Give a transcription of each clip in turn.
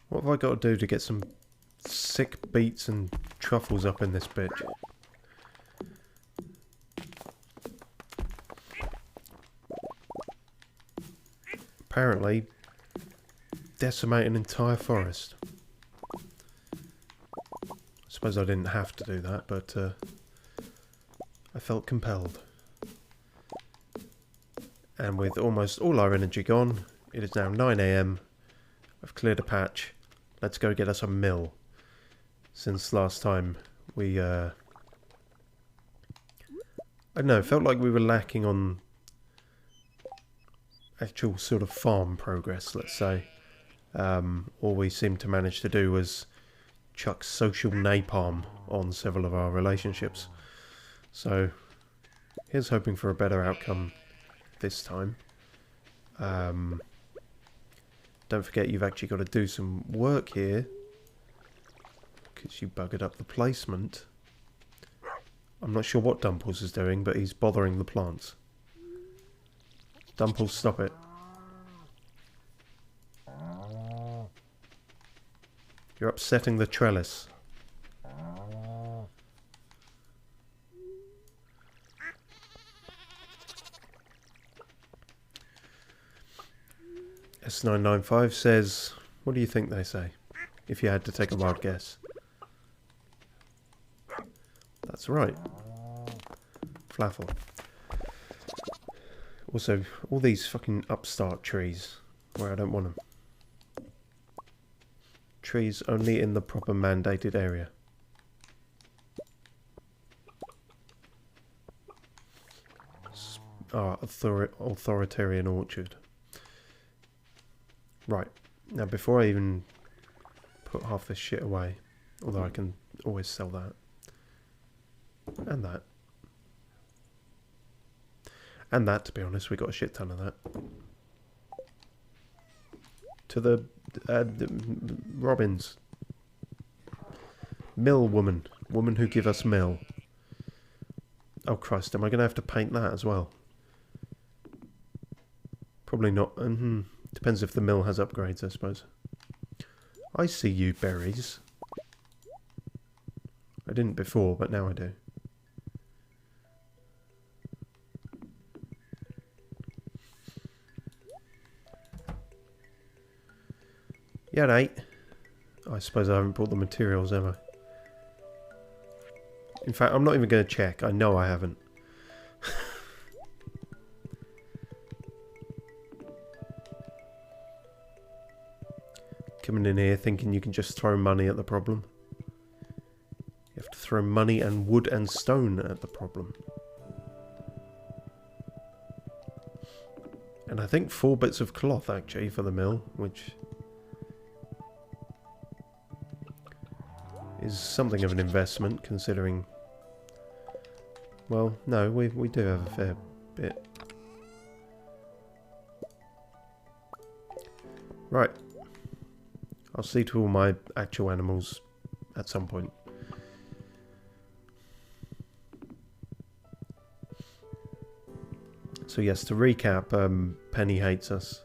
What have I got to do to get some sick beets and truffles up in this bitch? Apparently, decimate an entire forest. I suppose I didn't have to do that, but I felt compelled. And with almost all our energy gone, it is now 9 AM. I've cleared a patch. Let's go get us a mill. Since last time we, I don't know, it felt like we were lacking on actual sort of farm progress, let's say. All we seemed to manage to do was chuck social napalm on several of our relationships. So, here's hoping for a better outcome this time. Don't forget you've actually got to do some work here, because you buggered up the placement. I'm not sure what Dumples is doing, but he's bothering the plants. Dumples, stop it. You're upsetting the trellis. S995 says, what do you think they say? If you had to take a wild guess. That's right. Flaffle. Also, all these fucking upstart trees where I don't want them. Trees only in the proper mandated area. Authoritarian orchard. Right. Now, before I even put half this shit away, although I can always sell that. And that. And that, to be honest, we got a shit ton of that. To the Robins. Mill woman. Woman who give us mill. Oh Christ, am I going to have to paint that as well? Probably not. Depends if the mill has upgrades, I suppose. I see you, berries. I didn't before, but now I do. Yeah, mate. I suppose I haven't brought the materials, have I? In fact, I'm not even going to check. I know I haven't. Coming in here thinking you can just throw money at the problem. You have to throw money and wood and stone at the problem. And I think 4 bits of cloth, actually, for the mill, which is something of an investment, considering... Well, no, we do have a fair bit. Right. I'll see to all my actual animals at some point. So yes, to recap, Penny hates us.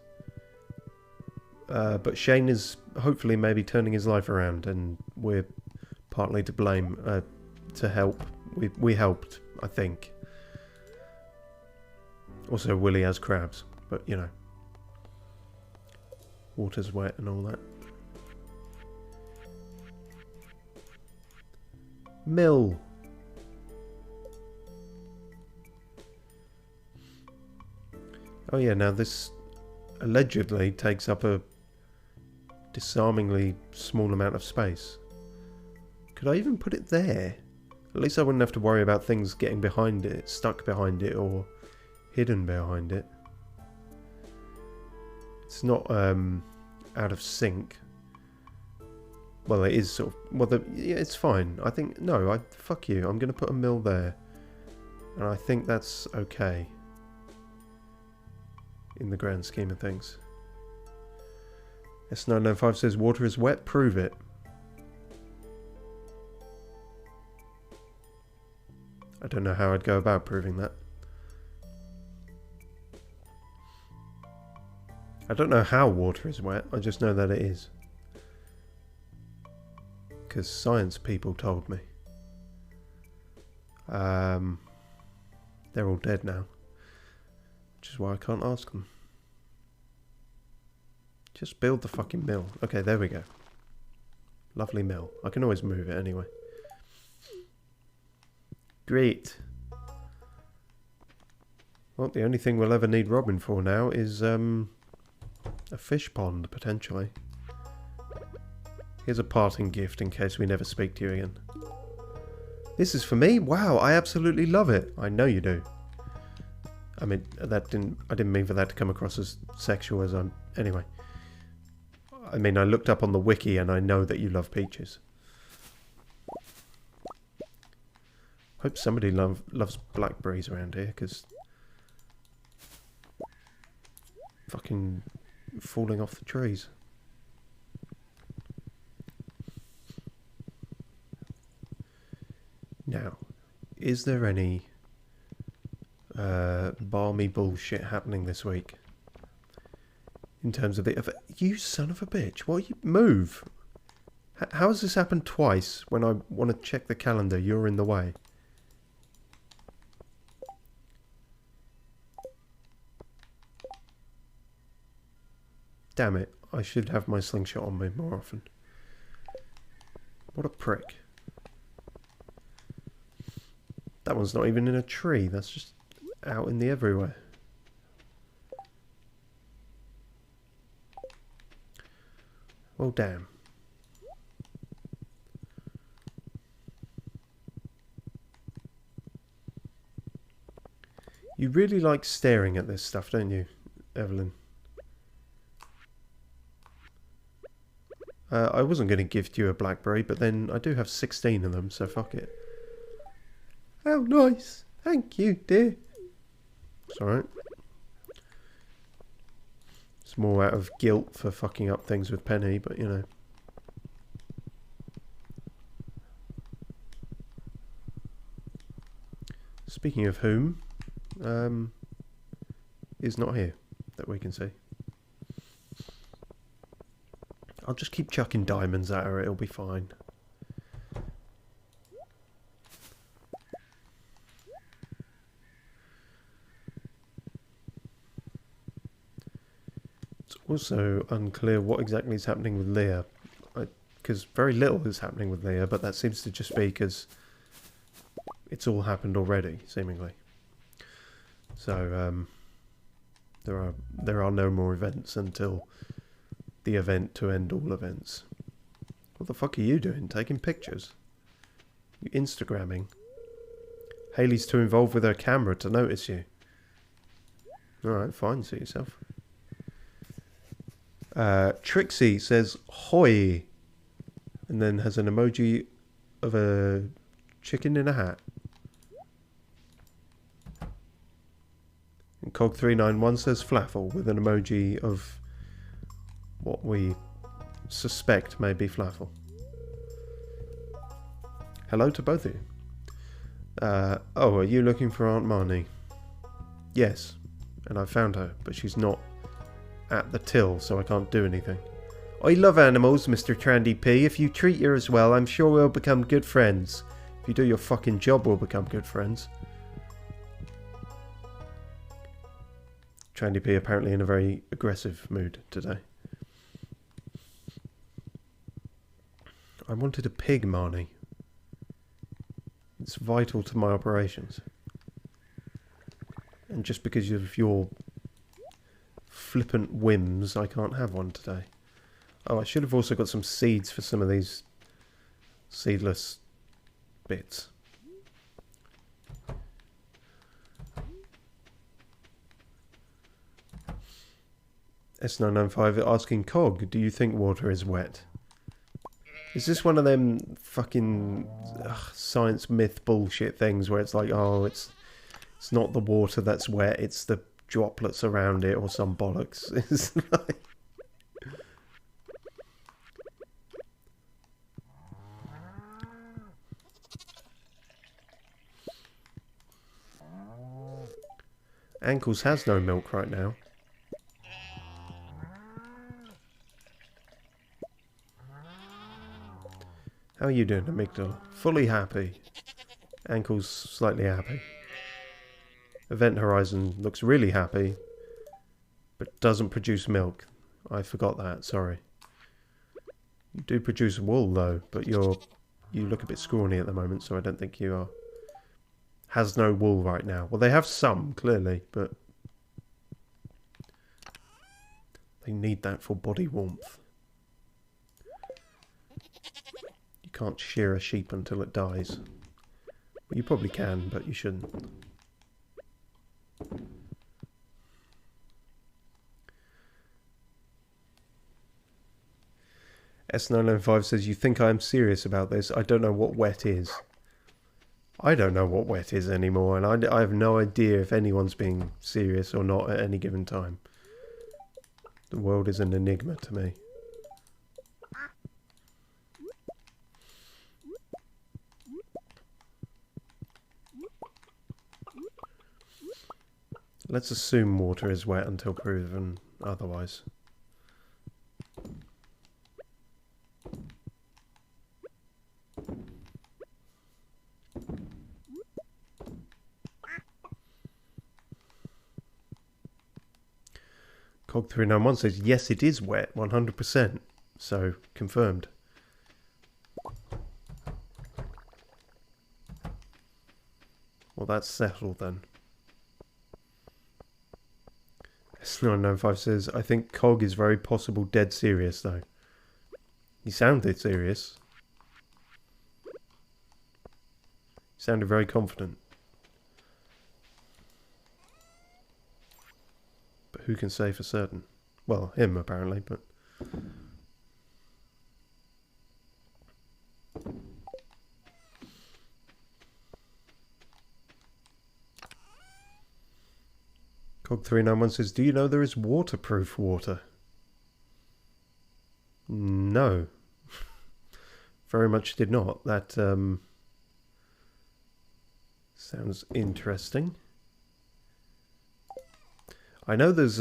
But Shane is hopefully maybe turning his life around, and we're partly to blame to help. We helped, I think. Also, Willie has crabs, but you know. Water's wet and all that. Mill. Oh yeah, now this allegedly takes up a disarmingly small amount of space. Could I even put it there? At least I wouldn't have to worry about things getting behind it, stuck behind it, or hidden behind it. It's not out of sync. Well, it is sort of... Well, yeah, it's fine. I think... No, fuck you. I'm going to put a mill there. And I think that's okay. In the grand scheme of things. S995 says water is wet. Prove it. I don't know how I'd go about proving that. I don't know how water is wet. I just know that it is. Because science people told me. They're all dead now. Which is why I can't ask them. Just build the fucking mill. Okay, there we go. Lovely mill. I can always move it anyway. Great. Well, the only thing we'll ever need Robin for now is a fish pond, potentially. Here's a parting gift in case we never speak to you again. This is for me? Wow, I absolutely love it. I know you do. I mean, I didn't mean for that to come across as sexual as I'm... Anyway. I mean, I looked up on the wiki and I know that you love peaches. Hope somebody loves blackberries around here, because... Fucking falling off the trees. Now, is there any balmy bullshit happening this week? In terms of the... You son of a bitch, why you move? How has this happened twice when I want to check the calendar? You're in the way. Damn it, I should have my slingshot on me more often. What a prick. That one's not even in a tree, that's just out in the everywhere. Well, damn. You really like staring at this stuff, don't you, Evelyn? I wasn't going to gift you a blackberry, but then I do have 16 of them, so fuck it. How nice. Thank you, dear. It's alright. It's more out of guilt for fucking up things with Penny, but you know. Speaking of whom, is not here, that we can see. I'll just keep chucking diamonds at her, it'll be fine. It's also unclear what exactly is happening with Leah. Because very little is happening with Leah, but that seems to just be because it's all happened already, seemingly. So, there are no more events until the event to end all events. What the fuck are you doing? Taking pictures? You Instagramming? Hayley's too involved with her camera to notice you. Alright, fine, suit yourself. Tricksiee says hoii, and then has an emoji of a chicken in a hat. And Cog391 says flaffle with an emoji of what we suspect may be flaffle. Hello to both of you. Oh, are you looking for Aunt Marnie? Yes, and I found her, but she's not at the till, so I can't do anything. I love animals, Mr. Trandy P. If you treat yours well, I'm sure we'll become good friends. If you do your fucking job, we'll become good friends. Trandy P apparently in a very aggressive mood today. I wanted a pig, Marnie. It's vital to my operations. And just because of your flippant whims, I can't have one today. Oh, I should have also got some seeds for some of these seedless bits. S995 asking Cog, do you think water is wet? Is this one of them fucking science myth bullshit things where it's like, oh, it's not the water that's wet, it's the droplets around it or some bollocks? It's like... Ankles has no milk right now. How are you doing, amygdala? Fully happy. Ankles slightly happy. Event horizon looks really happy, but doesn't produce milk. I forgot that, sorry. You do produce wool though, but you look a bit scrawny at the moment, so I don't think you are. Has no wool right now. Well, they have some, clearly, but they need that for body warmth. You can't shear a sheep until it dies. Well, you probably can, but you shouldn't. S995 says, you think I am serious about this? I don't know what wet is. I don't know what wet is anymore, and I have no idea if anyone's being serious or not at any given time. The world is an enigma to me. Let's assume water is wet until proven otherwise. Cog391 says, yes, it is wet, 100%. So, confirmed. Well, that's settled then. S995 says, I think Cog is very possible dead serious, though. He sounded serious. He sounded very confident. But who can say for certain? Well, him apparently, but... Cog391 says, do you know there is waterproof water? No. Very much did not. That sounds interesting. I know there's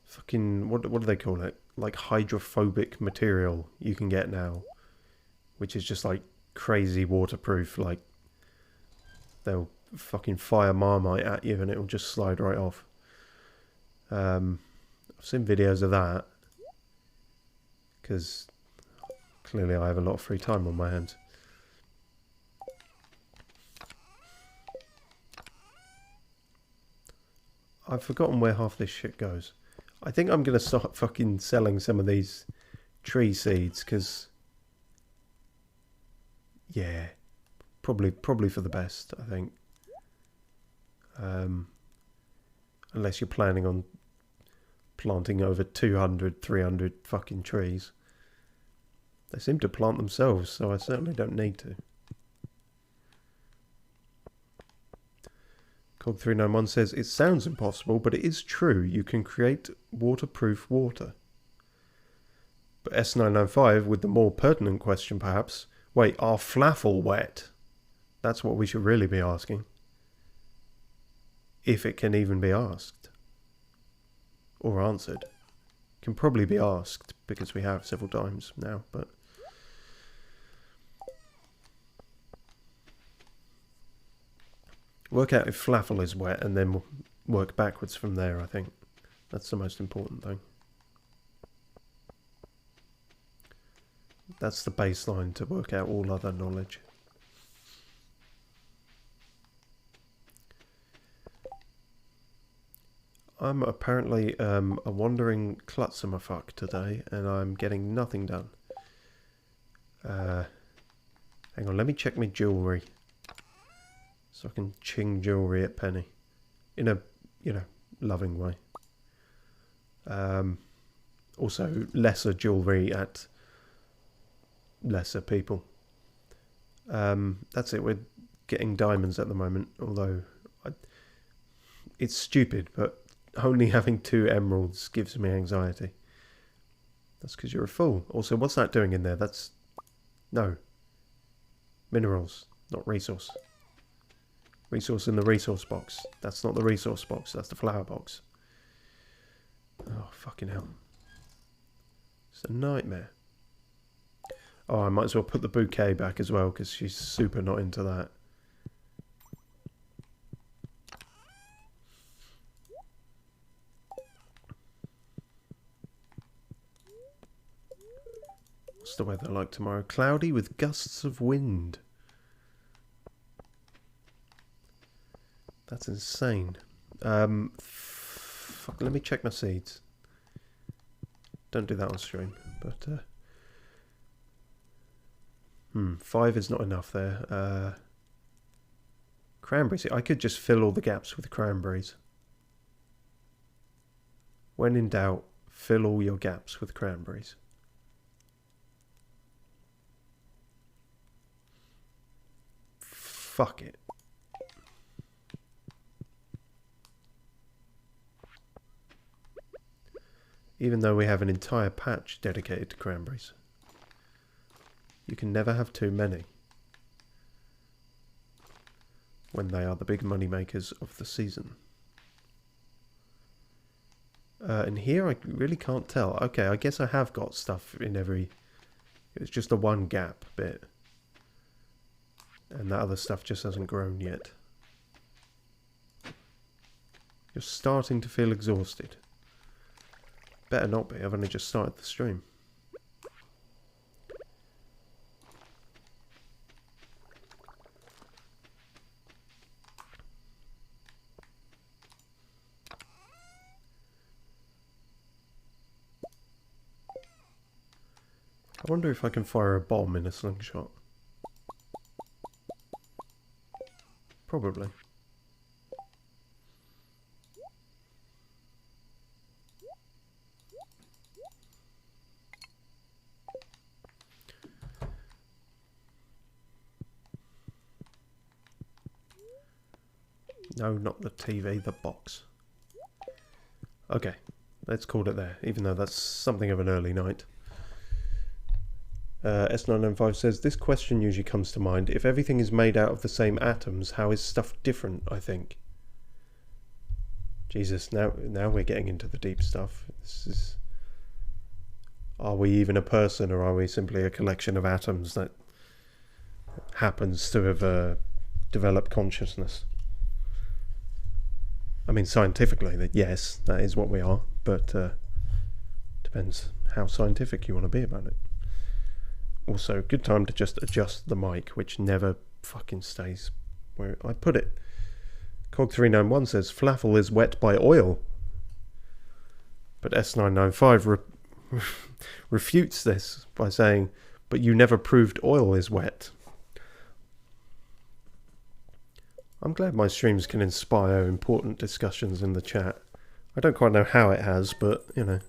fucking what do they call it? Like hydrophobic material you can get now, which is just like crazy waterproof. Like they'll fucking fire Marmite at you and it'll just slide right off. I've seen videos of that because clearly I have a lot of free time on my hands. I've forgotten where half this shit goes. I think I'm going to start fucking selling some of these tree seeds because, yeah, probably for the best, I think. Unless you're planning on planting over 200, 300 fucking trees. They seem to plant themselves, so I certainly don't need to. Cog391 says, it sounds impossible, but it is true. You can create waterproof water. But S995, with the more pertinent question perhaps, wait, are flaffle wet? That's what we should really be asking. If it can even be asked. Or answered. Can probably be asked, because we have several times now, but... Work out if flaffle is wet and then work backwards from there, I think. That's the most important thing. That's the baseline to work out all other knowledge. I'm apparently a wandering klutzumerfuck today and I'm getting nothing done. Hang on, let me check my jewellery. So I can ching jewellery at Penny. In a, loving way. Also, lesser jewellery at lesser people. That's it, we're getting diamonds at the moment. Although, it's stupid, but only having 2 emeralds gives me anxiety. That's because you're a fool. Also, what's that doing in there? That's... No. Minerals, not resource. Resource in the resource box. That's not the resource box, that's the flower box. Oh, fucking hell. It's a nightmare. Oh, I might as well put the bouquet back as well, because she's super not into that. What's the weather like tomorrow? Cloudy with gusts of wind. That's insane. Fuck, let me check my seeds. Don't do that on stream, but 5 is not enough there. Cranberries. I could just fill all the gaps with cranberries. When in doubt, fill all your gaps with cranberries. Fuck it. Even though we have an entire patch dedicated to cranberries. You can never have too many. When they are the big money makers of the season. And here I really can't tell. Okay, I guess I have got stuff in every... It's just the one gap bit. And that other stuff just hasn't grown yet. You're starting to feel exhausted. Better not be, I've only just started the stream. I wonder if I can fire a bomb in a slingshot. Probably. No, not the TV, the box. Okay, let's call it there, even though that's something of an early night. S995 says, this question usually comes to mind. If everything is made out of the same atoms, how is stuff different, I think? Jesus, now we're getting into the deep stuff. This is... Are we even a person, or are we simply a collection of atoms that happens to have developed consciousness? I mean, scientifically, that yes, that is what we are, but depends how scientific you want to be about it. Also, good time to just adjust the mic, which never fucking stays where I put it. Cog391 says, Flaffle is wet by oil. But S995 refutes this by saying, but you never proved oil is wet. I'm glad my streams can inspire important discussions in the chat. I don't quite know how it has, but, you know.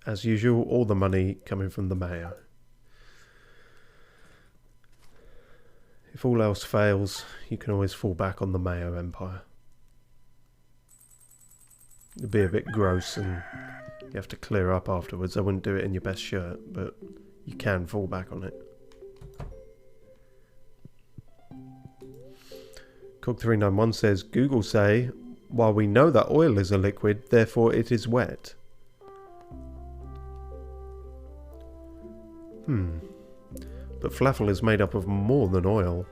As usual, all the money coming from the mayor. If all else fails, you can always fall back on the Mayo Empire. It'd be a bit gross and you have to clear up afterwards. I wouldn't do it in your best shirt, but you can fall back on it. Cog391 says, Google say, while we know that oil is a liquid, therefore it is wet. But Flaffle is made up of more than oil.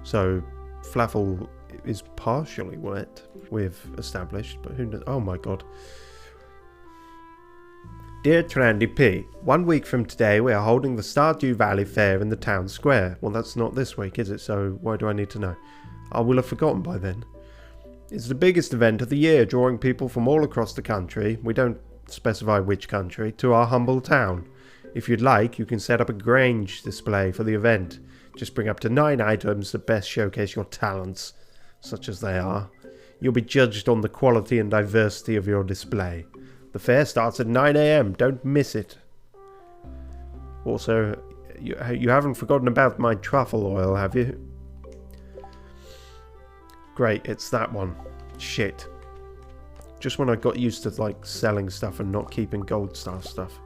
So Flaffle is partially wet, we've established, but who knows? Oh my god. Dear Trandy P, 1 week from today we are holding the Stardew Valley Fair in the town square. Well, that's not this week, is it? So why do I need to know? I will have forgotten by then. It's the biggest event of the year, drawing people from all across the country, we don't specify which country, to our humble town. If you'd like, you can set up a Grange display for the event. Just bring up to 9 items that best showcase your talents, such as they are. You'll be judged on the quality and diversity of your display. The fair starts at 9 AM, don't miss it. Also, you haven't forgotten about my truffle oil, have you? Great, it's that one. Shit. Just when I got used to like selling stuff and not keeping gold star stuff.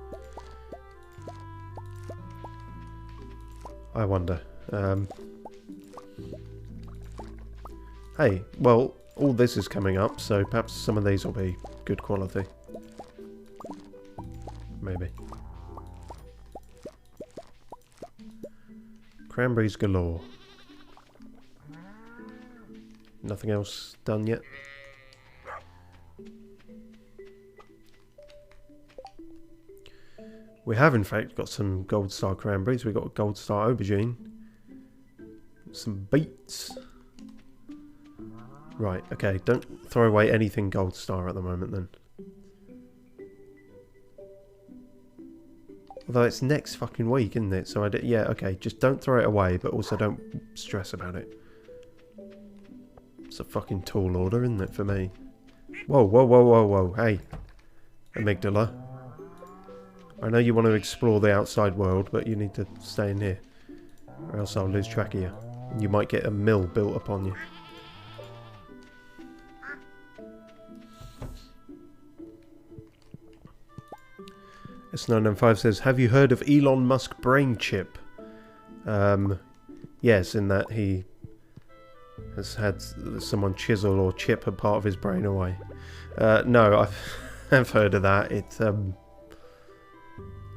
I wonder. Hey, well, all this is coming up, so perhaps some of these will be good quality. Maybe. Cranberries galore. Nothing else done yet? We have in fact got some gold star cranberries. We've got a gold star aubergine. Some beets. Right, okay, don't throw away anything gold star at the moment then. Although it's next fucking week, isn't it? So yeah, okay, just don't throw it away, but also don't stress about it. It's a fucking tall order, isn't it, for me? Whoa, whoa, whoa, whoa, whoa, hey. Amygdala. I know you want to explore the outside world, but you need to stay in here. Or else I'll lose track of you. You might get a mill built upon you. S995 says, have you heard of Elon Musk brain chip? Yes, in that he has had someone chisel or chip a part of his brain away. No, I've heard of that.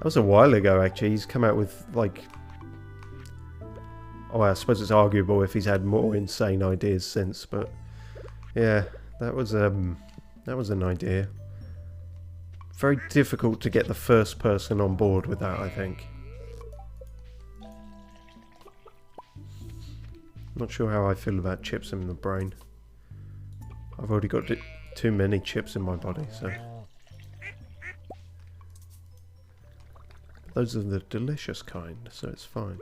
That was a while ago, actually. He's come out with, like... Oh, I suppose it's arguable if he's had more insane ideas since, but... Yeah, that was an idea. Very difficult to get the first person on board with that, I think. Not sure how I feel about chips in the brain. I've already got too many chips in my body, so... Those are the delicious kind, so it's fine.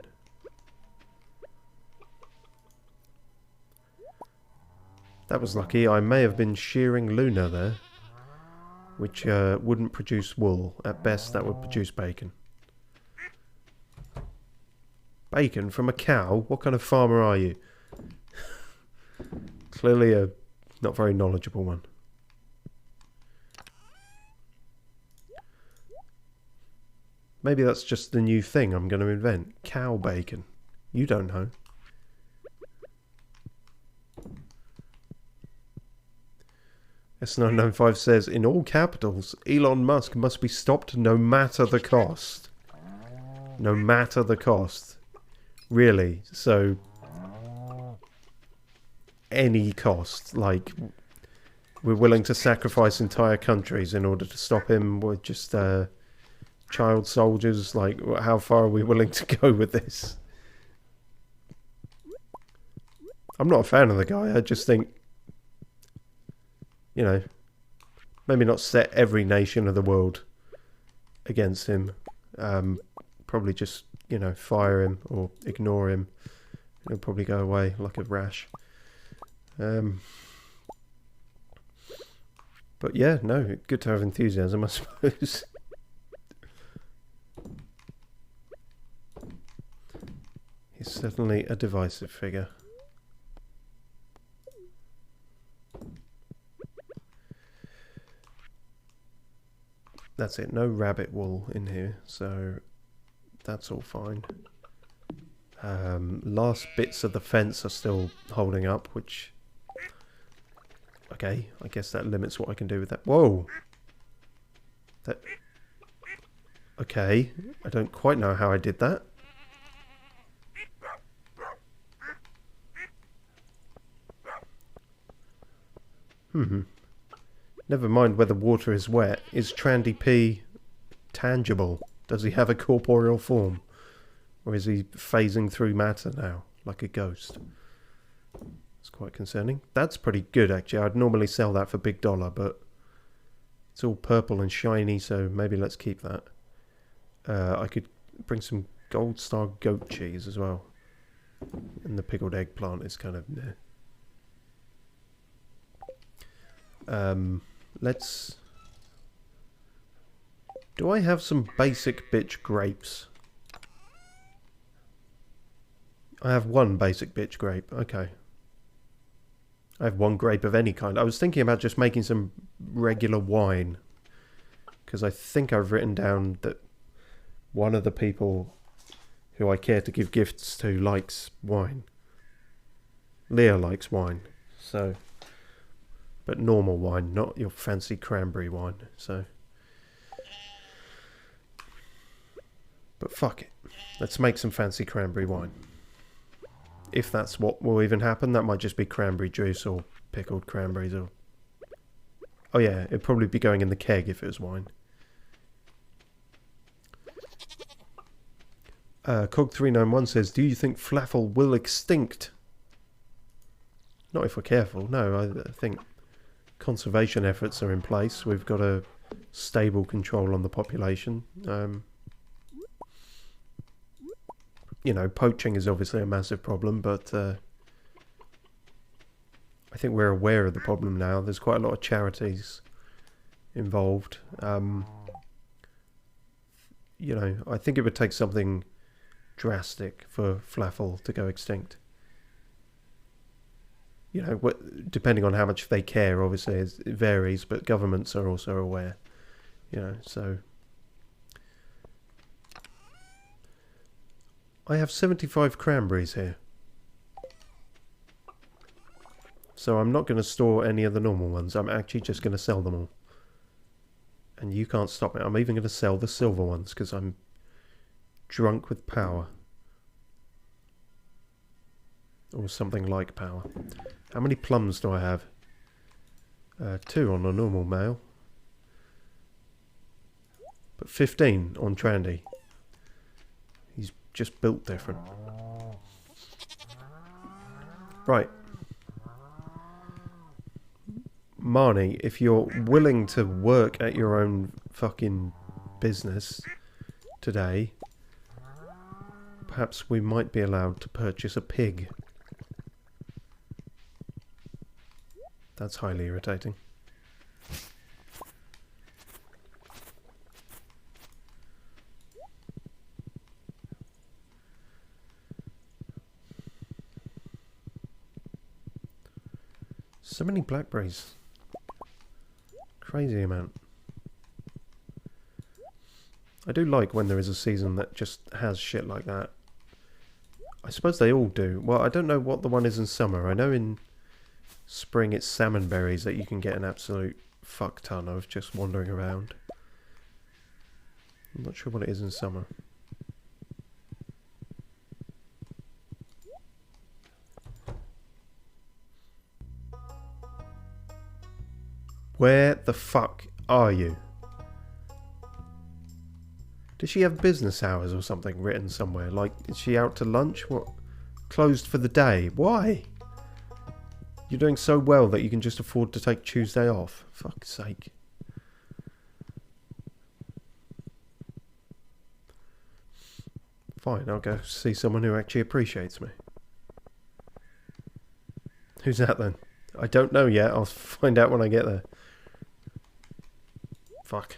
That was lucky. I may have been shearing Luna there, which wouldn't produce wool. At best, that would produce bacon. Bacon from a cow? What kind of farmer are you? Clearly a not very knowledgeable one. Maybe that's just the new thing I'm going to invent. Cow bacon. You don't know. S995 says, in all capitals, Elon Musk must be stopped no matter the cost. No matter the cost. Really? So, any cost. Like, we're willing to sacrifice entire countries in order to stop him. We're just child soldiers. Like, how far are we willing to go with this? I'm not a fan of the guy. I just think, you know, maybe not set every nation of the world against him. Probably just, you know, fire him or ignore him. He'll probably go away like a rash. But yeah, no, good to have enthusiasm, I suppose. He's certainly a divisive figure. That's it, no rabbit wool in here, so that's all fine. Last bits of the fence are still holding up, which... Okay, I guess that limits what I can do with that. Whoa! That... Okay, I don't quite know how I did that. Never mind whether water is wet. Is Trandy P tangible? Does he have a corporeal form? Or is he phasing through matter now, like a ghost? It's quite concerning. That's pretty good, actually. I'd normally sell that for big dollar, but it's all purple and shiny, so maybe let's keep that. I could bring some gold star goat cheese as well. And the pickled eggplant is kind of... Let's... Do I have some basic bitch grapes? I have one basic bitch grape. Okay. I have one grape of any kind. I was thinking about just making some regular wine. Because I think I've written down that one of the people who I care to give gifts to likes wine. Leah likes wine. So But normal wine, not your fancy cranberry wine. So, but fuck it. Let's make some fancy cranberry wine. If that's what will even happen, that might just be cranberry juice or pickled cranberries or... Oh yeah, it'd probably be going in the keg if it was wine. Cog391 says, do you think Flaffle will extinct? Not if we're careful, no. I think conservation efforts are in place. We've got a stable control on the population. You know, poaching is obviously a massive problem, but I think we're aware of the problem now. There's quite a lot of charities involved. You know, I think it would take something drastic for Flaffle to go extinct. You know, depending on how much they care, obviously, it varies, but governments are also aware. You know, so... I have 75 cranberries here. So I'm not going to store any of the normal ones. I'm actually just going to sell them all. And you can't stop me. I'm even going to sell the silver ones because I'm drunk with power. Or something like power. How many plums do I have? 2 on a normal male. But 15 on Trandy. He's just built different. Right. Marnie, if you're willing to work at your own fucking business today, perhaps we might be allowed to purchase a pig. That's highly irritating. So many blackberries. Crazy amount. I do like when there is a season that just has shit like that. I suppose they all do. Well, I don't know what the one is in summer. I know in spring it's salmon berries that you can get an absolute fuck ton of just wandering around. I'm not sure what it is in summer. Where the fuck are you? Does she have business hours or something written somewhere? Like, is she out to lunch? What? Closed for the day? Why? You're doing so well that you can just afford to take Tuesday off. Fuck's sake. Fine, I'll go see someone who actually appreciates me. Who's that then? I don't know yet. I'll find out when I get there. Fuck.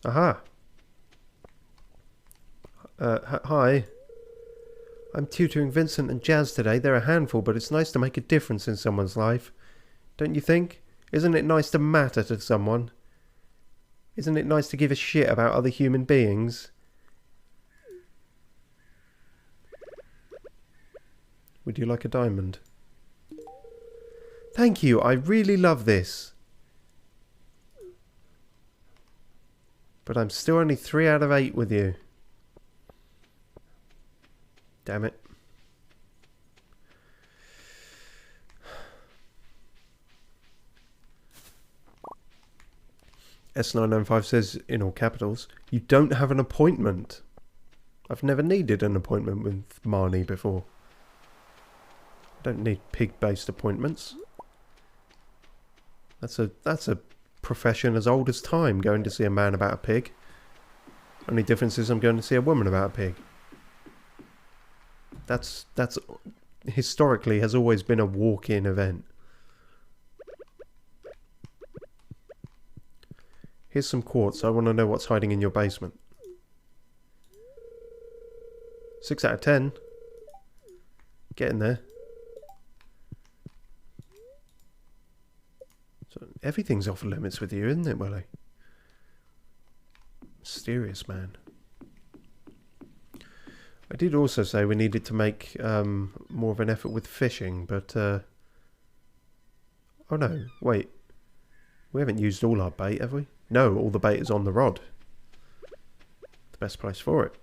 Aha. Hi. I'm tutoring Vincent and Jazz today. They're a handful, but it's nice to make a difference in someone's life. Don't you think? Isn't it nice to matter to someone? Isn't it nice to give a shit about other human beings? Would you like a diamond? Thank you, I really love this. But I'm still only 3 out of 8 with you. Damn it. S995 says, in all capitals, you don't have an appointment. I've never needed an appointment with Marnie before. Don't need pig-based appointments. That's a profession as old as time, going to see a man about a pig. Only difference is I'm going to see a woman about a pig. That's historically has always been a walk-in event. Here's some quartz. I want to know what's hiding in your basement. 6 out of 10. Get in there. So everything's off limits with you, isn't it, Willie? Mysterious man. I did also say we needed to make more of an effort with fishing, but... oh no, wait. We haven't used all our bait, have we? No, all the bait is on the rod. The best place for it.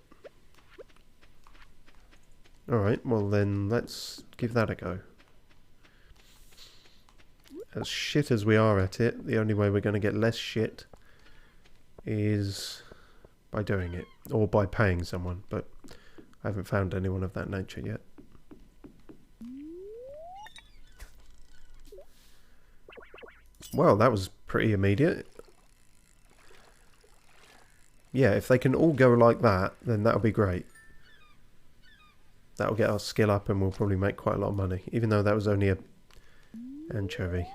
Alright, well then let's give that a go. As shit as we are at it, the only way we're going to get less shit is by doing it. Or by paying someone, but I haven't found anyone of that nature yet. Well, that was pretty immediate. Yeah, if they can all go like that, then that'll be great. That'll get our skill up and we'll probably make quite a lot of money. Even though that was only a anchovy.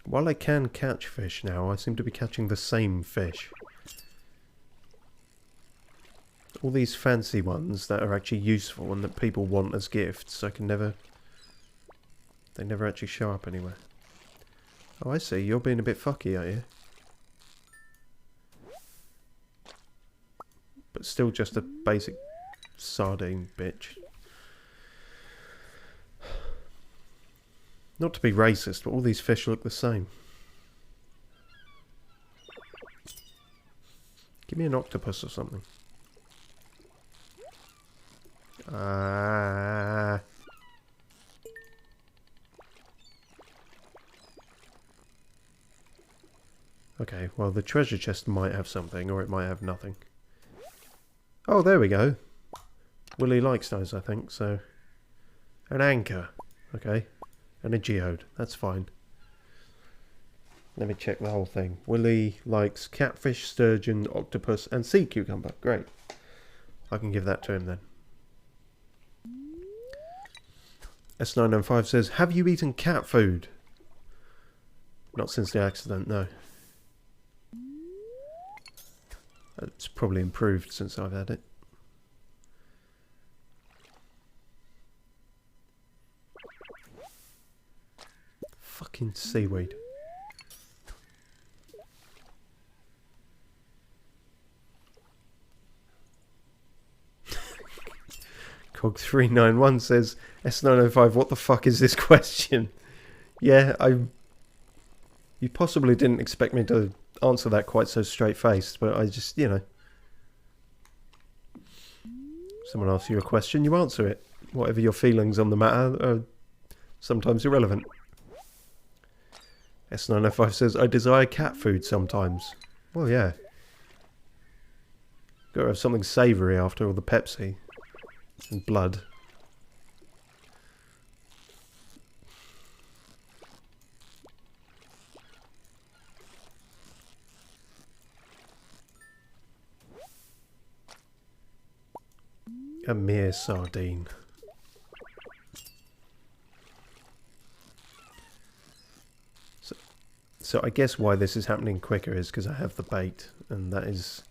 While I can catch fish now, I seem to be catching the same fish. All these fancy ones that are actually useful and that people want as gifts, I can never... They never actually show up anywhere. Oh, I see. You're being a bit fucky, are you? But still just a basic sardine bitch. Not to be racist, but all these fish look the same. Give me an octopus or something. Okay, well the treasure chest might have something, or it might have nothing. Oh, there we go. Willie likes those, I think, so... An anchor. Okay. And a geode. That's fine. Let me check the whole thing. Willie likes catfish, sturgeon, octopus, and sea cucumber. Great. I can give that to him then. S905 says, have you eaten cat food? Not since the accident, no. It's probably improved since I've had it. Fucking seaweed. Cog391 says, S905, what the fuck is this question? Yeah, you possibly didn't expect me to answer that quite so straight-faced, but I just, you know. Someone asks you a question, you answer it. Whatever your feelings on the matter are sometimes irrelevant. S905 says, I desire cat food sometimes. Well, yeah. Gotta have something savoury after all the Pepsi and blood. A mere sardine. So I guess why this is happening quicker is because I have the bait, and that is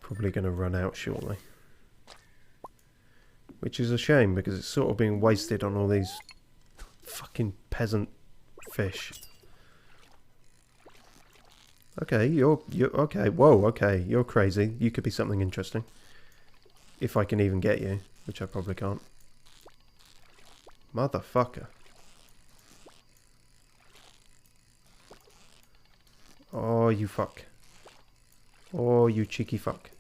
probably going to run out shortly. Which is a shame, because it's sort of being wasted on all these fucking peasant fish. Okay, you're okay. Whoa, okay, you're crazy. You could be something interesting. If I can even get you, which I probably can't. Motherfucker. Oh, you fuck. Oh, you cheeky fuck.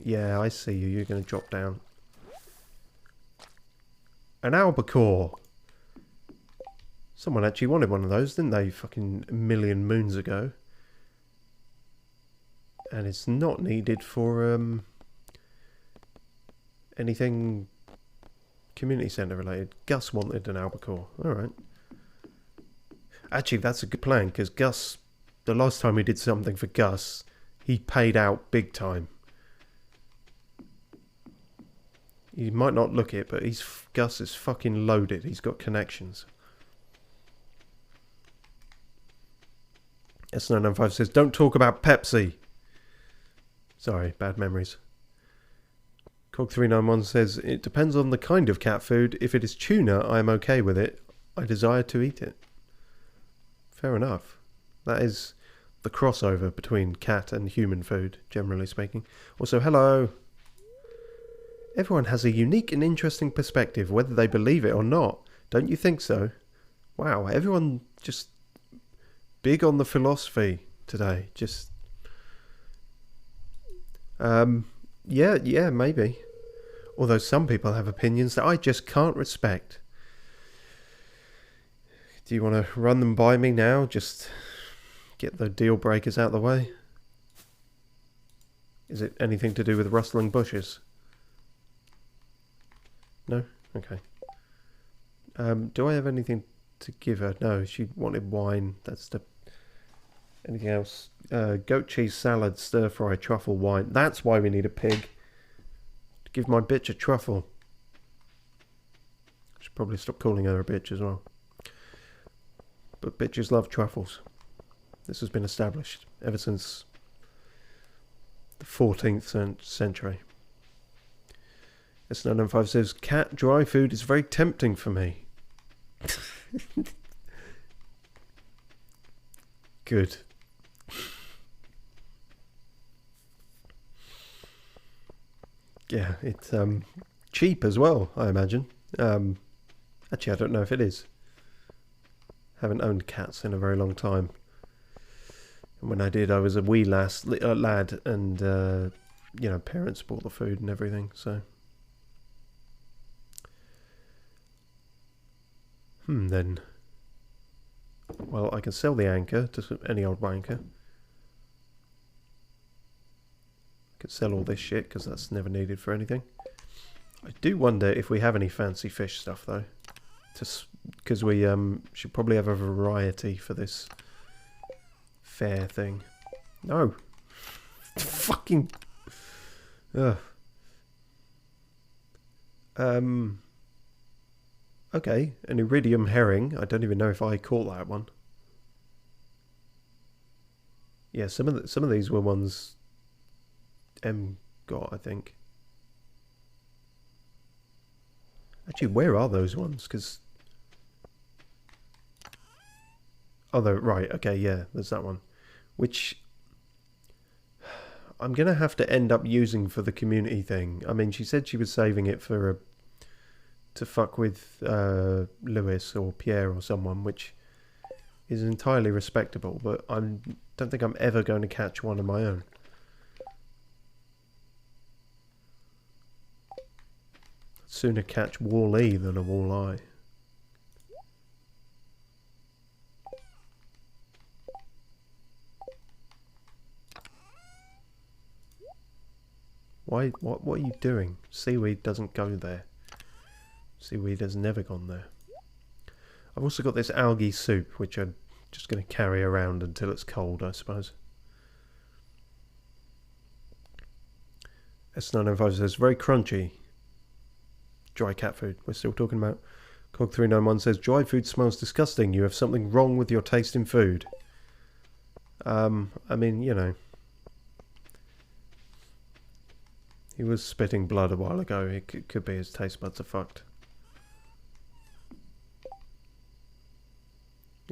Yeah, I see you. You're going to drop down. An albacore. Someone actually wanted one of those, didn't they? Fucking a million moons ago. And it's not needed for anything community centre related. Gus wanted an albacore. Alright. Actually, that's a good plan, because Gus, the last time we did something for Gus, he paid out big time. You might not look it, but Gus is fucking loaded. He's got connections. S995 says, don't talk about Pepsi. Sorry, bad memories. Cog391 says, it depends on the kind of cat food. If it is tuna, I am okay with it. I desire to eat it. Fair enough. That is the crossover between cat and human food, generally speaking. Also, hello. Everyone has a unique and interesting perspective, whether they believe it or not. Don't you think so? Wow, everyone just big on the philosophy today. Just, yeah, maybe. Although some people have opinions that I just can't respect. Do you want to run them by me now? Just get the deal breakers out of the way. Is it anything to do with rustling bushes? No? Okay. Do I have anything to give her? No, she wanted wine. That's the... Anything else? Goat cheese salad, stir fry, truffle, wine. That's why we need a pig. To give my bitch a truffle. Should probably stop calling her a bitch as well. But bitches love truffles. This has been established ever since the 14th century. S995 says, cat dry food is very tempting for me. Good. Yeah, it's cheap as well, I imagine. Actually, I don't know if it is. Haven't owned cats in a very long time. And when I did, I was a wee lad, and you know, parents bought the food and everything. So, then, well, I can sell the anchor to any old wanker. I could sell all this shit because that's never needed for anything. I do wonder if we have any fancy fish stuff though, because we should probably have a variety for this fair thing. No, fucking. Ugh. Okay, an iridium herring. I don't even know if I caught that one. Yeah, some of these were ones got, I think. Actually, where are those ones? Because oh, right. Okay, yeah, there's that one, which I'm gonna have to end up using for the community thing. I mean, she said she was saving it for to fuck with Lewis or Pierre or someone, which is entirely respectable. But I don't think I'm ever going to catch one of my own. Sooner catch wall-e than a wall-eye. Why? What are you doing? Seaweed doesn't go there. Seaweed has never gone there. I've also got this algae soup, which I'm just going to carry around until it's cold, I suppose. S905 says, very crunchy. Dry cat food. We're still talking about. Cog391 says, dry food smells disgusting. You have something wrong with your taste in food. I mean, you know. He was spitting blood a while ago. It could be his taste buds are fucked.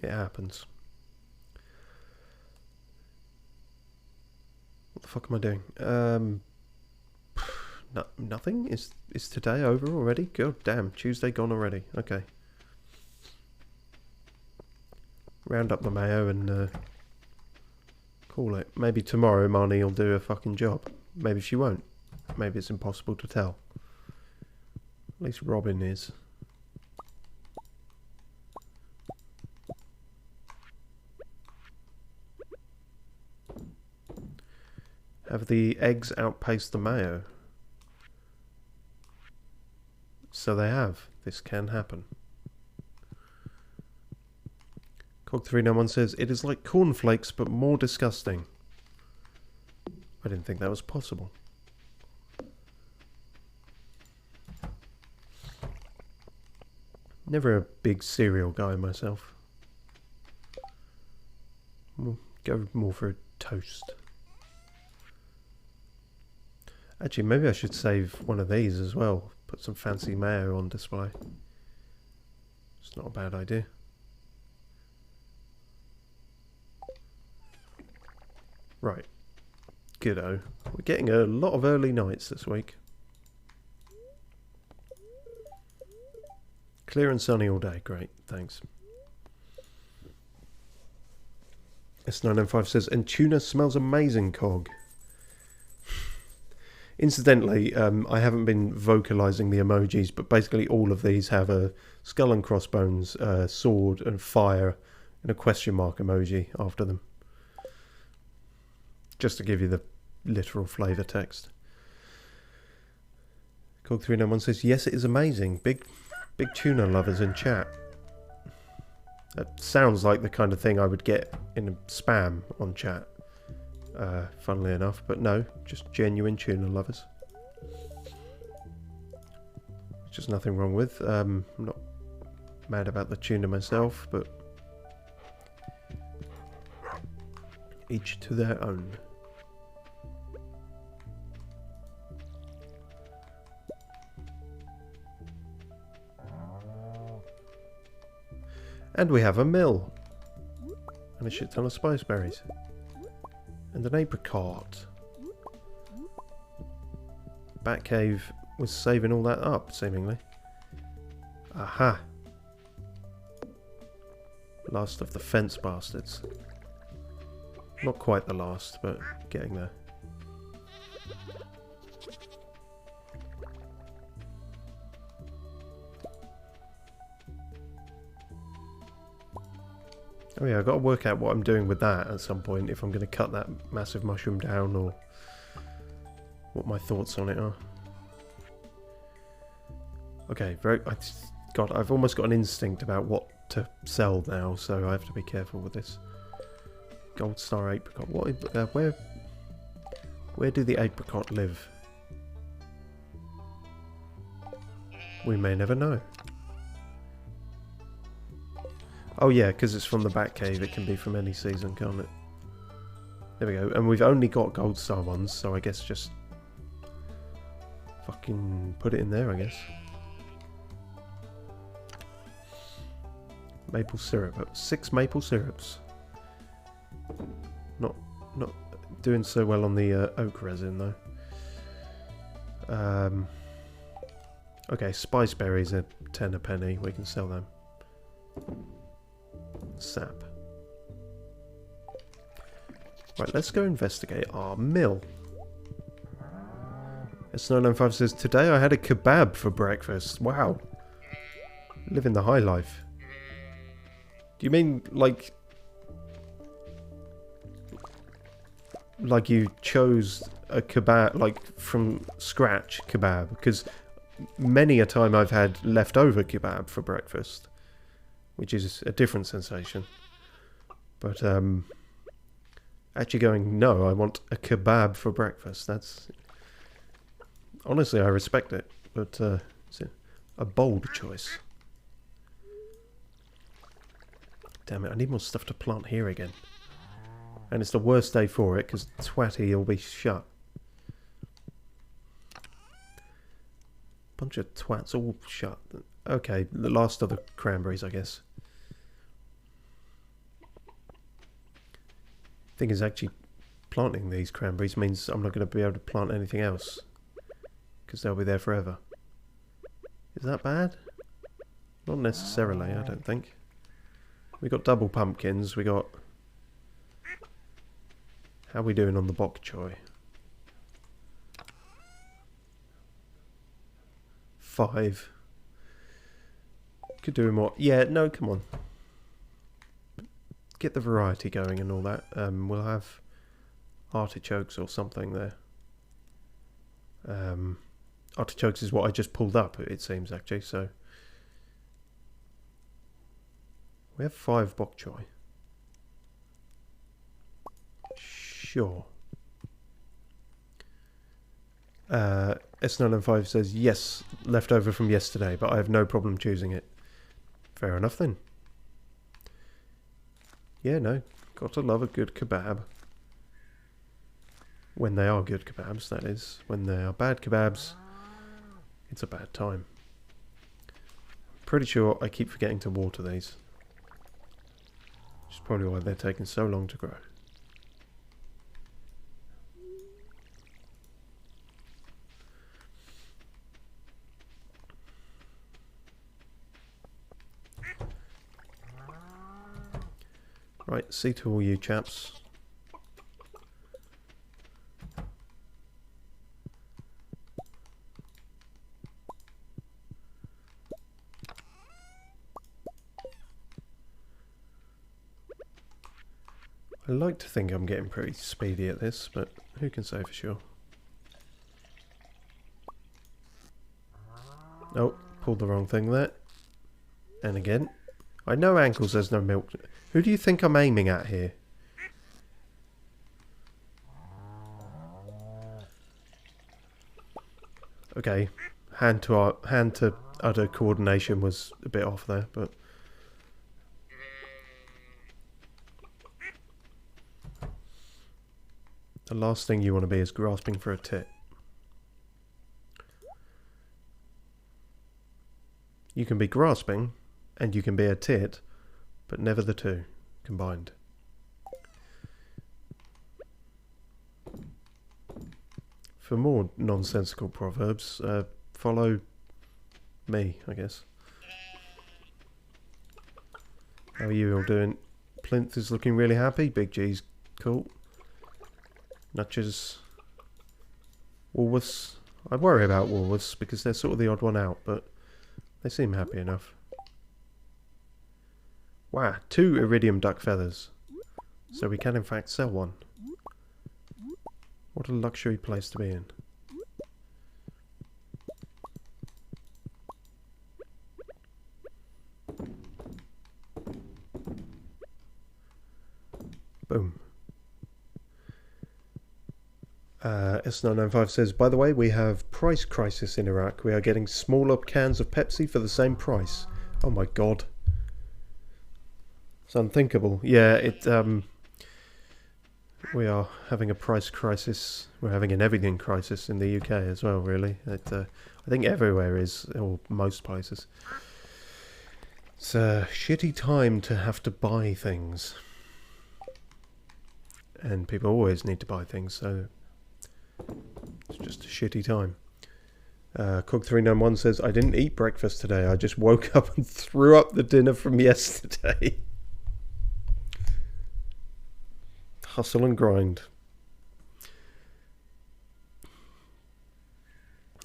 It happens. What the fuck am I doing? Nothing? Is today over already? God damn, Tuesday gone already. Okay. Round up the mayo and call it. Maybe tomorrow Marnie will do a fucking job. Maybe she won't. Maybe it's impossible to tell. At least Robin is. Have the eggs outpaced the mayo? So they have. This can happen. Cog391 says, it is like cornflakes but more disgusting. I didn't think that was possible. Never a big cereal guy myself. We'll go more for a toast. Actually, maybe I should save one of these as well. Put some fancy mayo on display. It's not a bad idea. Right. Kiddo. We're getting a lot of early nights this week. Clear and sunny all day. Great. Thanks. S905 says, and tuna smells amazing, Cog. Incidentally, I haven't been vocalising the emojis, but basically all of these have a skull and crossbones, sword and fire, and a question mark emoji after them. Just to give you the literal flavour text. Cog391 says, yes, it is amazing. Big tuna lovers in chat. That sounds like the kind of thing I would get in a spam on chat. Funnily enough, but no, just genuine tuna lovers. Which there's nothing wrong with. I'm not mad about the tuna myself, but each to their own. And we have a mill. And a shit ton of spice berries. And an apricot. Batcave was saving all that up, seemingly. Aha. Last of the fence bastards. Not quite the last, but getting there. Oh yeah, I've got to work out what I'm doing with that at some point, if I'm going to cut that massive mushroom down, or what my thoughts on it are. Okay, God, I've almost got an instinct about what to sell now, so I have to be careful with this. Gold star apricot. Where do the apricot live? We may never know. Oh yeah, because it's from the Batcave, it can be from any season, can't it? There we go. And we've only got gold star ones, so I guess just fucking put it in there, I guess. Maple syrup. 6 maple syrups. Not doing so well on the oak resin though. Okay, spice berries are 10 a penny. We can sell them. Sap. Right, let's go investigate our mill. S995 says, today I had a kebab for breakfast. Wow. Living the high life. Do you mean like you chose a kebab, like from scratch kebab? Because many a time I've had leftover kebab for breakfast, which is a different sensation. But actually going, no, I want a kebab for breakfast. That's honestly, I respect it, but it's a bold choice. Damn it, I need more stuff to plant here again. And it's the worst day for it, because Twatty will be shut. Bunch of twats all shut. Okay, the last of the cranberries, I guess. Thing is, actually planting these cranberries means I'm not going to be able to plant anything else, because they'll be there forever. Is that bad? Not necessarily, I don't think. We got double pumpkins, we got... How are we doing on the bok choy? 5. Could do more. Yeah, no, come on. Get the variety going and all that. We'll have artichokes or something there. Artichokes is what I just pulled up, it seems, actually, so... We have 5 bok choy. Sure. S905 says, yes, leftover from yesterday, but I have no problem choosing it. Fair enough then. Yeah, no. Got to love a good kebab. When they are good kebabs, that is. When they are bad kebabs, it's a bad time. Pretty sure I keep forgetting to water these. Which is probably why they're taking so long to grow. Right, see to all you chaps. I like to think I'm getting pretty speedy at this, but who can say for sure? Oh, pulled the wrong thing there. And again. I know ankles there's no milk. Who do you think I'm aiming at here? Okay, hand to udder coordination was a bit off there, but the last thing you want to be is grasping for a tit. You can be grasping, and you can be a tit, but never the two combined. For more nonsensical proverbs, follow me, I guess. How are you all doing? Plinth is looking really happy. Big G's cool. Nutches. Woolworths. I worry about Woolworths because they're sort of the odd one out, but they seem happy enough. Wow, 2 iridium duck feathers. So we can in fact sell one. What a luxury place to be in. Boom. S995 says, by the way, we have price crisis in Iraq. We are getting smaller cans of Pepsi for the same price. Oh my god. It's unthinkable. Yeah, we are having a price crisis. We're having an everything crisis in the UK as well, really. I think everywhere is, or most places. It's a shitty time to have to buy things. And people always need to buy things, so it's just a shitty time. Cook391 says, I didn't eat breakfast today. I just woke up and threw up the dinner from yesterday. Hustle and grind.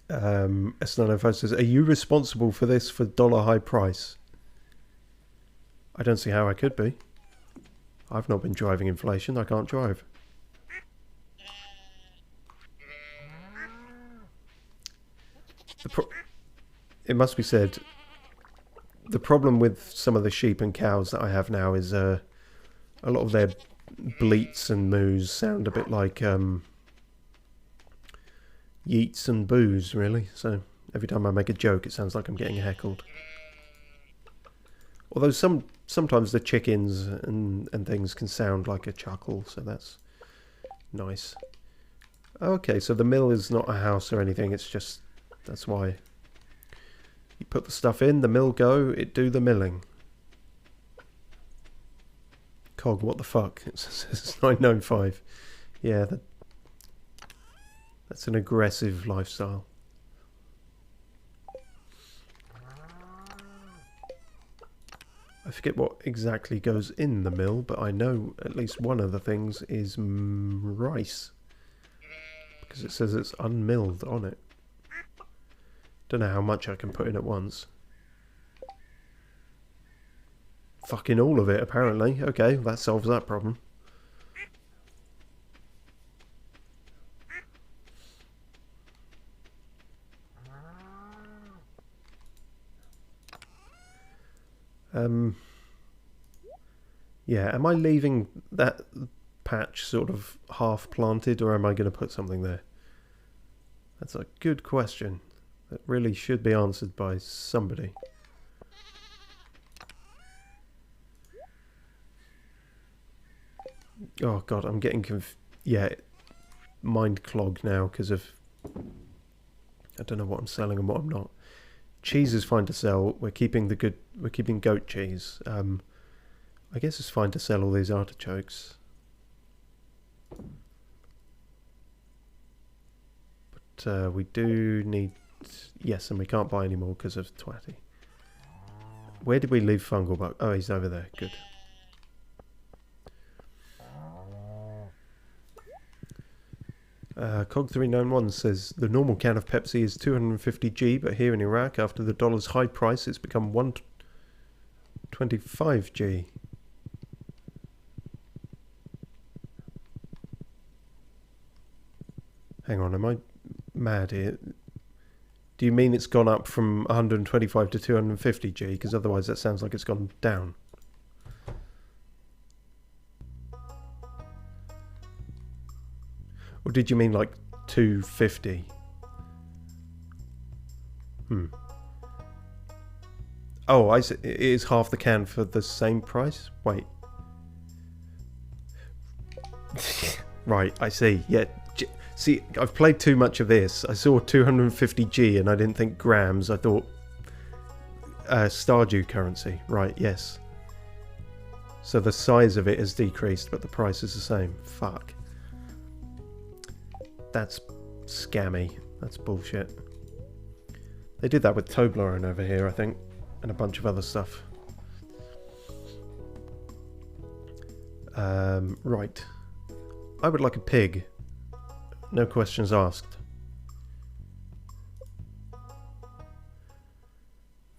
S905 says, are you responsible for this for dollar high price? I don't see how I could be. I've not been driving inflation. I can't drive. It must be said, the problem with some of the sheep and cows that I have now is a lot of their bleats and moos sound a bit like yeets and boos, really. So every time I make a joke, it sounds like I'm getting heckled. Although sometimes the chickens and things can sound like a chuckle, so that's nice. Okay, so the mill is not a house or anything, it's just, that's why. You put the stuff in, the mill go, it do the milling. Cog, what the fuck? It says 995. Yeah, that's an aggressive lifestyle. I forget what exactly goes in the mill, but I know at least one of the things is rice. Because it says it's unmilled on it. Don't know how much I can put in at once. Fucking all of it, apparently. Okay, that solves that problem. Yeah, am I leaving that patch sort of half planted, or am I going to put something there? That's a good question that really should be answered by somebody. Oh god, I'm getting mind clogged now because of, I don't know what I'm selling and what I'm not. Cheese is fine to sell. We're keeping goat cheese. I guess it's fine to sell all these artichokes. But we do need, yes, and we can't buy any more because of Twatty. Where did we leave Fungal Bug? Oh, he's over there. Good. Cog391 says the normal can of Pepsi is 250G, but here in Iraq, after the dollar's high price, it's become 125G. Hang on, am I mad here? Do you mean it's gone up from 125 to 250G? Because otherwise that sounds like it's gone down. Or did you mean like 250? Oh, I see. It is half the can for the same price? Wait. Right, I see. Yeah. See, I've played too much of this. I saw 250G and I didn't think grams. I thought Stardew currency. Right, yes. So the size of it has decreased, but the price is the same. Fuck. That's scammy. That's bullshit. They did that with Toblerone over here, I think. And a bunch of other stuff. Right. I would like a pig. No questions asked.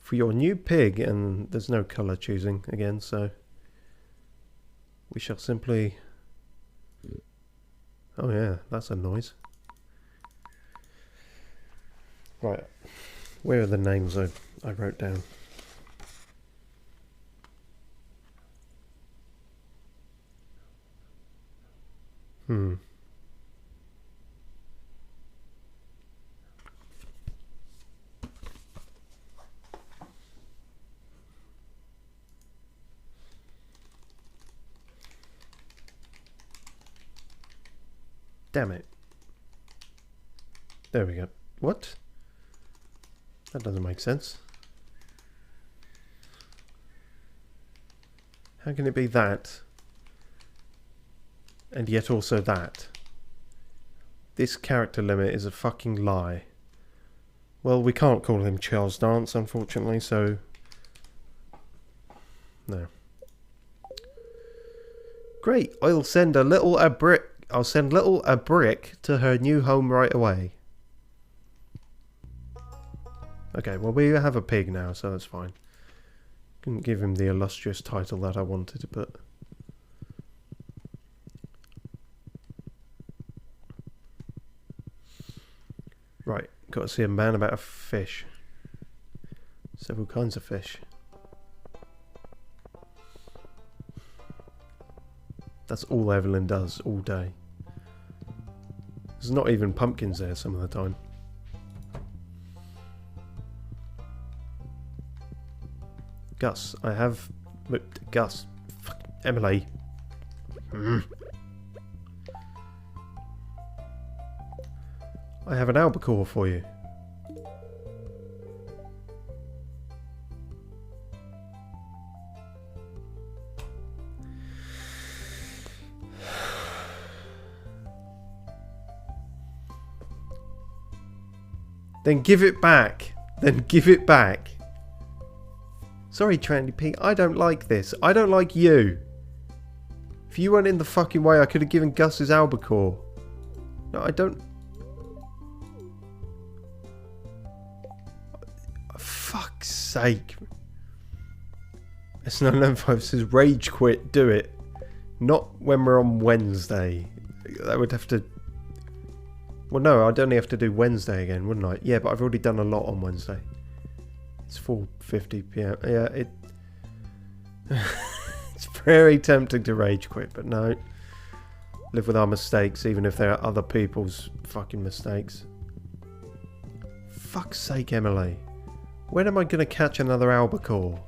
For your new pig, and there's no colour choosing again, so we shall simply... Oh yeah, that's a noise. Right, where are the names I wrote down? Damn it. There we go. What? That doesn't make sense. How can it be that? And yet also that? This character limit is a fucking lie. Well, we can't call him Charles Dance, unfortunately, so... No. Great, I'll send Little a brick to her new home right away. Okay, well we have a pig now, so that's fine. Couldn't give him the illustrious title that I wanted, but... Right, got to see a man about a fish. Several kinds of fish. That's all Evelyn does all day. There's not even pumpkins there some of the time. Gus, I have... Gus. Fuck, Emily. I have an albacore for you. Then give it back. Then give it back. Sorry, Trendy Pete, I don't like this. I don't like you. If you weren't in the fucking way, I could have given Gus his albacore. No, I don't... For fuck's sake. S995 says, rage quit, do it. Not when we're on Wednesday. That would have to... Well, no, I'd only have to do Wednesday again, wouldn't I? Yeah, but I've already done a lot on Wednesday. It's 4:50 PM. Yeah, it's very tempting to rage quit, but no. Live with our mistakes, even if they're other people's fucking mistakes. Fuck's sake, Emily. When am I going to catch another albacore?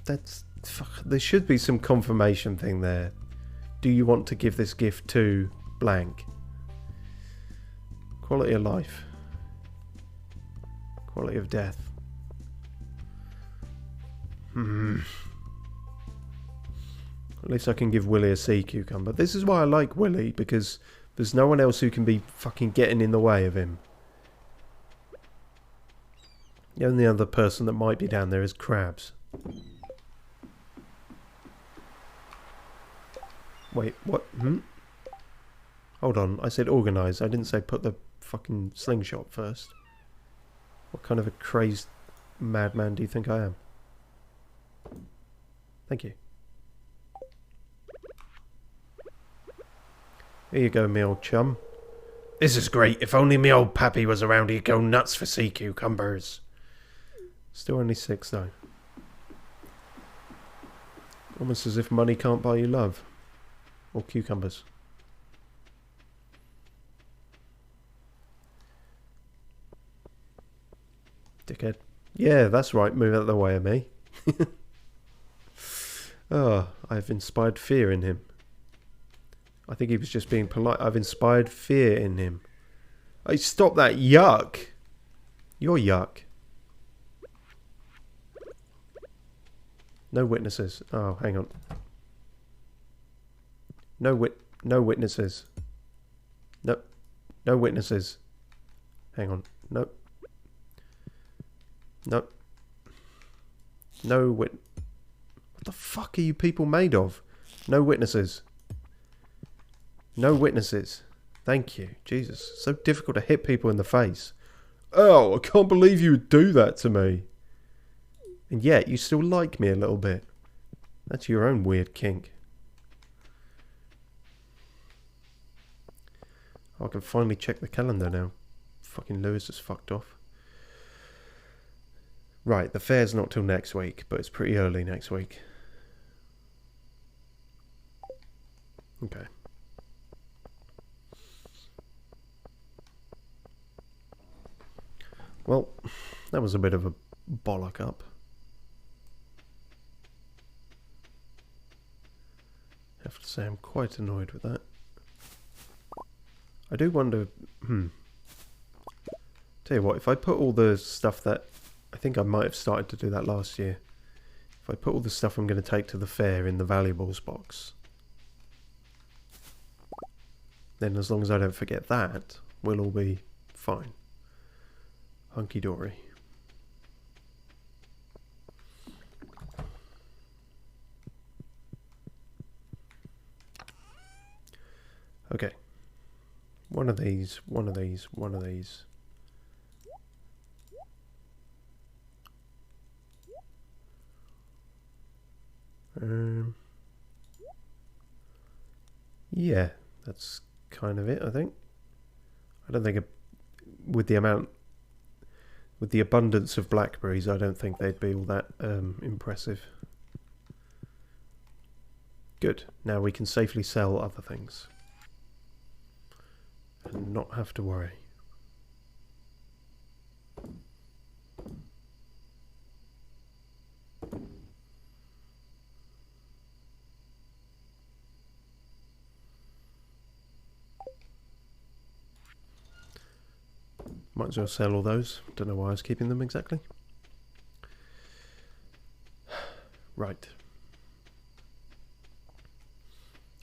That's... Fuck, there should be some confirmation thing there. Do you want to give this gift to blank? Quality of life. Quality of death. At least I can give Willy a sea cucumber. This is why I like Willy, because there's no one else who can be fucking getting in the way of him. The only other person that might be down there is Crabs. Wait, what? Hold on, I said organise. I didn't say put the fucking slingshot first. What kind of a crazed madman do you think I am? Thank you. Here you go, me old chum. This is great. If only me old pappy was around, he'd go nuts for sea cucumbers. Still only 6 though. Almost as if money can't buy you love. Or cucumbers. Dickhead. Yeah, that's right. Move out of the way of me. Oh, I've inspired fear in him. I think he was just being polite. I've inspired fear in him. Hey, stop that. Yuck. You're yuck. No witnesses. Oh, hang on. No witnesses. Nope. No witnesses. Hang on. Nope. Nope. No What the fuck are you people made of? No witnesses. No witnesses. Thank you. Jesus. So difficult to hit people in the face. Oh, I can't believe you would do that to me. And yet, you still like me a little bit. That's your own weird kink. Oh, I can finally check the calendar now. Fucking Lewis is fucked off. Right, the fair's not till next week, but it's pretty early next week. Okay. Well, that was a bit of a bollock up. I have to say I'm quite annoyed with that. I do wonder... Tell you what, if I put all the stuff that... I think I might have started to do that last year. If I put all the stuff I'm going to take to the fair in the valuables box, then as long as I don't forget that, we'll all be fine. Hunky-dory. Okay. One of these, one of these, one of these. Yeah, that's kind of it, I think. I don't think with the abundance of blackberries, I don't think they'd be all that impressive. Good. Now we can safely sell other things and not have to worry. Might as well sell all those. Don't know why I was keeping them exactly. Right.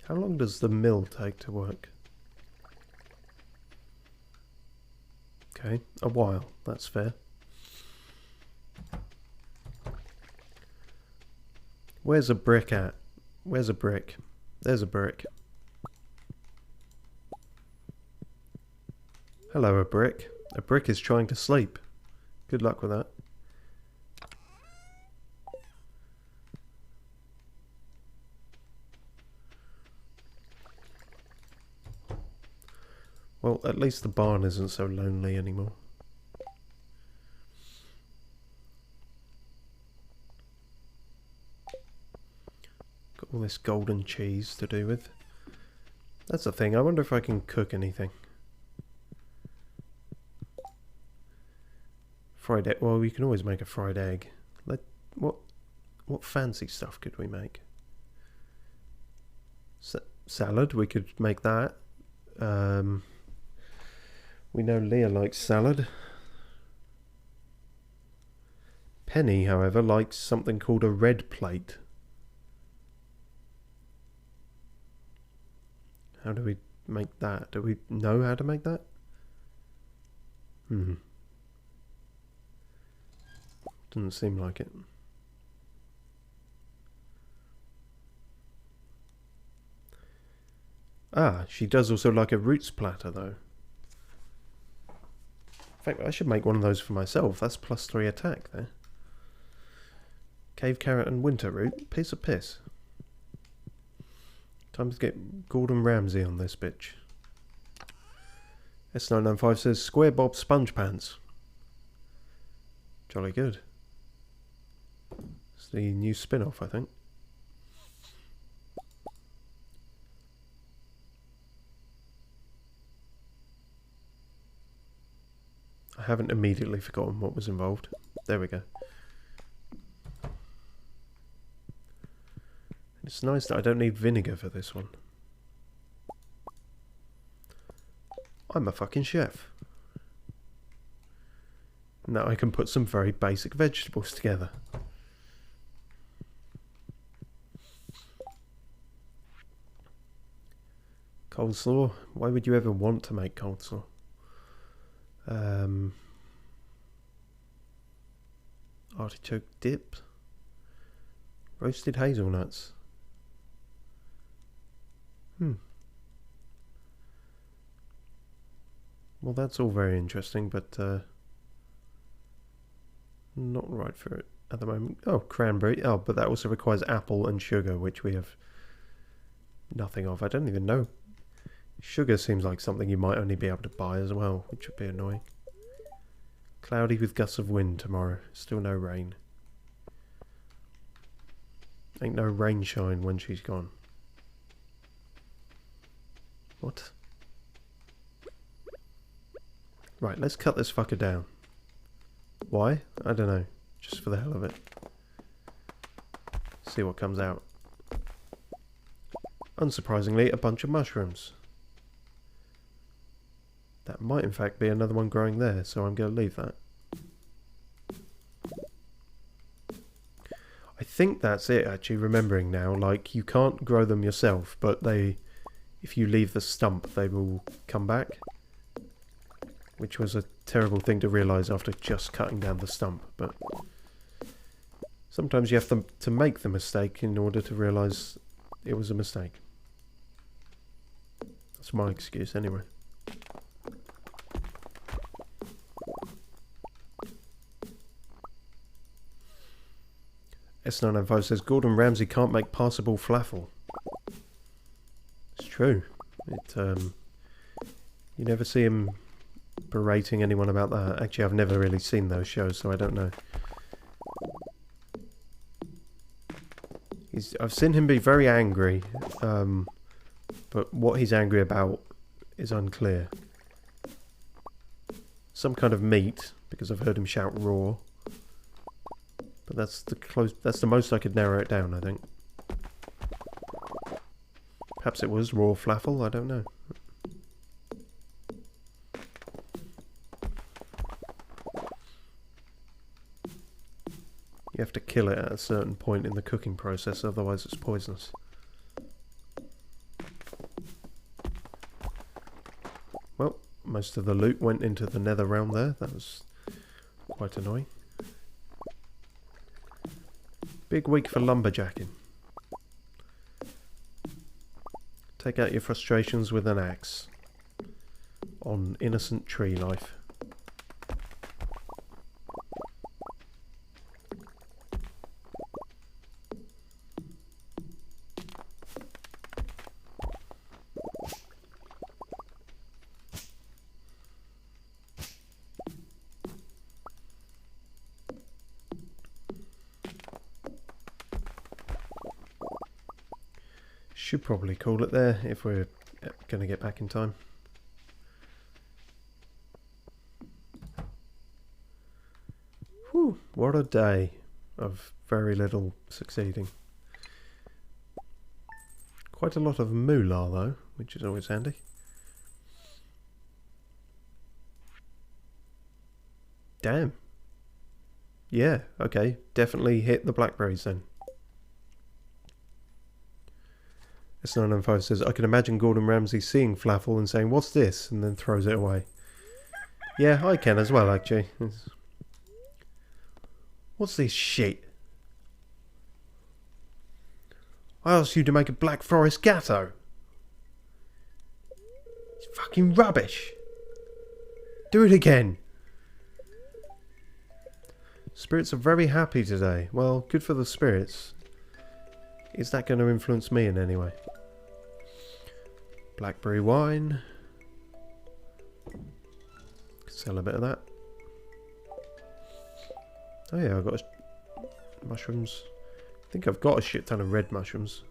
How long does the mill take to work? Okay, a while. That's fair. Where's a brick at? Where's a brick? There's a brick. Hello, a brick. A brick is trying to sleep. Good luck with that. Well, at least the barn isn't so lonely anymore. Got all this golden cheese to do with. That's the thing. I wonder if I can cook anything. Fried egg. Well, we can always make a fried egg. What fancy stuff could we make? Salad. We could make that. We know Leah likes salad. Penny, however, likes something called a red plate. How do we make that? Do we know how to make that? Doesn't seem like it. Ah, she does also like a roots platter, though. In fact, I should make one of those for myself. That's +3 attack there. Cave carrot and winter root. Piece of piss. Time to get Gordon Ramsay on this bitch. S995 says Square Bob Sponge Pants. Jolly good. It's the new spin-off, I think. I haven't immediately forgotten what was involved. There we go. It's nice that I don't need vinegar for this one. I'm a fucking chef. Now I can put some very basic vegetables together. Coleslaw? Why would you ever want to make coleslaw? Artichoke dip. Roasted hazelnuts. Well, that's all very interesting, but not right for it at the moment. Oh, cranberry. Oh, but that also requires apple and sugar, which we have nothing of. I don't even know. Sugar seems like something you might only be able to buy as well, which would be annoying. Cloudy with gusts of wind tomorrow. Still no rain. Ain't no rain shine when she's gone. What? Right, let's cut this fucker down. Why? I don't know. Just for the hell of it. See what comes out. Unsurprisingly, a bunch of mushrooms. That might in fact be another one growing there, so I'm going to leave that. I think that's it, actually, remembering now. Like, you can't grow them yourself, but they, if you leave the stump, they will come back. Which was a terrible thing to realise after just cutting down the stump, but sometimes you have to make the mistake in order to realise it was a mistake. That's my excuse, anyway. S995 says Gordon Ramsay can't make passable falafel. It's true. You never see him berating anyone about that. Actually, I've never really seen those shows, so I don't know. I've seen him be very angry, but what he's angry about is unclear. Some kind of meat, because I've heard him shout raw. But that's the most I could narrow it down, I think. Perhaps it was raw falafel, I don't know. You have to kill it at a certain point in the cooking process, otherwise it's poisonous. Well, most of the loot went into the nether realm there. That was quite annoying. Big week for lumberjacking. Take out your frustrations with an axe on innocent tree life. Should probably call it there if we're going to get back in time. Whew, what a day of very little succeeding. Quite a lot of moolah though, which is always handy. Damn. Yeah, okay, definitely hit the blackberries then. S995 says, I can imagine Gordon Ramsay seeing falafel and saying, what's this? And then throws it away. Yeah, I can as well, actually. What's this shit? I asked you to make a Black Forest gatto. Fucking rubbish. Do it again. Spirits are very happy today. Well, good for the spirits. Is that going to influence me in any way? Blackberry wine. Sell a bit of that. Oh yeah, I've got mushrooms. I think I've got a shit ton of red mushrooms.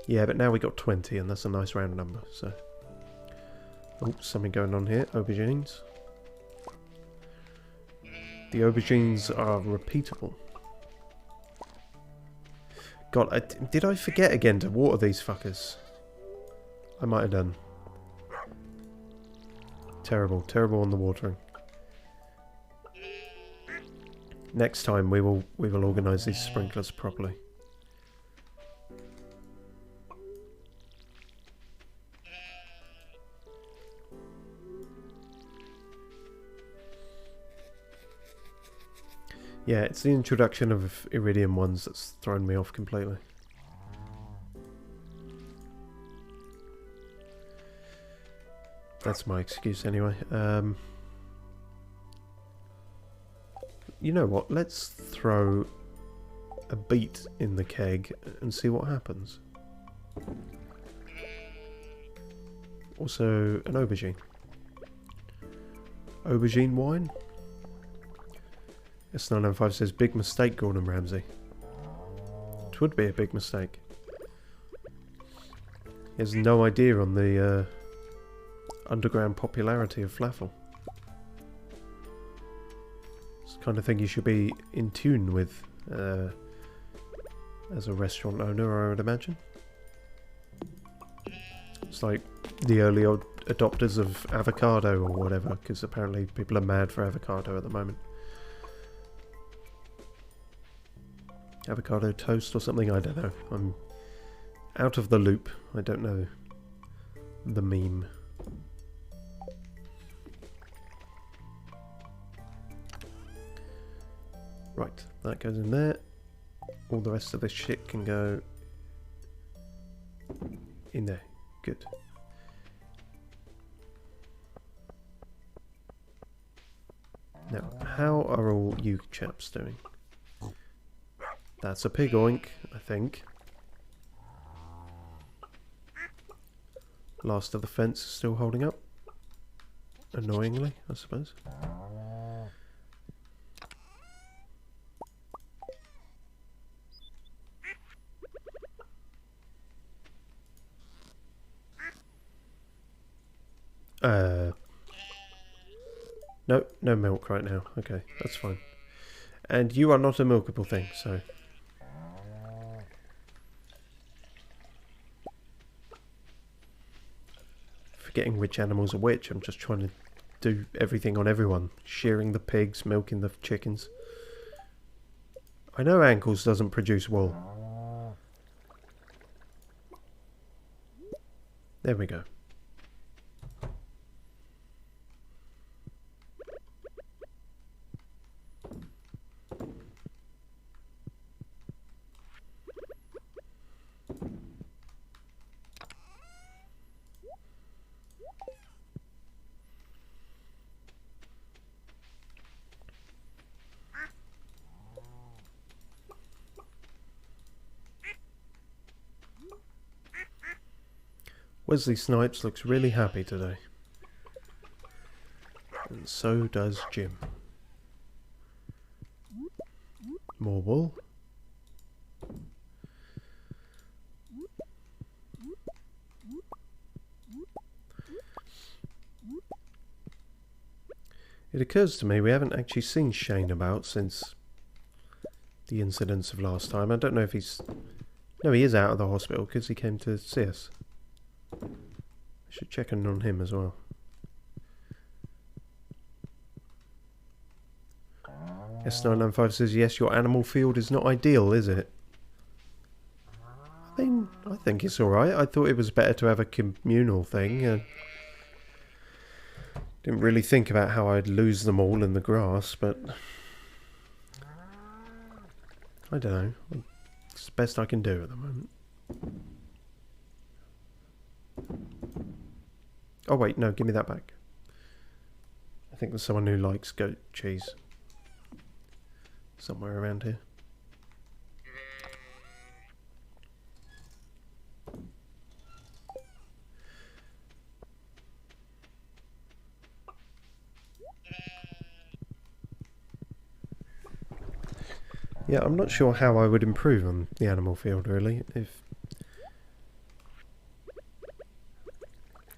Yeah, but now we got 20 and that's a nice round number, so. Oh, something going on here. Aubergines. The aubergines are repeatable. God, did I forget again to water these fuckers? I might have done. Terrible, terrible on the watering. Next time we will organise these sprinklers properly. Yeah, it's the introduction of iridium ones that's thrown me off completely. That's my excuse anyway. You know what? Let's throw a beet in the keg and see what happens. Also, an aubergine. Aubergine wine? S995 says, big mistake, Gordon Ramsay. It would be a big mistake. He has no idea on the underground popularity of falafel. It's the kind of thing you should be in tune with as a restaurant owner, I would imagine. It's like the early adopters of avocado or whatever, because apparently people are mad for avocado at the moment. Avocado toast or something, I don't know. I'm out of the loop. I don't know the meme. Right, that goes in there. All the rest of this shit can go in there. Good. Now, how are all you chaps doing? That's a pig oink, I think. Last of the fence is still holding up. Annoyingly, I suppose. No, no milk right now. Okay, that's fine. And you are not a milkable thing, so... Forgetting which animals are which, I'm just trying to do everything on everyone. Shearing the pigs, milking the chickens. I know Ankles doesn't produce wool. There we go. Wesley Snipes looks really happy today. And so does Jim. More wool. It occurs to me we haven't actually seen Shane about since the incidents of last time. I don't know if he's... No, he is out of the hospital because he came to see us. I should check in on him as well. S995 says, yes, your animal field is not ideal, is it? I mean, I think it's alright. I thought it was better to have a communal thing. Didn't really think about how I'd lose them all in the grass, but... I don't know. It's the best I can do at the moment. Oh wait, no, give me that back. I think there's someone who likes goat cheese. Somewhere around here. Yeah, I'm not sure how I would improve on the animal field, really. If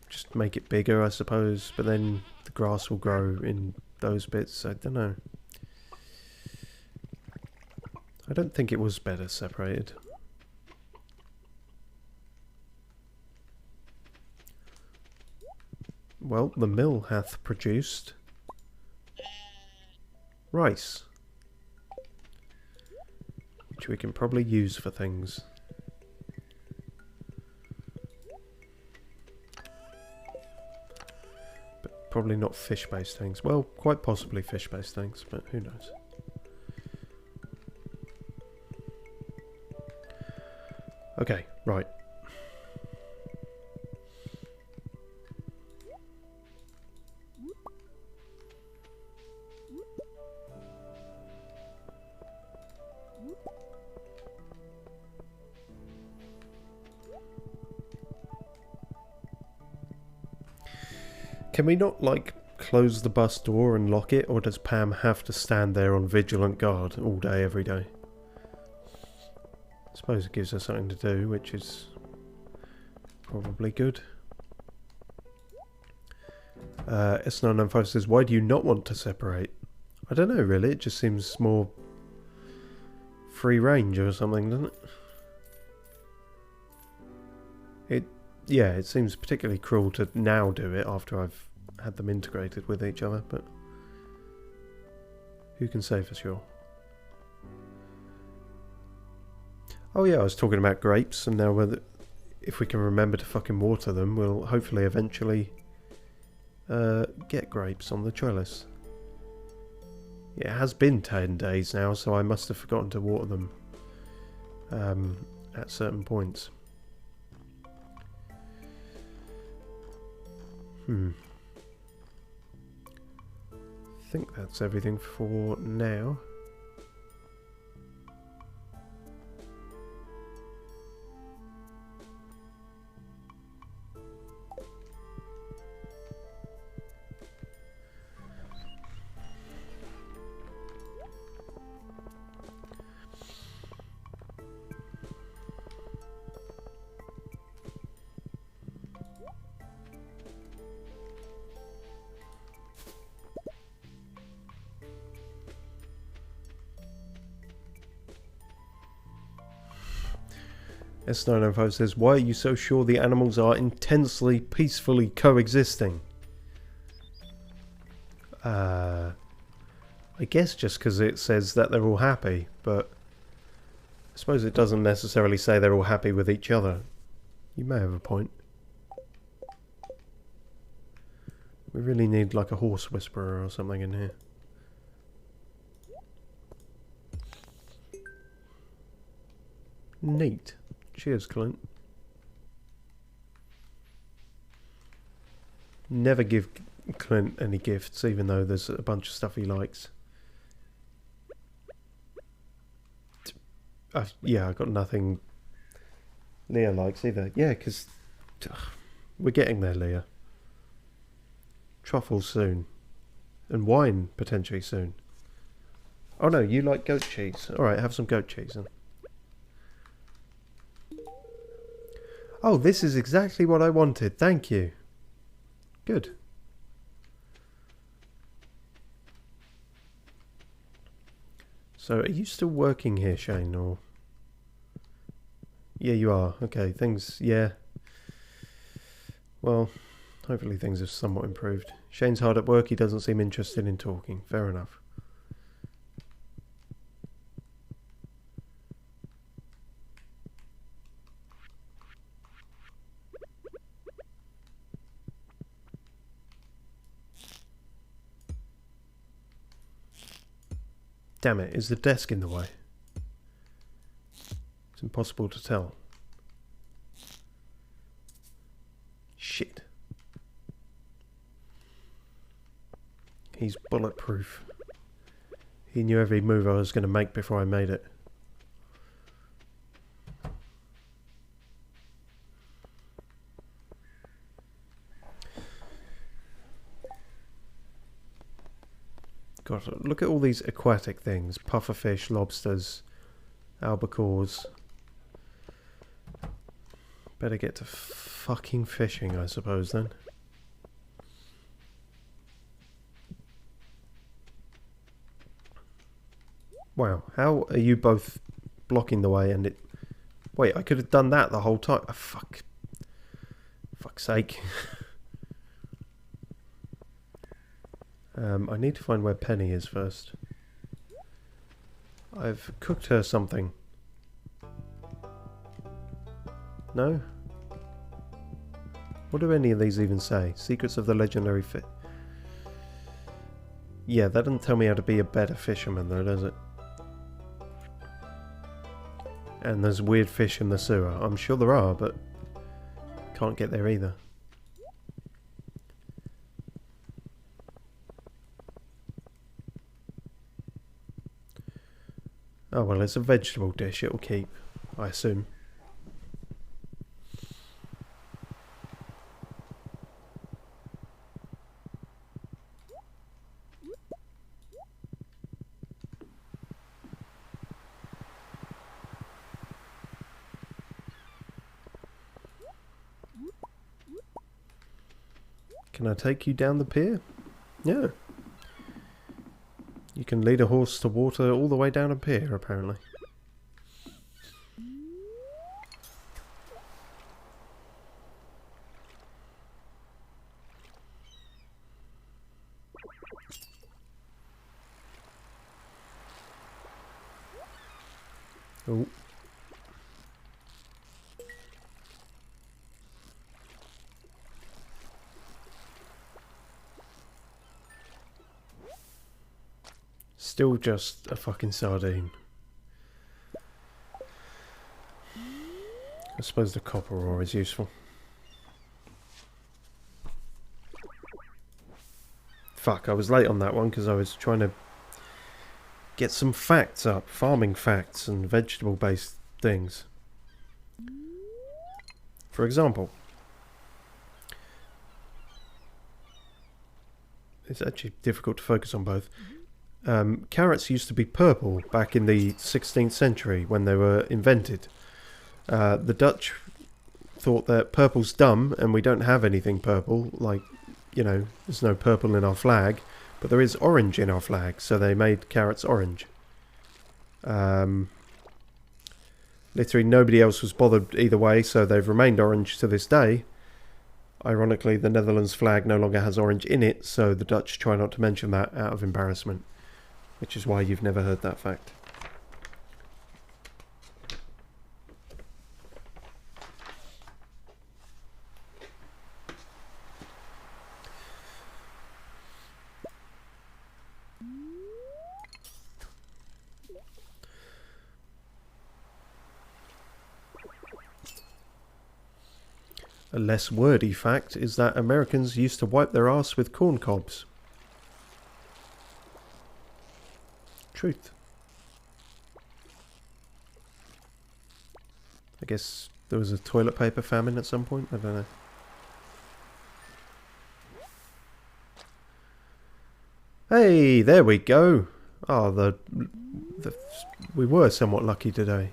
just make it bigger, I suppose, but then the grass will grow in those bits. I don't know. I don't think it was better separated. Well, the mill hath produced rice, which we can probably use for things. But probably not fish-based things. Well, quite possibly fish-based things, but who knows. Okay, right. Can we not, like, close the bus door and lock it, or does Pam have to stand there on vigilant guard all day, every day? I suppose it gives her something to do, which is probably good. S995 says, why do you not want to separate? I don't know, really. It just seems more free range or something, doesn't it? Yeah, it seems particularly cruel to now do it after I've had them integrated with each other, but who can say for sure? Oh yeah, I was talking about grapes, and now whether if we can remember to fucking water them, we'll hopefully eventually get grapes on the trellis. Yeah, it has been 10 days now, so I must have forgotten to water them at certain points. I think that's everything for now. S905 says, why are you so sure the animals are intensely, peacefully coexisting? I guess just because it says that they're all happy, but I suppose it doesn't necessarily say they're all happy with each other. You may have a point. We really need like a horse whisperer or something in here. Neat. Cheers, Clint. Never give Clint any gifts, even though there's a bunch of stuff he likes. Yeah, I got nothing Leah likes either. Yeah, because we're getting there, Leah. Truffles soon. And wine, potentially, soon. Oh no, you like goat cheese. Alright, have some goat cheese then. Oh, this is exactly what I wanted. Thank you. Good. So, are you still working here, Shane, or...? Yeah, you are. Okay, things... Yeah. Well, hopefully things have somewhat improved. Shane's hard at work. He doesn't seem interested in talking. Fair enough. Damn it, is the desk in the way? It's impossible to tell. Shit. He's bulletproof. He knew every move I was going to make before I made it. God, look at all these aquatic things. Pufferfish, lobsters, albacores. Better get to fucking fishing, I suppose, then. Wow, how are you both blocking the way and it... Wait, I could have done that the whole time. Oh, fuck's sake. I need to find where Penny is first. I've cooked her something. No? What do any of these even say? Secrets of the legendary fish. Yeah, that doesn't tell me how to be a better fisherman though, does it? And there's weird fish in the sewer. I'm sure there are, but can't get there either. Oh well, it's a vegetable dish, it'll keep, I assume. Can I take you down the pier? Yeah. You can lead a horse to water all the way down a pier, apparently. Oh. Still just a fucking sardine. I suppose the copper ore is useful. Fuck, I was late on that one because I was trying to get some facts up. Farming facts and vegetable based things. For example, it's actually difficult to focus on both. Carrots used to be purple back in the 16th century when they were invented. The Dutch thought that purple's dumb and we don't have anything purple, like, you know, there's no purple in our flag, but there is orange in our flag, so they made carrots orange. Literally nobody else was bothered either way, so they've remained orange to this day. Ironically, the Netherlands flag no longer has orange in it, so the Dutch try not to mention that out of embarrassment. Which is why you've never heard that fact. A less wordy fact is that Americans used to wipe their arse with corn cobs. Truth. I guess there was a toilet paper famine at some point. I don't know. Hey, there we go. Oh, we were somewhat lucky today.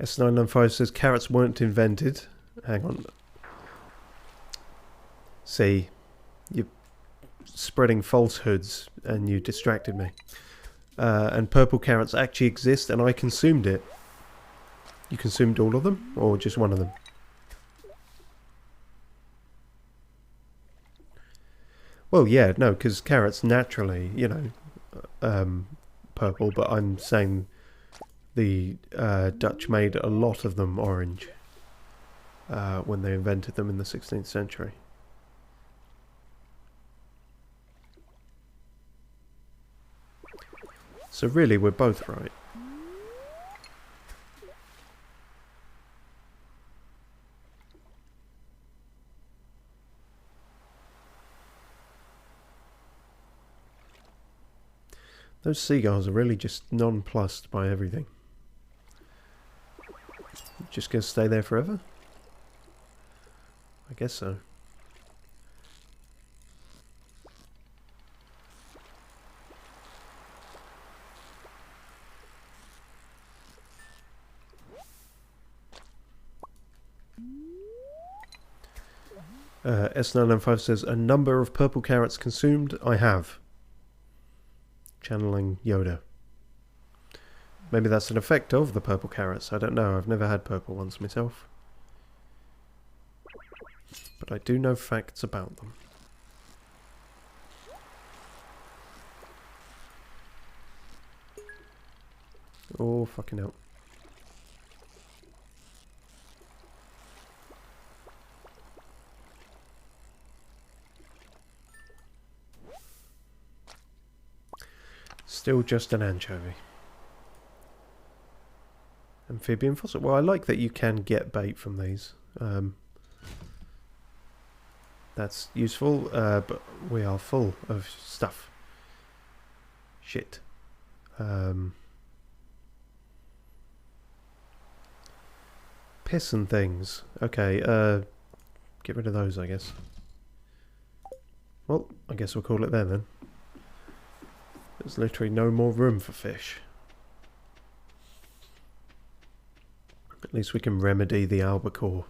S995 says carrots weren't invented. Hang on. See, you're spreading falsehoods and you distracted me. And purple carrots actually exist and I consumed it. You consumed all of them or just one of them? Well, yeah, no, because carrots naturally, you know, purple, but I'm saying the Dutch made a lot of them orange when they invented them in the 16th century. So really, we're both right. Those seagulls are really just nonplussed by everything. Just gonna stay there forever? I guess so. S995 says, a number of purple carrots consumed. I have. Channeling Yoda. Maybe that's an effect of the purple carrots. I don't know. I've never had purple ones myself. But I do know facts about them. Oh, fucking hell. Still just an anchovy. Amphibian fossil. Well, I like that you can get bait from these. That's useful, but we are full of stuff. Shit. Piss and things. Okay, get rid of those, I guess. Well, I guess we'll call it there then. There's literally no more room for fish. At least we can remedy the albacore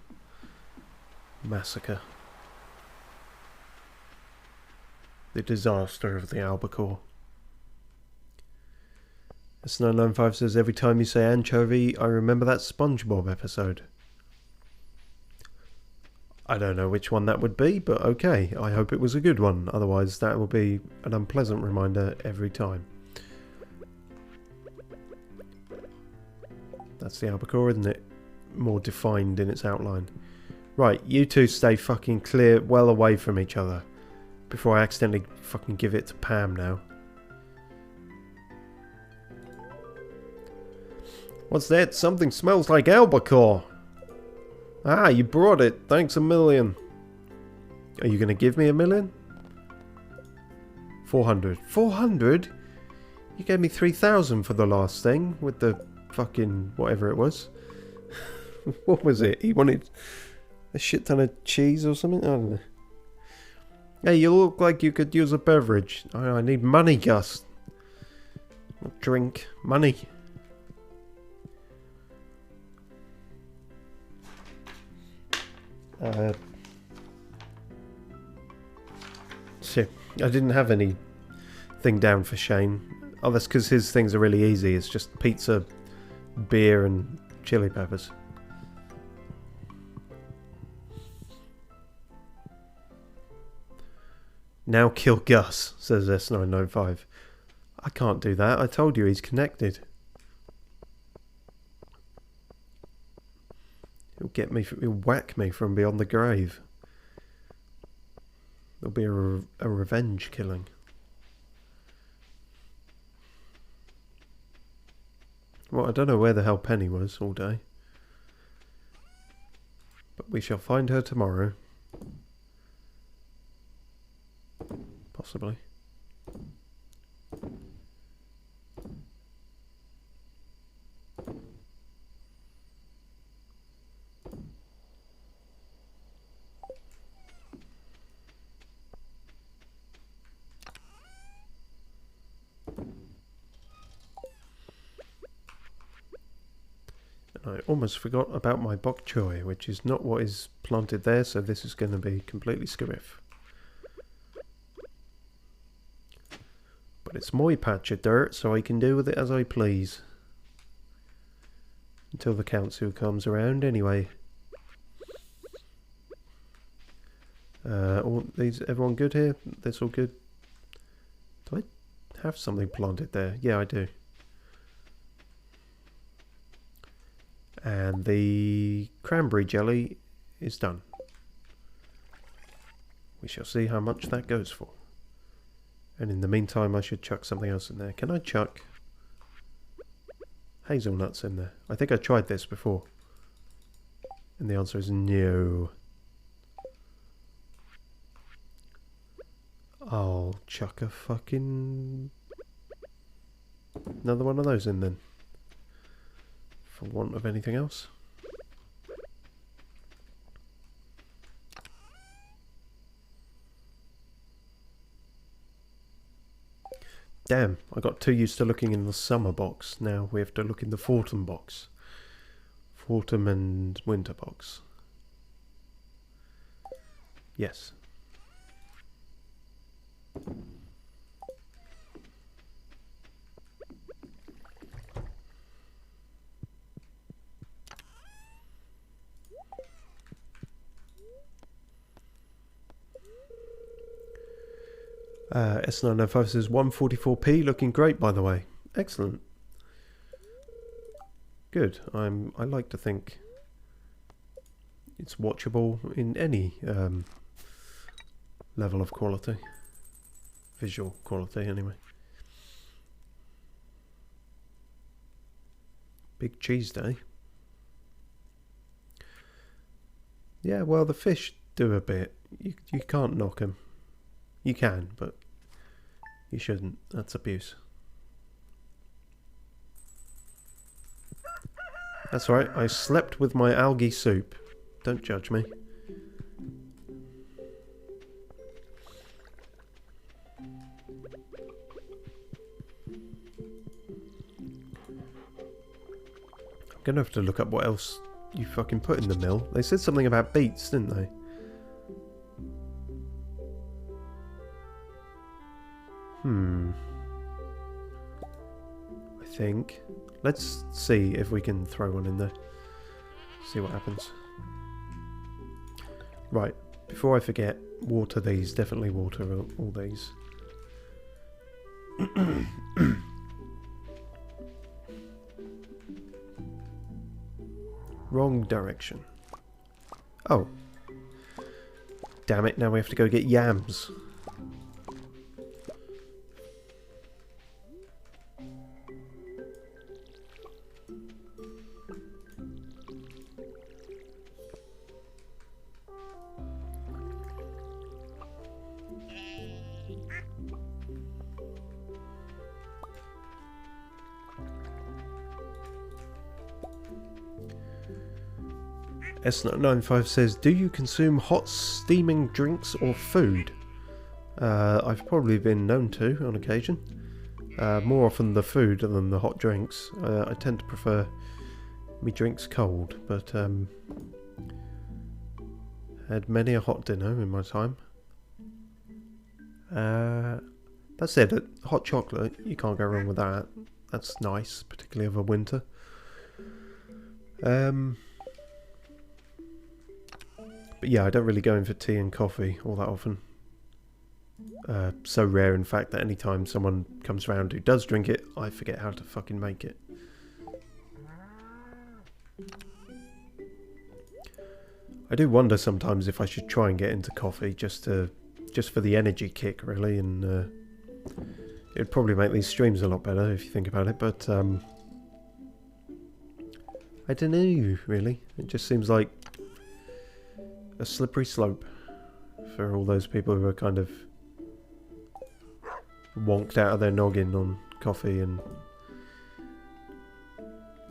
massacre. The disaster of the albacore. S995 says, every time you say anchovy, I remember that SpongeBob episode. I don't know which one that would be, but okay. I hope it was a good one. Otherwise, that will be an unpleasant reminder every time. That's the albacore, isn't it? More defined in its outline. Right, you two stay fucking clear, well away from each other. Before I accidentally fucking give it to Pam now. What's that? Something smells like albacore. Ah, you brought it. Thanks a million. Are you going to give me a million? 400. 400? You gave me 3,000 for the last thing with the fucking whatever it was. What was it? He wanted a shit ton of cheese or something? I don't know. Hey, you look like you could use a beverage. I need money, Gus. Drink. Money. Shit. I didn't have anything down for Shane. Oh, that's because his things are really easy. It's just pizza, beer, and chili peppers. Now kill Gus, says S995. I can't do that. I told you he's connected. He'll whack me from beyond the grave. There'll be a revenge killing. Well, I don't know where the hell Penny was all day. But we shall find her tomorrow. Possibly. I almost forgot about my bok choy, which is not what is planted there, so this is going to be completely scarif. But it's my patch of dirt, so I can do with it as I please. Until the council comes around, anyway. Everyone good here? This all good? Do I have something planted there? Yeah, I do. And the cranberry jelly is done. We shall see how much that goes for. And in the meantime, I should chuck something else in there. Can I chuck hazelnuts in there? I think I tried this before. And the answer is no. I'll chuck a fucking Another one of those in then. For want of anything else. Damn, I got too used to looking in the summer box. Now we have to look in the autumn box. Autumn and winter box. Yes. S905 says 144p, looking great by the way. Excellent. Good. I like to think it's watchable in any level of quality. Visual quality anyway. Big cheese day. Yeah, well the fish do a bit. You can't knock them. You can, but you shouldn't. That's abuse. That's right, I slept with my algae soup. Don't judge me. I'm gonna have to look up what else you fucking put in the mill. They said something about beets, didn't they? I think. Let's see if we can throw one in there. See what happens. Right, before I forget, water these. Definitely water all these. Wrong direction. Oh. Damn it, now we have to go get yams. S95 says, do you consume hot steaming drinks or food? I've probably been known to on occasion. More often the food than the hot drinks. I tend to prefer me drinks cold, but had many a hot dinner in my time. That said, hot chocolate, you can't go wrong with that. That's nice, particularly over winter. But yeah, I don't really go in for tea and coffee all that often. So rare, in fact, that any time someone comes around who does drink it, I forget how to fucking make it. I do wonder sometimes if I should try and get into coffee just for the energy kick, really, and it'd probably make these streams a lot better if you think about it. But I don't know, really. It just seems like a slippery slope for all those people who are kind of wonked out of their noggin on coffee, and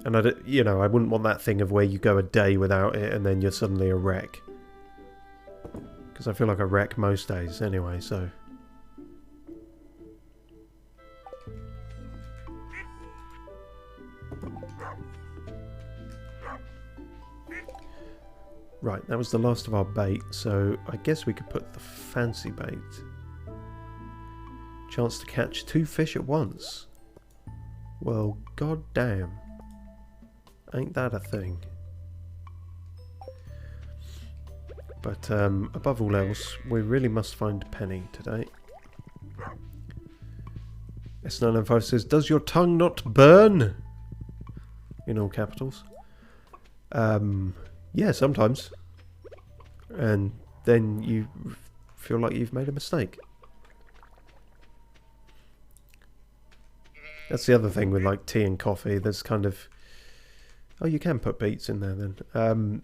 I don't, you know, I wouldn't want that thing of where you go a day without it and then you're suddenly a wreck, because I feel like a wreck most days anyway. So right, that was the last of our bait, so I guess we could put the fancy bait. Chance to catch 2 fish at once. Well, god damn. Ain't that a thing? But above all else, we really must find Penny today. S905 says, does your tongue not burn? In all capitals. Yeah, sometimes. And then you feel like you've made a mistake. That's the other thing with like tea and coffee. There's kind of... Oh, you can put beets in there then.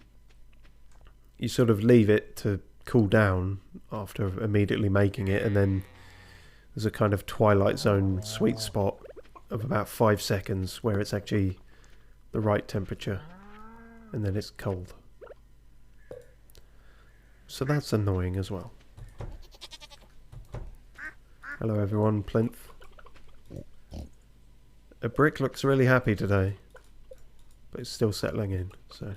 You sort of leave it to cool down after immediately making it, and then there's a kind of Twilight Zone sweet spot of about 5 seconds where it's actually the right temperature, and then it's cold. So that's annoying as well. Hello everyone, Plinth. A brick looks really happy today, but it's still settling in, so...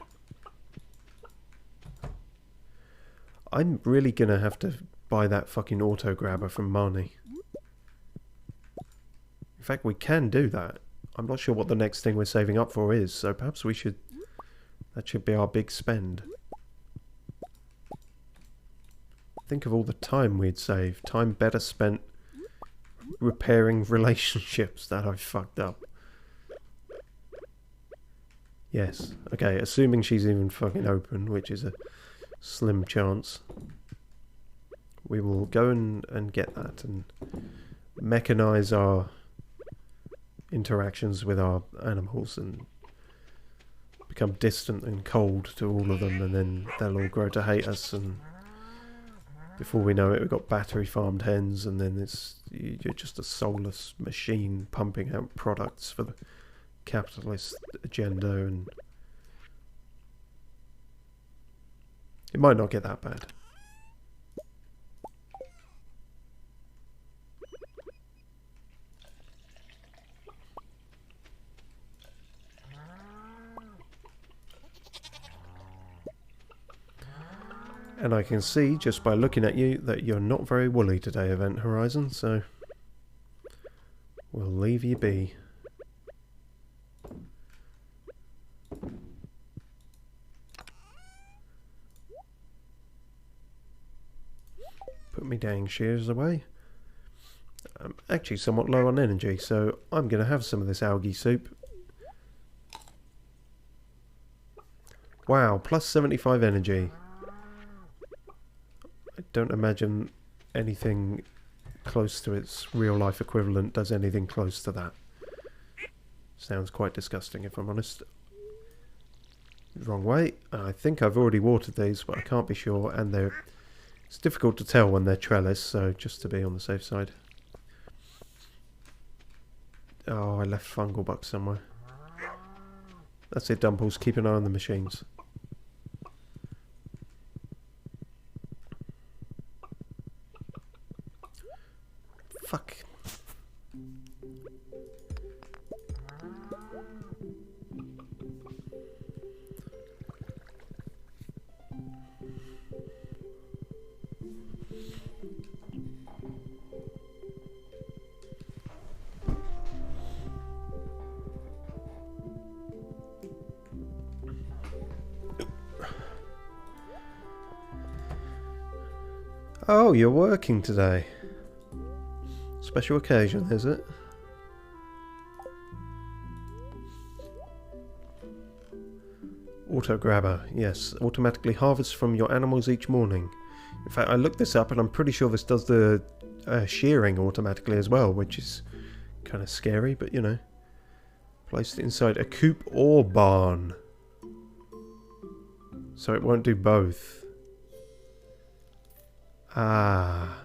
I'm really gonna have to buy that fucking auto grabber from Marnie. In fact, we can do that. I'm not sure what the next thing we're saving up for is, so perhaps we should... That should be our big spend. Think of all the time we'd save. Time better spent repairing relationships that I've fucked up. Yes. Okay, assuming she's even fucking open, which is a slim chance. We will go and get that and mechanize our interactions with our animals and become distant and cold to all of them, and then they'll all grow to hate us, and before we know it we've got battery farmed hens, and then you're just a soulless machine pumping out products for the capitalist agenda, and it might not get that bad. And I can see, just by looking at you, that you're not very woolly today, Event Horizon, so we'll leave you be. Put me dang shears away. I'm actually somewhat low on energy, so I'm going to have some of this algae soup. Wow, plus 75 energy. I don't imagine anything close to its real-life equivalent does anything close to that. Sounds quite disgusting, if I'm honest. Wrong way. I think I've already watered these, but I can't be sure, and it's difficult to tell when they're trellis, so just to be on the safe side. Oh, I left fungal bugs somewhere. That's it, Dumples. Keep an eye on the machines. Fuck. Oh, you're working today. Special occasion, is it? Auto grabber, yes. Automatically harvests from your animals each morning. In fact, I looked this up and I'm pretty sure this does the shearing automatically as well, which is kind of scary, but you know. Placed inside a coop or barn. So it won't do both. Ah.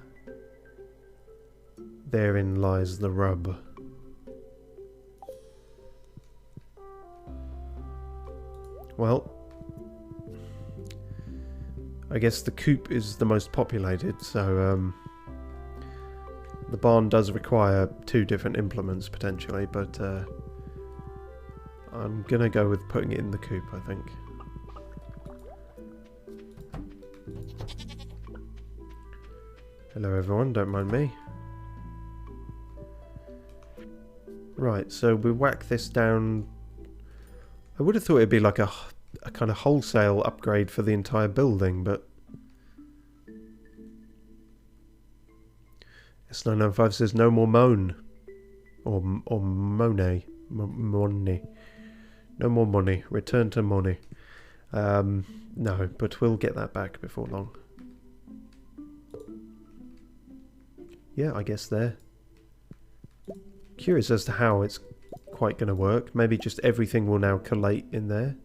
Therein lies the rub. Well, I guess the coop is the most populated, so the barn does require 2 different implements potentially, but I'm gonna go with putting it in the coop, I think. Hello everyone, don't mind me. Right, so we whack this down. I would have thought it'd be like a kind of wholesale upgrade for the entire building, but S995 says no more moan. Or money. Money. No more money. Return to money. No, but we'll get that back before long. Yeah, I guess there. Curious as to how it's quite going to work. Maybe just everything will now collate in there.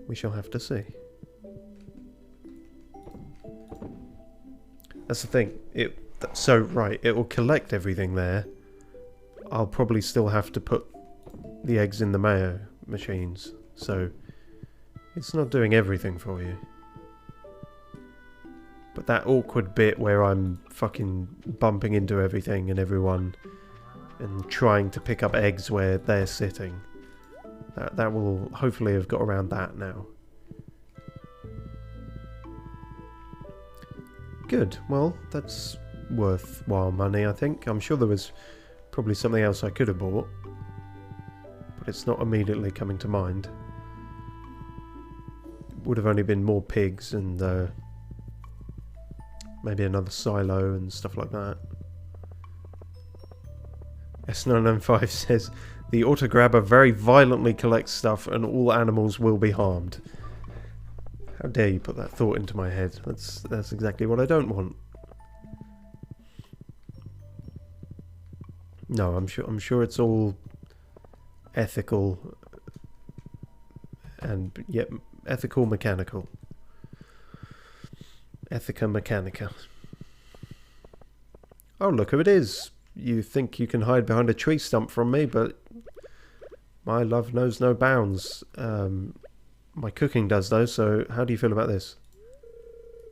We shall have to see. That's the thing. So, right, it will collect everything there. I'll probably still have to put the eggs in the mayo machines. So, it's not doing everything for you. But that awkward bit where I'm fucking bumping into everything and everyone and trying to pick up eggs where they're sitting. That will hopefully have got around that now. Good. Well, that's worthwhile money, I think. I'm sure there was probably something else I could have bought, but it's not immediately coming to mind. Would have only been more pigs and maybe another silo and stuff like that. S995 says, the autograbber very violently collects stuff and all animals will be harmed. How dare you put that thought into my head? That's exactly what I don't want. No, I'm sure it's all ethical and yet ethical mechanical. Ethica mechanica. Oh, look who it is. You think you can hide behind a tree stump from me, but my love knows no bounds. My cooking does though, so how do you feel about this?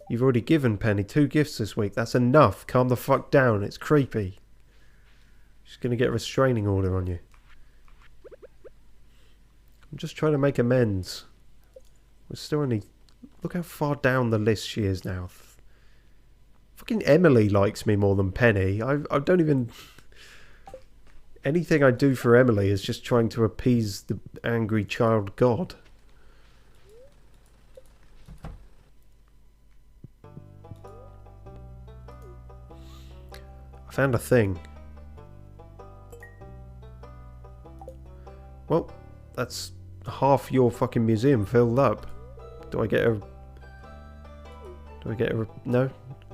You've already given Penny 2 gifts this week. That's enough. Calm the fuck down. It's creepy. She's going to get a restraining order on you. I'm just trying to make amends. We're still only... Look how far down the list she is now. Fucking Emily likes me more than Penny. I don't even... Anything I do for Emily is just trying to appease the angry child god. I found a thing. Well, that's half your fucking museum filled up. Do I get a... No?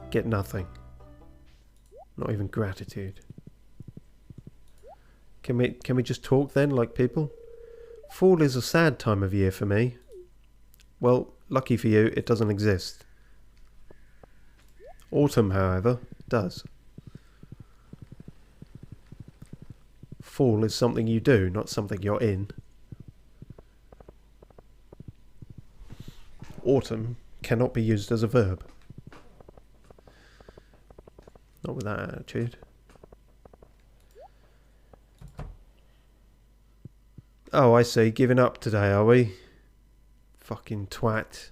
Get nothing. Not even gratitude. Can we just talk then, like people? Fall is a sad time of year for me. Well, lucky for you, it doesn't exist. Autumn, however, does. Fall is something you do, not something you're in. Autumn cannot be used as a verb. Not with that attitude. Oh, I see. Giving up today, are we? Fucking twat.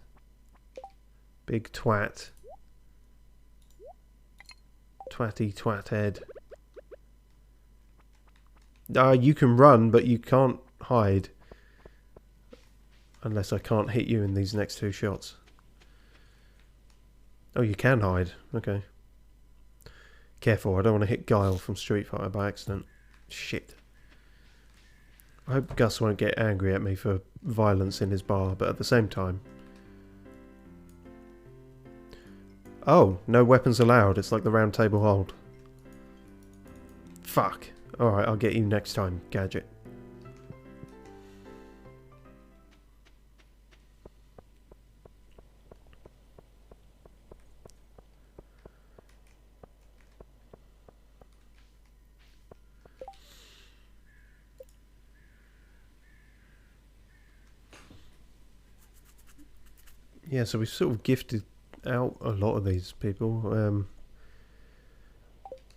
Big twat. Twatty twat head. You can run, but you can't hide. Unless I can't hit you in these next 2 shots. Oh, you can hide. Okay. Careful, I don't want to hit Guile from Street Fighter by accident. Shit. I hope Gus won't get angry at me for violence in his bar, but at the same time... Oh, no weapons allowed. It's like the round table hold. Fuck. Alright, I'll get you next time, Gadget. Yeah, so we've sort of gifted out a lot of these people.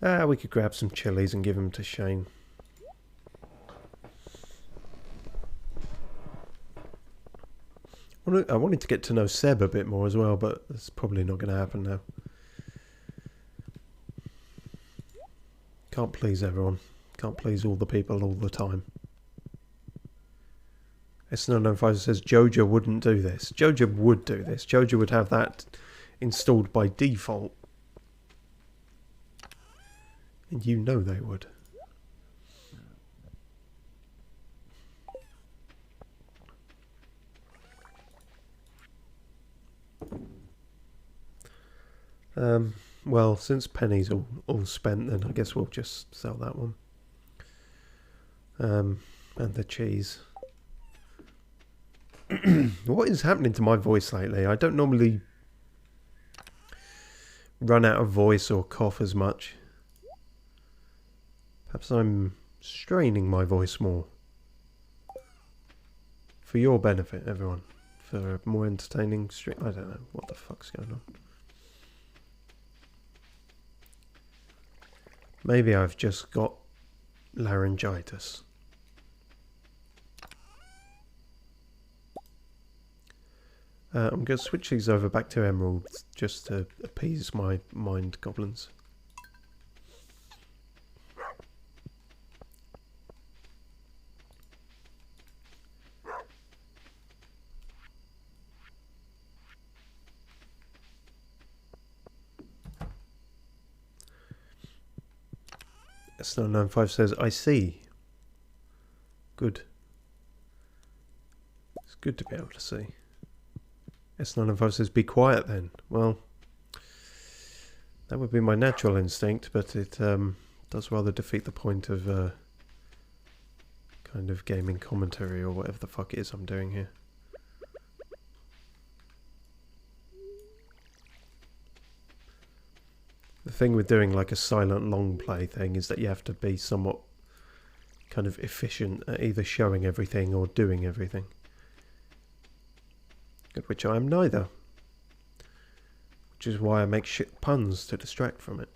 We could grab some chilies and give them to Shane. I wanted to get to know Seb a bit more as well, but that's probably not going to happen now. Can't please everyone. Can't please all the people all the time. S905 says Joja wouldn't do this. Joja would do this. Joja would have that installed by default. And you know they would. Well, since Penny's all spent, then I guess we'll just sell that one. And the cheese. What is happening to my voice lately? I don't normally run out of voice or cough as much. Perhaps I'm straining my voice more. For your benefit, everyone. For a more entertaining stream. I don't know what the fuck's going on. Maybe I've just got laryngitis. I'm going to switch these over back to emeralds just to appease my mind goblins. S995 says, I see. Good. It's good to be able to see. S995 says, be quiet then. Well, that would be my natural instinct, but it does rather defeat the point of kind of gaming commentary or whatever the fuck it is I'm doing here. The thing with doing like a silent long play thing is that you have to be somewhat kind of efficient at either showing everything or doing everything. At which I am neither. Which is why I make shit puns to distract from it.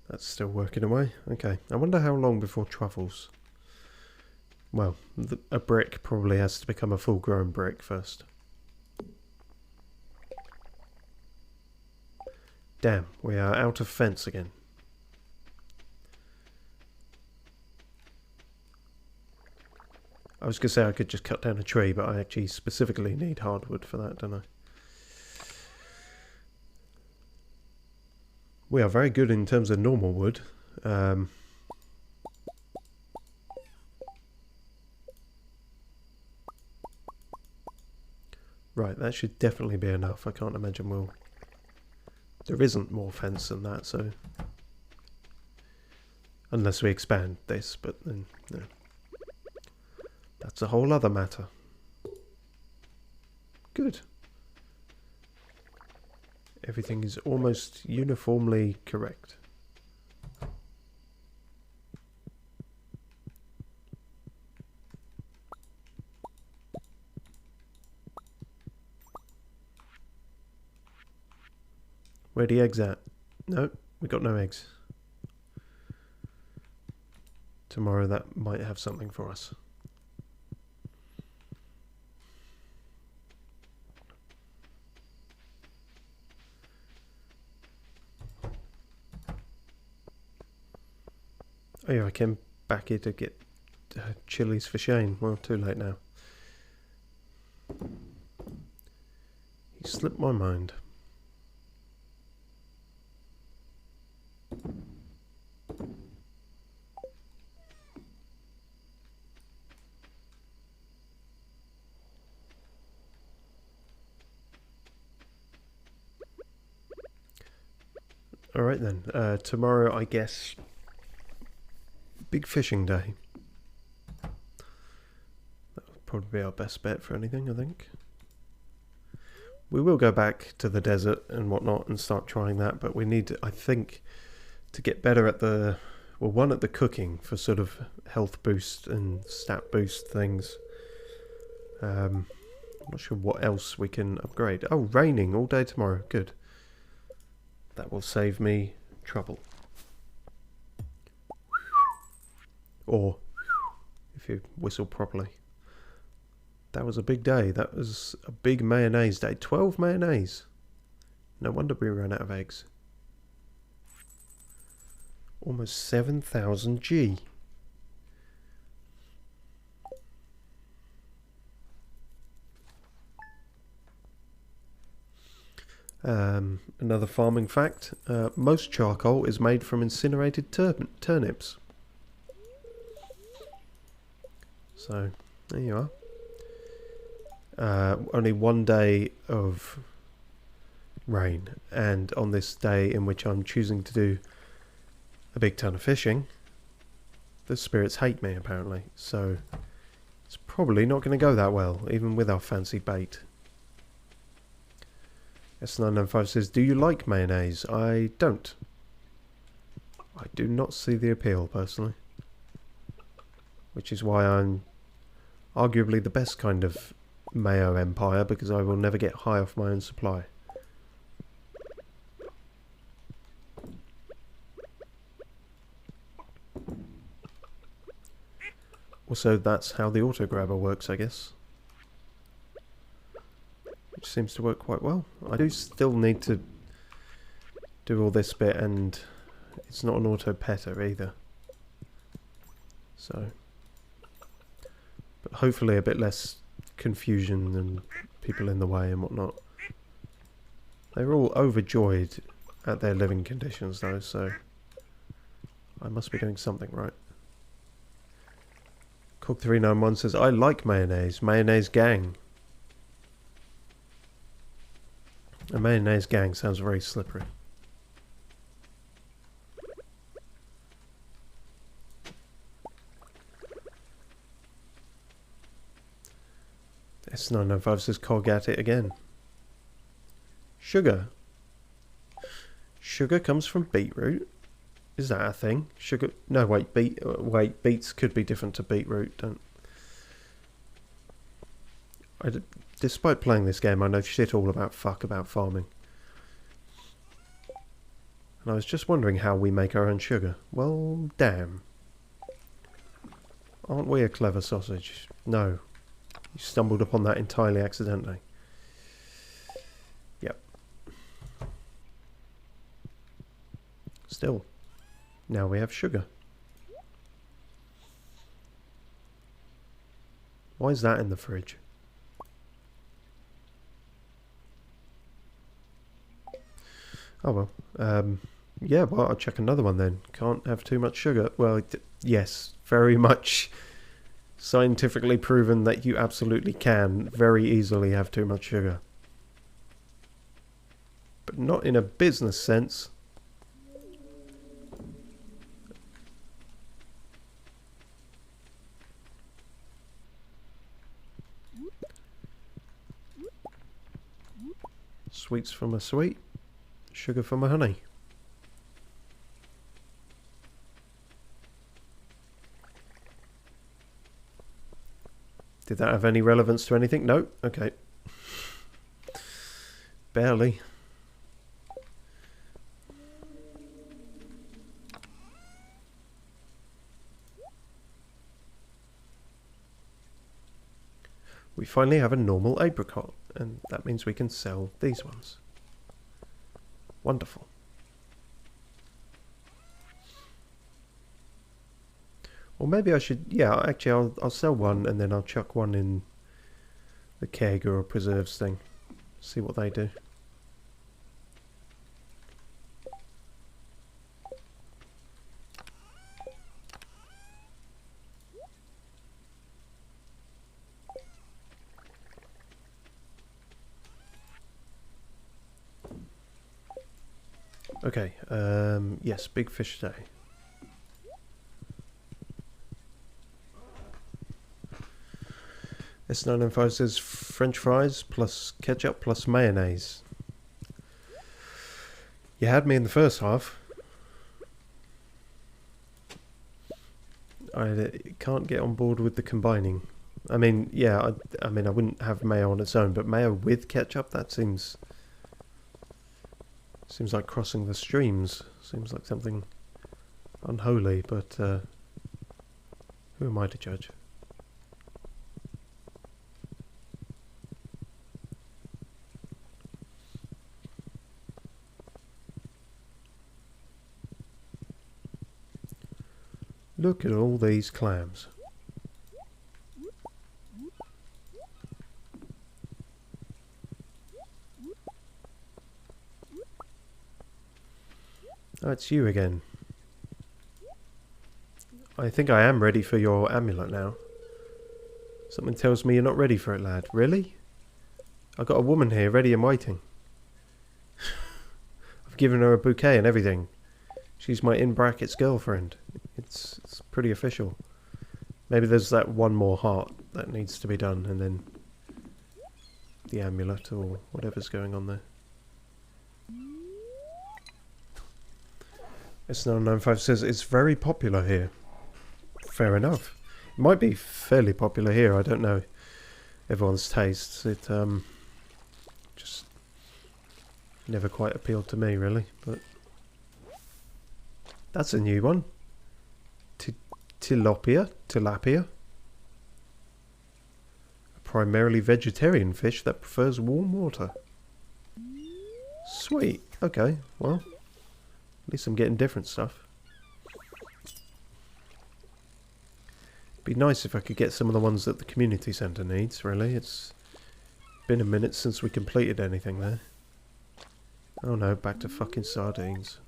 That's still working away. Okay. I wonder how long before truffles. Well, a brick probably has to become a full-grown brick first. Damn, we are out of fence again. I was going to say I could just cut down a tree, but I actually specifically need hardwood for that, don't I? We are very good in terms of normal wood. Right, that should definitely be enough. I can't imagine we'll... There isn't more fence than that, so... Unless we expand this, but then... No. That's a whole other matter. Good. Everything is almost uniformly correct. Where are the eggs at? No, we got no eggs. Tomorrow that might have something for us. Oh yeah, I came back here to get chilies for Shane. Well, too late now. He slipped my mind. Alright then, tomorrow I guess big fishing day. That would probably be our best bet for anything, I think. We will go back to the desert and whatnot and start trying that, but we need, I think, to get better at the, well, one at the cooking for sort of health boost and stat boost things. I'm not sure what else we can upgrade. Oh, raining all day tomorrow. Good. That will save me trouble. Or, if you whistle properly. That was a big day. That was a big mayonnaise day. 12 mayonnaise. No wonder we ran out of eggs. Almost 7,000 G. Another farming fact. Most charcoal is made from incinerated turnips. So, there you are. Only one day of rain, and on this day in which I'm choosing to do a big ton of fishing, the spirits hate me apparently, so it's probably not going to go that well, even with our fancy bait. S995 says, do you like mayonnaise? I don't. I do not see the appeal, personally. Which is why I'm arguably the best kind of mayo empire, because I will never get high off my own supply. Also, that's how the auto-grabber works, I guess. Which seems to work quite well. I do still need to do all this bit, and it's not an auto-petter either. So, but hopefully a bit less confusion and people in the way and whatnot. They're all overjoyed at their living conditions though, so I must be doing something right. Cog391 says, I like mayonnaise. Mayonnaise gang. A mayonnaise gang sounds very slippery. S995 says, Cog at it again. Sugar. Sugar comes from beetroot. Is that a thing? Sugar? No, wait. Beets could be different to beetroot. Despite playing this game, I know shit all about farming. And I was just wondering how we make our own sugar. Well, damn. Aren't we a clever sausage? No. You stumbled upon that entirely accidentally. Yep. Still. Now we have sugar. Why is that in the fridge? Oh well. Yeah, well, I'll check another one then. Can't have too much sugar. Well, yes, very much scientifically proven that you absolutely can very easily have too much sugar. But not in a business sense. Sweets for my sweet, sugar for my honey. Did that have any relevance to anything? No? Okay. Barely. We finally have a normal apricot, and that means we can sell these ones. Wonderful. Or maybe I should, yeah, actually I'll sell one and then I'll chuck one in the keg or a preserves thing. See what they do. Okay, yes, big fish day. S995 says French fries plus ketchup plus mayonnaise. You had me in the first half. I can't get on board with the combining. I mean, yeah, I mean, I wouldn't have mayo on its own, but mayo with ketchup, that seems like crossing the streams. Seems like something unholy, but who am I to judge? Look at all these clams. Oh, it's you again. I think I am ready for your amulet now. Something tells me you're not ready for it, lad. Really? I've got a woman here ready and waiting. I've given her a bouquet and everything. She's my in brackets girlfriend. It's pretty official. Maybe there's that one more heart that needs to be done, and then the amulet or whatever's going on there. S995 says it's very popular here. Fair enough. It might be fairly popular here, I don't know everyone's tastes. It just never quite appealed to me really, but that's a new one. Tilapia. A primarily vegetarian fish that prefers warm water. Sweet. Okay, well, at least I'm getting different stuff. Be nice if I could get some of the ones that the community centre needs, really. It's been a minute since we completed anything there. Oh no, back to fucking sardines.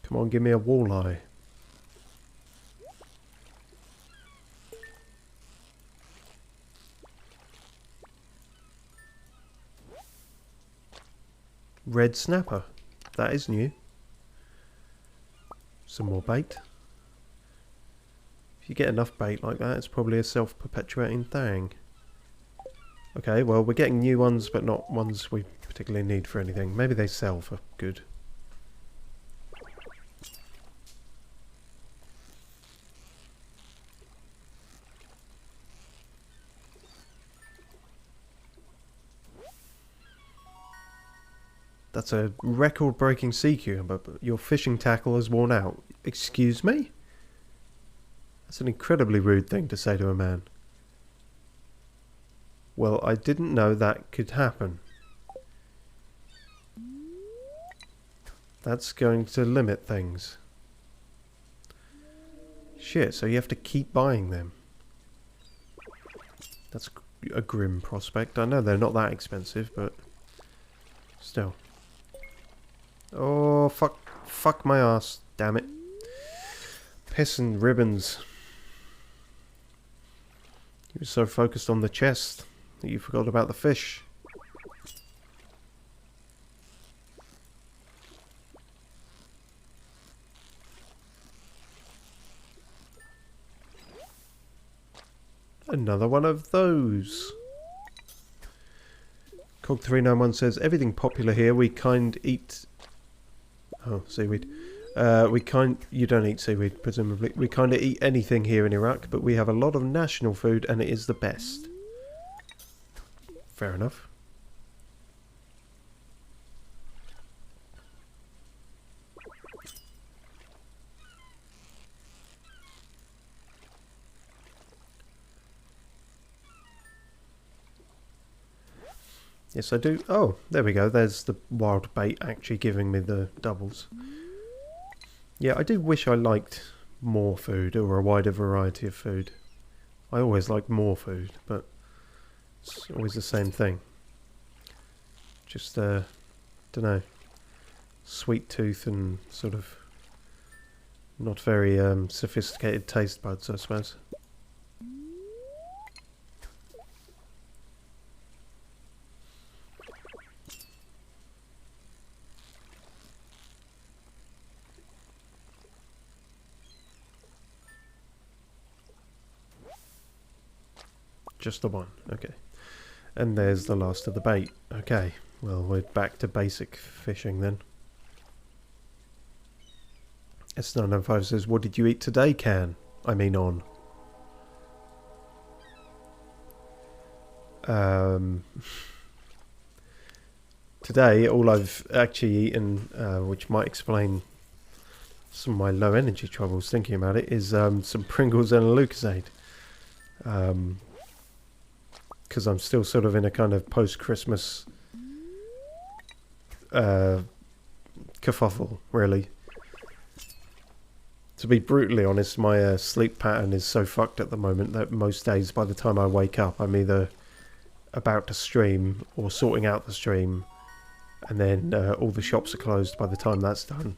Come on, give me a walleye. Red snapper. That is new. Some more bait. If you get enough bait like that, it's probably a self-perpetuating thing. Okay, well, we're getting new ones, but not ones we particularly need for anything. Maybe they sell for good. That's a record-breaking sea cucumber, but your fishing tackle is worn out. Excuse me? That's an incredibly rude thing to say to a man. Well, I didn't know that could happen. That's going to limit things. Shit, so you have to keep buying them. That's a grim prospect. I know they're not that expensive, but still. Oh, fuck my ass, damn it. Piss and ribbons. You were so focused on the chest that you forgot about the fish. Another one of those. Cog391 says, everything popular here, we kind eat... Oh, seaweed. You don't eat seaweed, presumably. We kind of eat anything here in Iraq, but we have a lot of national food, and it is the best. Fair enough. Yes, I do. Oh, there we go. There's the wild bait actually giving me the doubles. Yeah, I do wish I liked more food or a wider variety of food. I always like more food, but it's always the same thing. Just, don't know, sweet tooth and sort of not very sophisticated taste buds, I suppose. Just the one, okay. And there's the last of the bait. Okay, well, we're back to basic fishing then. S995 says, what did you eat today, Can? I mean on. Today, all I've actually eaten, which might explain some of my low energy troubles thinking about it, is some Pringles and a Lucozade. Because I'm still sort of in a kind of post-Christmas kerfuffle, really. To be brutally honest, my sleep pattern is so fucked at the moment that most days by the time I wake up I'm either about to stream or sorting out the stream, and then all the shops are closed by the time that's done.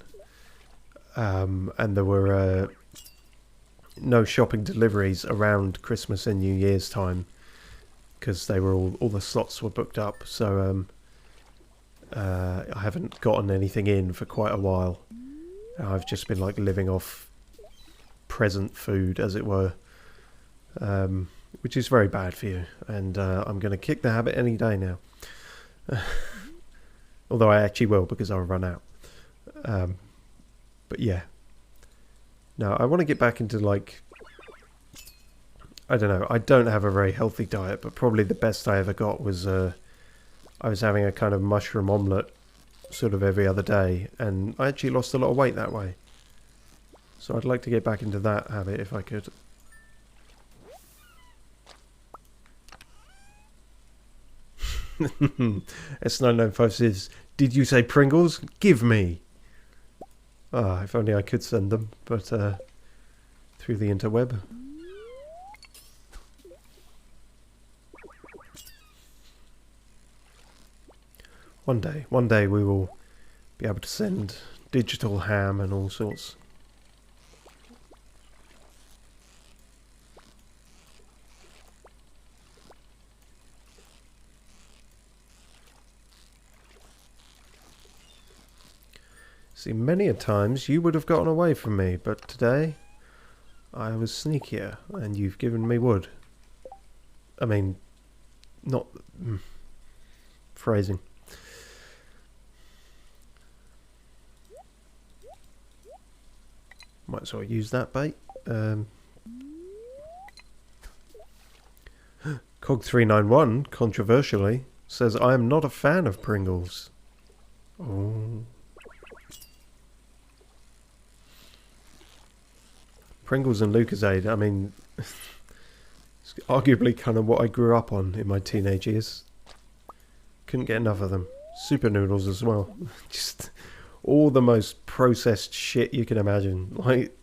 And there were no shopping deliveries around Christmas and New Year's time, because they were all the slots were booked up, so I haven't gotten anything in for quite a while. I've just been like living off present food, as it were, which is very bad for you. And I'm going to kick the habit any day now. Although I actually will, because I'll run out. But yeah. No, I want to get back into like, I don't know, I don't have a very healthy diet, but probably the best I ever got was I was having a kind of mushroom omelette sort of every other day, and I actually lost a lot of weight that way. So I'd like to get back into that habit if I could. S995 says, "Did you say Pringles? Give me." Ah, if only I could send them, but through the interweb. One day we will be able to send digital ham and all sorts. See, many a times you would have gotten away from me, but today I was sneakier and you've given me wood. I mean, not... phrasing. Might as well use that bait. Cog391, controversially, says, "I am not a fan of Pringles." Oh. Pringles and Lucozade, I mean, it's arguably kind of what I grew up on in my teenage years. Couldn't get enough of them. Super noodles as well. Just all the most processed shit you can imagine. Like,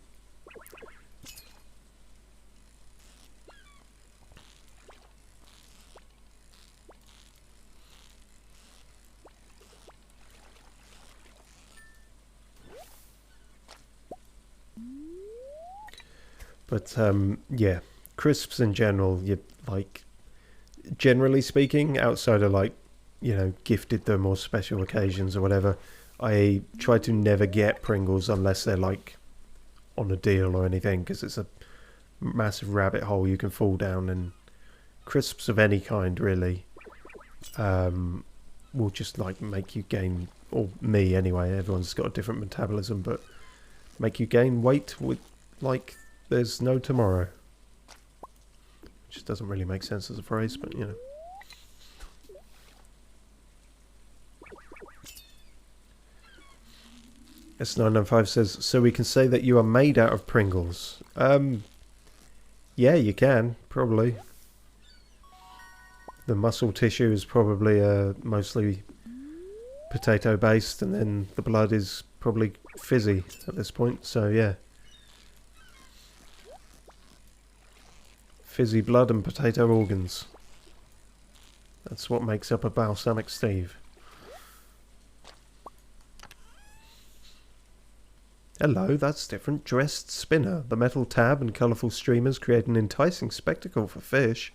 but yeah, crisps in general, you like, generally speaking, outside of like, you know, gifted them or special occasions or whatever, I try to never get Pringles unless they're like on a deal or anything, because it's a massive rabbit hole you can fall down, and crisps of any kind really will just like make you gain, or me anyway, everyone's got a different metabolism, but make you gain weight with like there's no tomorrow. Which doesn't really make sense as a phrase, but you know. S995 says, "So we can say that you are made out of Pringles." Yeah, you can, probably. The muscle tissue is probably mostly potato based, and then the blood is probably fizzy at this point, so yeah. Fizzy blood and potato organs. That's what makes up a balsamic Steve. Hello, that's different. Dressed spinner. The metal tab and colourful streamers create an enticing spectacle for fish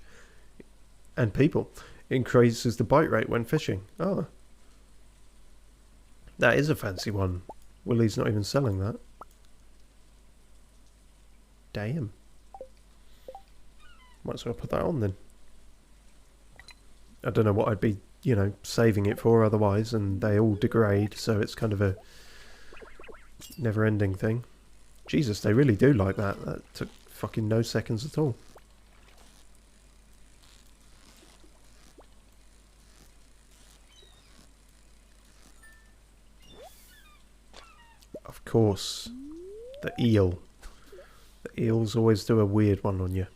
and people. Increases the bite rate when fishing. Oh. That is a fancy one. Willie's not even selling that. Damn. Might as well put that on then. I don't know what I'd be, you know, saving it for otherwise, and they all degrade, so it's kind of a never-ending thing. Jesus, they really do like that. That took fucking no seconds at all. Of course. The eel. The eels always do a weird one on you.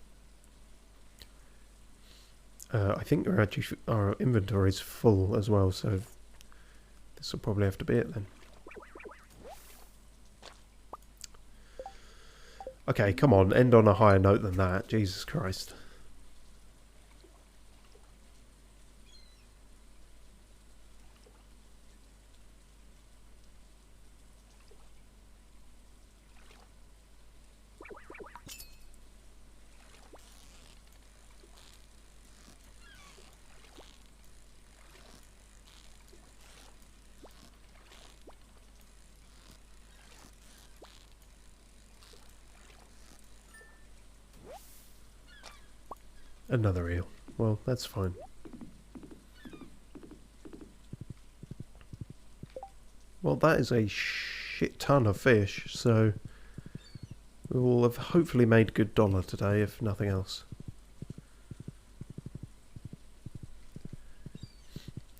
I think our inventory's full as well, so this will probably have to be it then. Okay, come on, end on a higher note than that. Jesus Christ. Another eel. Well, that's fine. Well, that is a shit ton of fish, so we will have hopefully made good dollar today, if nothing else.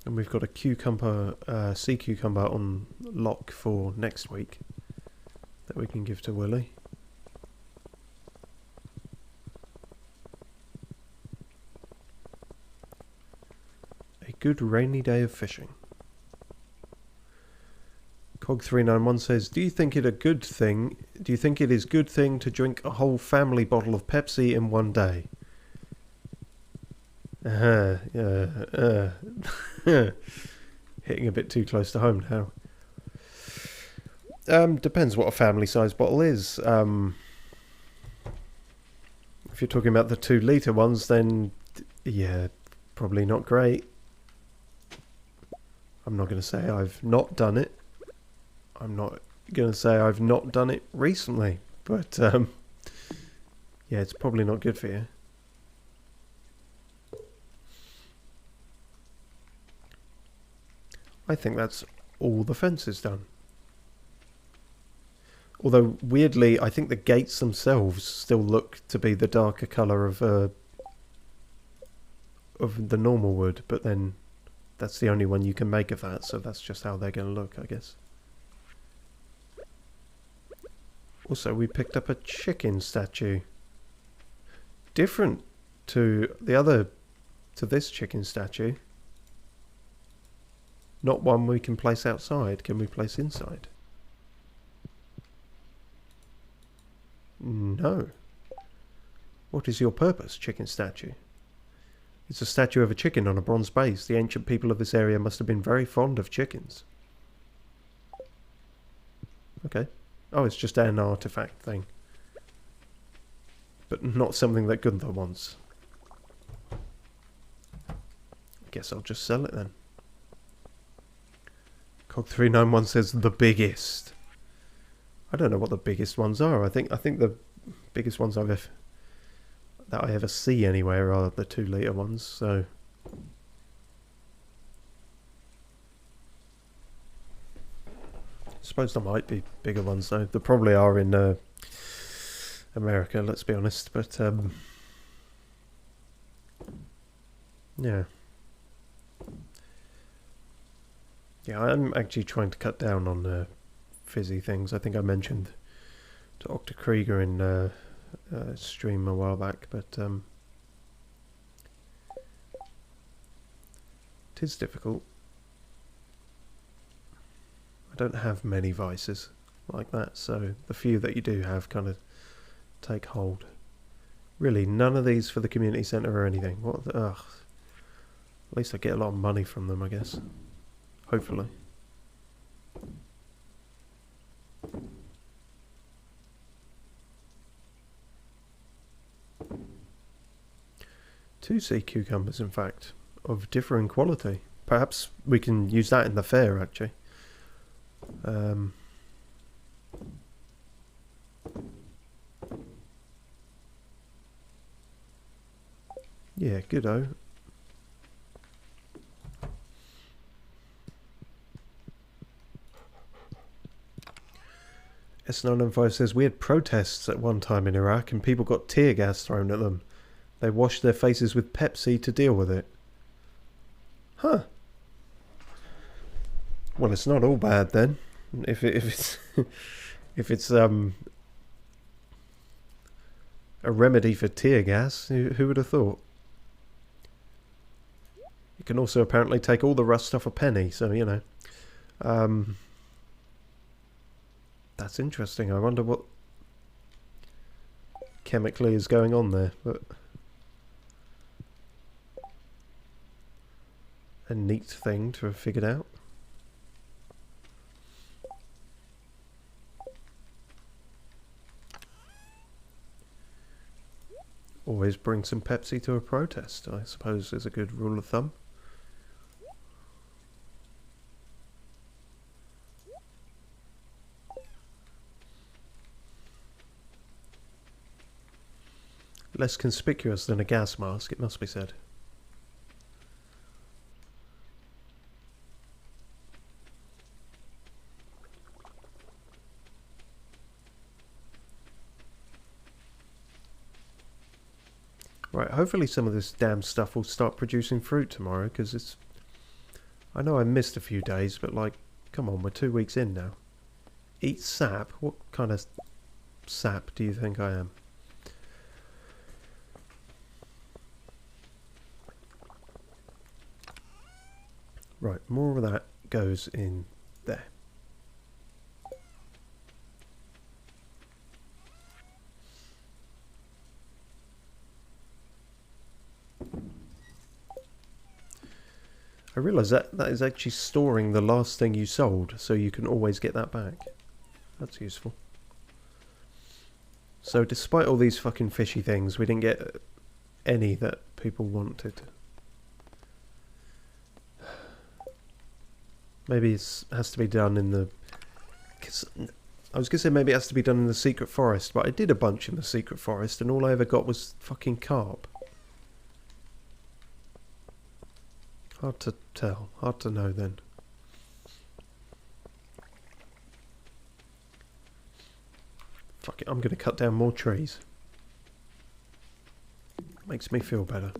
And we've got a cucumber, sea cucumber on lock for next week that we can give to Willie. A good rainy day of fishing. Cog391 says, do you think it is good thing to drink a whole family bottle of Pepsi in one day? Hitting a bit too close to home now. Depends what a family size bottle is. If you're talking about the 2 litre ones, then yeah, probably not great. I'm not going to say I've not done it. I'm not going to say I've not done it recently, but yeah, it's probably not good for you. I think that's all the fence is done. Although, weirdly, I think the gates themselves still look to be the darker colour of the normal wood, but then that's the only one you can make of that, so that's just how they're going to look, I guess. Also, we picked up a chicken statue. Different to this chicken statue. Not one we can place outside. Can we place inside? No. What is your purpose, chicken statue? It's a statue of a chicken on a bronze base. The ancient people of this area must have been very fond of chickens. Okay. Oh, it's just an artifact thing. But not something that Gunther wants. I guess I'll just sell it then. Cog391 says the biggest. I don't know what the biggest ones are. I think the biggest ones that I ever see anywhere are the 2 litre ones, so I suppose there might be bigger ones though. There probably are in America, let's be honest, but yeah. Yeah, I'm actually trying to cut down on fizzy things. I think I mentioned to Octakrieger in a stream a while back, but it is difficult. I don't have many vices like that, so the few that you do have kind of take hold. Really, none of these for the community centre or anything. What? Ugh. At least I get a lot of money from them, I guess. Hopefully. Two sea cucumbers, in fact, of differing quality. Perhaps we can use that in the fair, actually. Yeah, good-o. S995 says, we had protests at one time in Iraq and people got tear gas thrown at them. They washed their faces with Pepsi to deal with it. Huh. Well, it's not all bad then. If it's if it's a remedy for tear gas, who would have thought? You can also apparently take all the rust off a penny, so you know. That's interesting. I wonder what chemically is going on there, but a neat thing to have figured out. Always bring some Pepsi to a protest, I suppose, is a good rule of thumb. Less conspicuous than a gas mask, it must be said. Right, hopefully some of this damn stuff will start producing fruit tomorrow, because it's... I know I missed a few days, but like, come on, we're 2 weeks in now. Eat sap? What kind of sap do you think I am? Right, more of that goes in there. I realise that is actually storing the last thing you sold, so you can always get that back. That's useful. So despite all these fucking fishy things, we didn't get any that people wanted. Maybe it has to be done in the... I was going to say maybe it has to be done in the secret forest, but I did a bunch in the secret forest and all I ever got was fucking carp. Hard to tell. Hard to know then. Fuck it, I'm going to cut down more trees. Makes me feel better.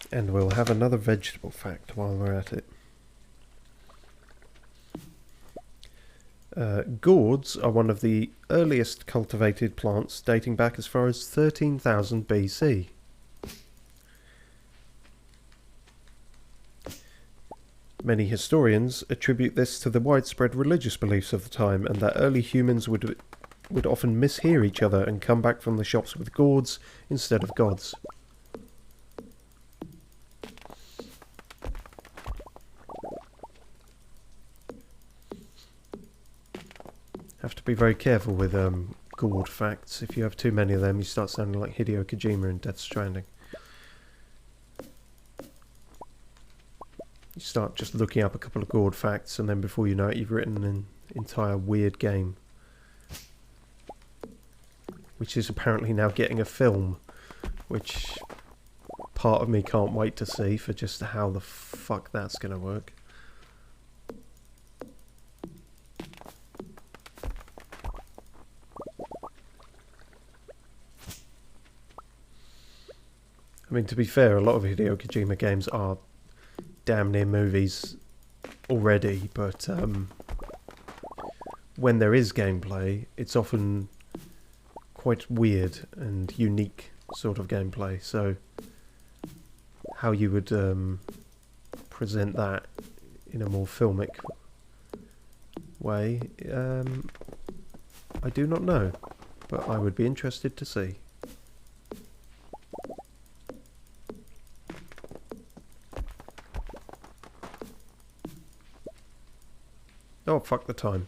And we'll have another vegetable fact while we're at it. Gourds are one of the earliest cultivated plants, dating back as far as 13,000 BC. Many historians attribute this to the widespread religious beliefs of the time, and that early humans would often mishear each other and come back from the shops with gourds instead of gods. Have to be very careful with gourd facts. If you have too many of them, you start sounding like Hideo Kojima in Death Stranding. You start just looking up a couple of gourd facts, and then before you know it, you've written an entire weird game. Which is apparently now getting a film, which part of me can't wait to see for just how the fuck that's going to work. I mean, to be fair, a lot of Hideo Kojima games are damn near movies already, but when there is gameplay, it's often quite weird and unique sort of gameplay. So how you would present that in a more filmic way, I do not know, but I would be interested to see. Oh, fuck the time.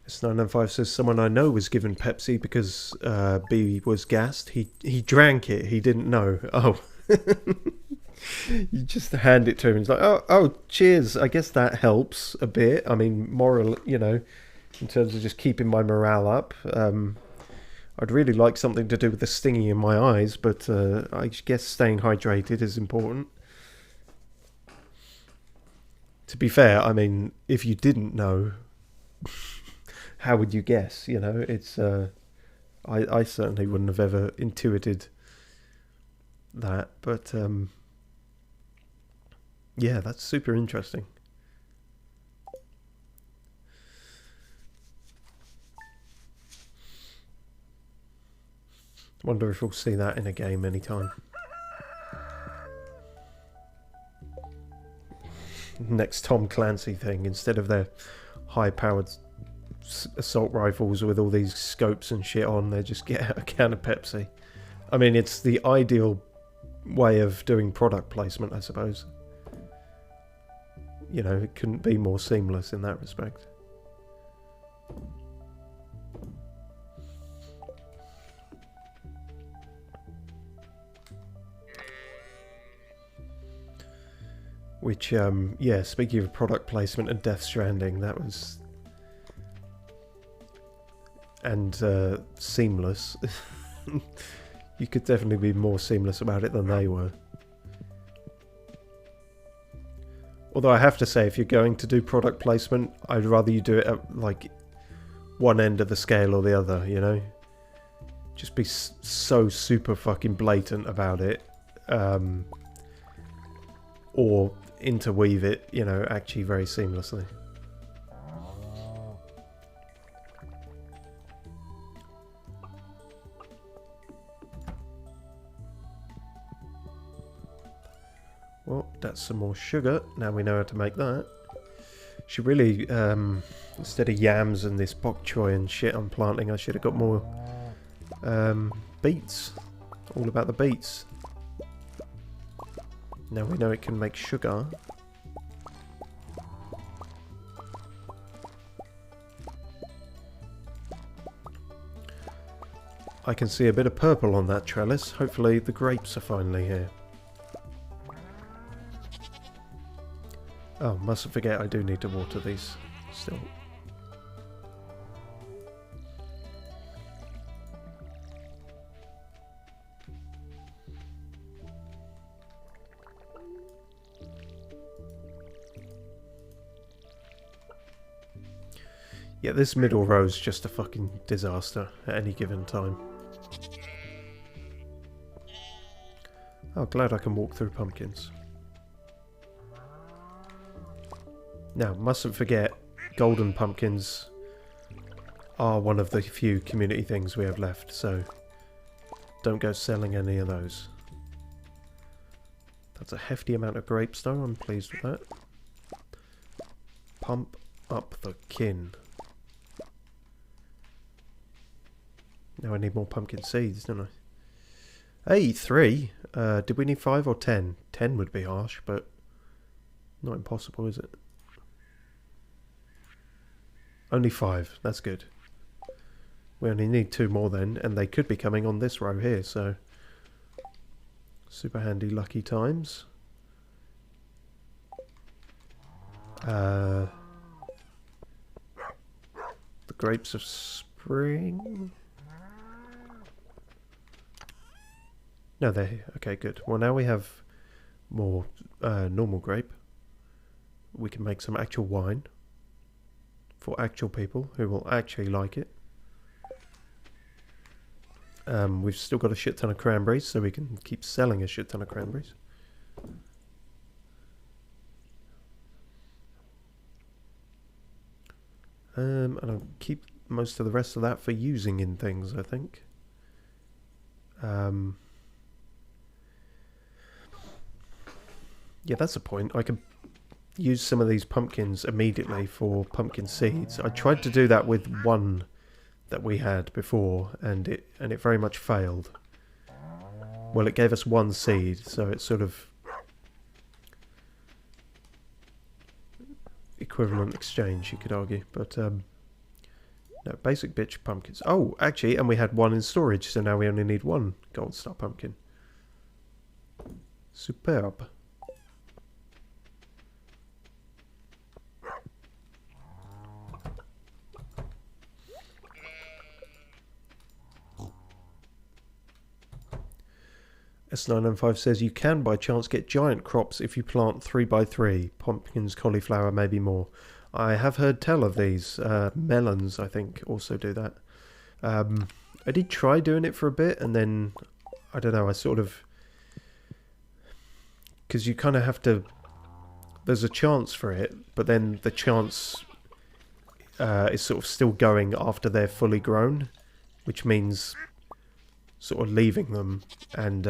S995 says someone I know was given Pepsi because B was gassed. He drank it. He didn't know. Oh. You just hand it to him. He's like, oh, cheers. I guess that helps a bit. I mean, moral, you know, in terms of just keeping my morale up. I'd really like something to do with the stinging in my eyes, but I guess staying hydrated is important. To be fair, I mean, if you didn't know, how would you guess? You know, it's I certainly wouldn't have ever intuited that, but yeah, that's super interesting. Wonder if we'll see that in a game anytime. Next Tom Clancy thing, instead of their high-powered assault rifles with all these scopes and shit on, they just get a can of Pepsi. I mean, it's the ideal way of doing product placement, I suppose. You know, it couldn't be more seamless in that respect. Which, yeah, speaking of product placement and Death Stranding, that was... And seamless. You could definitely be more seamless about it than they were. Although I have to say, if you're going to do product placement, I'd rather you do it at, like, one end of the scale or the other, you know? Just be so super fucking blatant about it. Or interweave it, you know, actually very seamlessly. Well, that's some more sugar. Now we know how to make that. Should really, instead of yams and this bok choy and shit I'm planting, I should have got more beets. All about the beets. Now we know it can make sugar. I can see a bit of purple on that trellis. Hopefully the grapes are finally here. Oh, mustn't forget I do need to water these still. Yeah, this middle row is just a fucking disaster at any given time. Oh, glad I can walk through pumpkins. Now, mustn't forget, golden pumpkins are one of the few community things we have left, so don't go selling any of those. That's a hefty amount of grapes though, I'm pleased with that. Pump up the kin. Now I need more pumpkin seeds, don't I? Hey, 3! Did we need 5 or 10? 10 would be harsh, but not impossible, is it? Only 5, that's good. We only need 2 more then, and they could be coming on this row here, so... Super handy lucky times. The grapes of spring... No, they're here. Okay, good. Well, now we have more normal grape. We can make some actual wine for actual people who will actually like it. We've still got a shit ton of cranberries, so we can keep selling a shit ton of cranberries. And I'll keep most of the rest of that for using in things, I think. Yeah, that's a point. I could use some of these pumpkins immediately for pumpkin seeds. I tried to do that with one that we had before, and it very much failed. Well, it gave us 1 seed, so it's sort of equivalent exchange, you could argue. But no, basic bitch pumpkins. Oh, actually, and we had 1 in storage, so now we only need 1 gold star pumpkin. Superb. S995 says you can by chance get giant crops if you plant 3x3. Pumpkins, cauliflower, maybe more. I have heard tell of these. Melons, I think, also do that. I did try doing it for a bit, and then, I don't know, I sort of... Because you kind of have to... There's a chance for it, but then the chance is sort of still going after they're fully grown, which means sort of leaving them and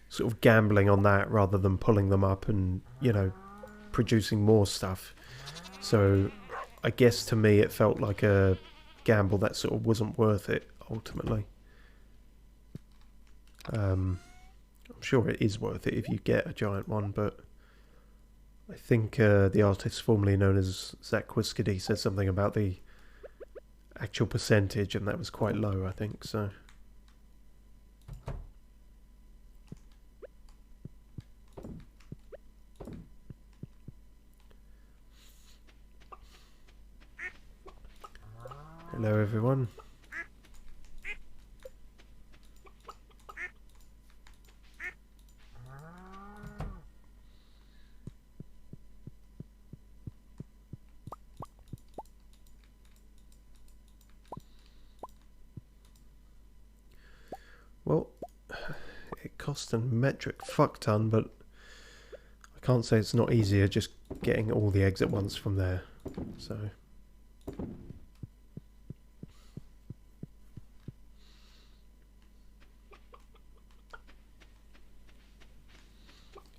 sort of gambling on that rather than pulling them up and, you know, producing more stuff. So I guess to me it felt like a gamble that sort of wasn't worth it ultimately. I'm sure it is worth it if you get a giant one, but I think the artist formerly known as Zach Quiskedy said something about the actual percentage, and that was quite low, I think, so... Hello everyone. Well, it cost a metric fuck ton, but I can't say it's not easier just getting all the eggs at once from there. So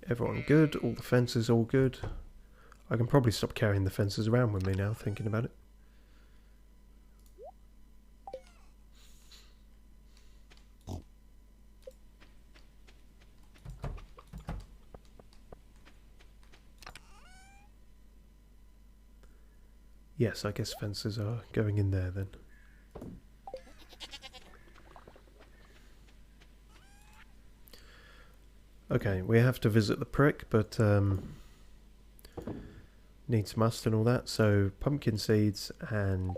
everyone good, all the fences all good. I can probably stop carrying the fences around with me now, thinking about it. Yes, I guess fences are going in there then. Okay, we have to visit the prick, but needs must and all that. So pumpkin seeds and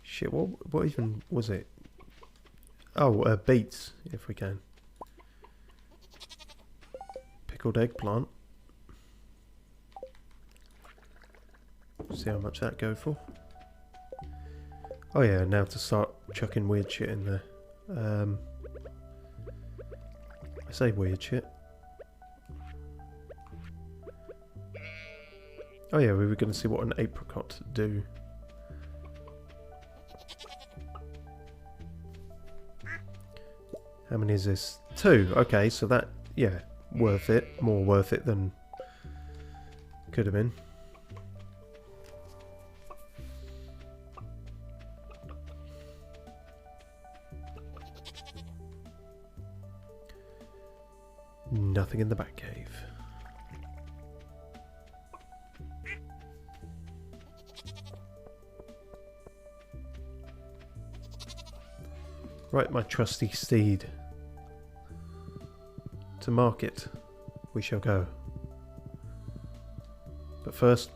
shit. What even was it? Oh, beets, if we can. Pickled eggplant. See how much that go for. Oh yeah, now to start chucking weird shit in there. I say weird shit. Oh yeah, we were going to see what an apricot do. How many is this? 2. Okay, so that, yeah, worth it. More worth it than could have been. Nothing in the back cave. Right, my trusty steed. To market we shall go. But first,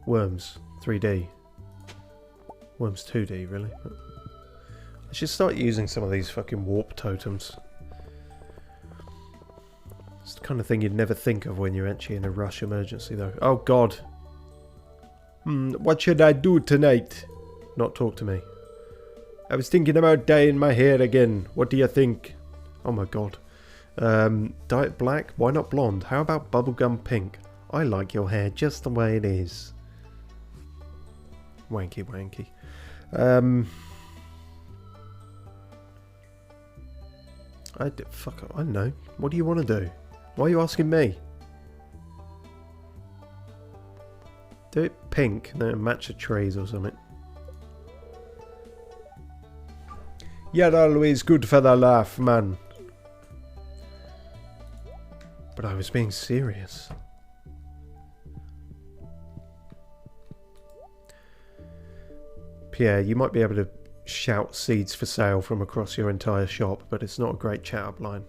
worms 3D. Worms 2D, really. I should start using some of these fucking warp totems. It's the kind of thing you'd never think of when you're actually in a rush emergency, though. Oh, God. What should I do tonight? Not talk to me. I was thinking about dyeing my hair again. What do you think? Oh, my God. Dye it black? Why not blonde? How about bubblegum pink? I like your hair just the way it is. Wanky, wanky. Fuck, I don't know. What do you want to do? Why are you asking me? Do it pink, then match the trees or something. You're always good for the laugh, man. But I was being serious. Pierre, you might be able to shout seeds for sale from across your entire shop, but it's not a great chat-up line.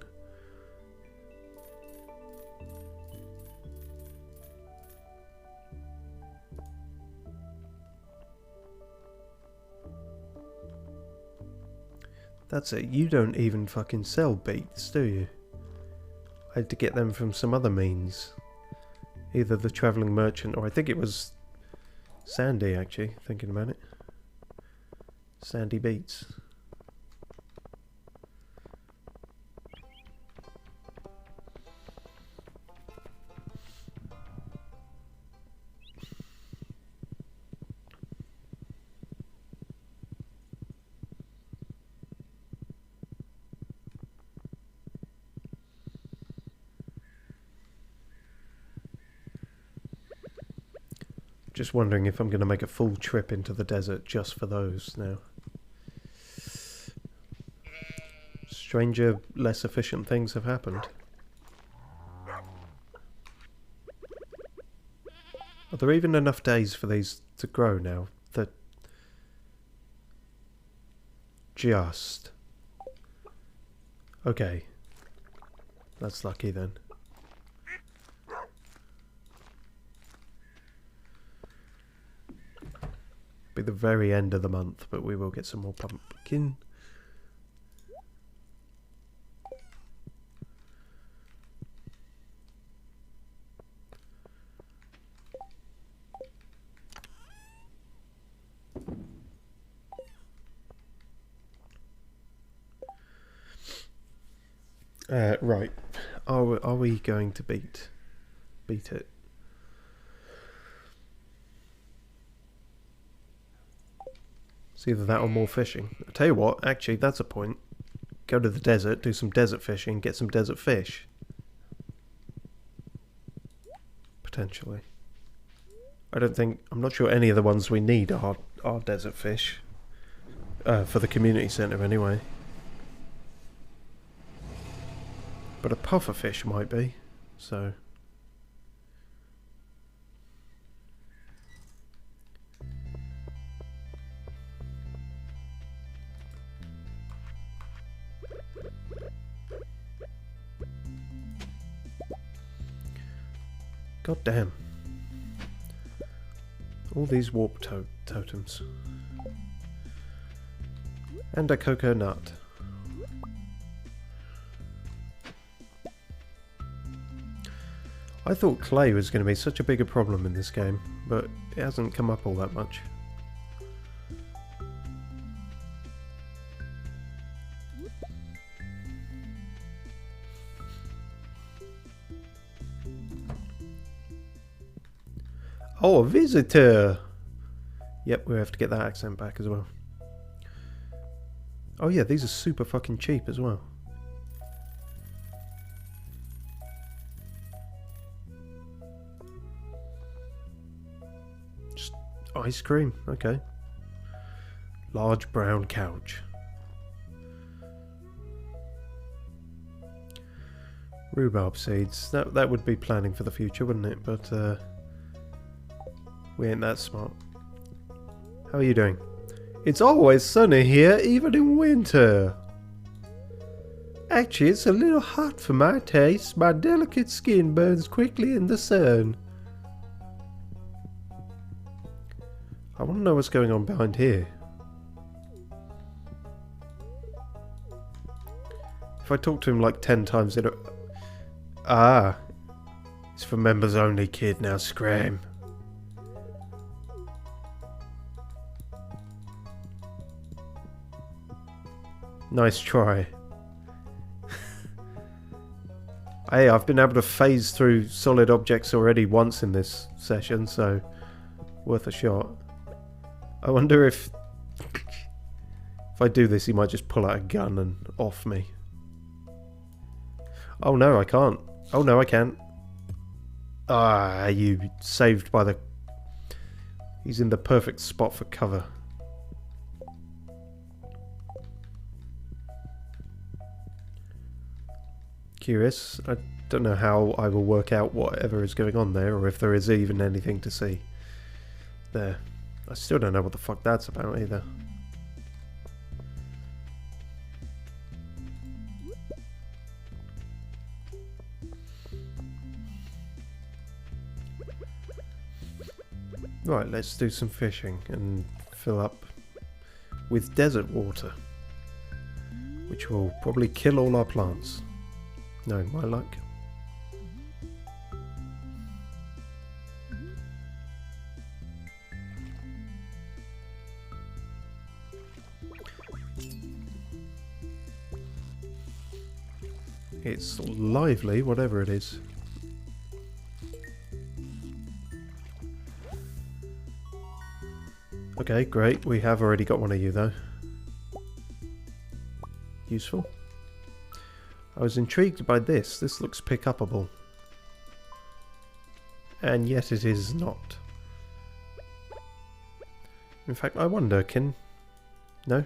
That's it. You don't even fucking sell beets, do you? I had to get them from some other means. Either the travelling merchant, or I think it was Sandy, actually, thinking about it. Sandy Beets. Just wondering if I'm going to make a full trip into the desert just for those now. Stranger, less efficient things have happened. Are there even enough days for these to grow now? That just... Okay. That's lucky then. Be the very end of the month, but we will get some more pumpkin. Right. Are we going to beat it? It's either that or more fishing. I tell you what, actually, that's a point. Go to the desert, do some desert fishing, get some desert fish. Potentially. I'm not sure any of the ones we need are desert fish. For the community centre anyway. But a puffer fish might be, so... God damn. All these warp totems. And a cocoa nut. I thought clay was going to be such a bigger problem in this game, but it hasn't come up all that much. Oh, a visitor! Yep, we have to get that accent back as well. Oh yeah, these are super fucking cheap as well. Just ice cream, okay. Large brown couch. Rhubarb seeds. That would be planning for the future, wouldn't it? But we ain't that smart. How are you doing? It's always sunny here, even in winter. Actually, it's a little hot for my taste. My delicate skin burns quickly in the sun. I want to know what's going on behind here. If I talk to him like 10 times, it'll... Ah. It's for members only, kid. Now scram. Nice try. Hey, I've been able to phase through solid objects already once in this session, so worth a shot. I wonder if I do this, he might just pull out a gun and off me. Oh no, I can't. Oh no, I can't. Ah, you saved by the... He's in the perfect spot for cover. Curious. I don't know how I will work out whatever is going on there, or if there is even anything to see there. I still don't know what the fuck that's about either. Right, let's do some fishing and fill up with desert water, which will probably kill all our plants. Knowing my luck. It's lively, whatever it is. Okay, great. We have already got one of you, though. Useful. I was intrigued by this. This looks pick-upable. And yet it is not. In fact, I wonder, can... No?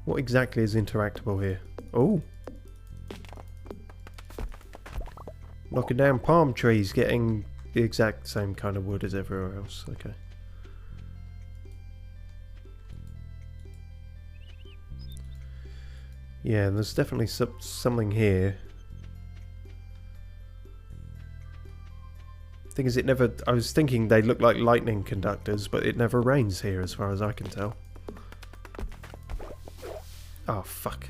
What exactly is interactable here? Oh! Knocking down palm trees, getting the exact same kind of wood as everywhere else. Okay. Yeah, there's definitely something here. Thing is, it never... I was thinking they look like lightning conductors, but it never rains here as far as I can tell. Oh, fuck.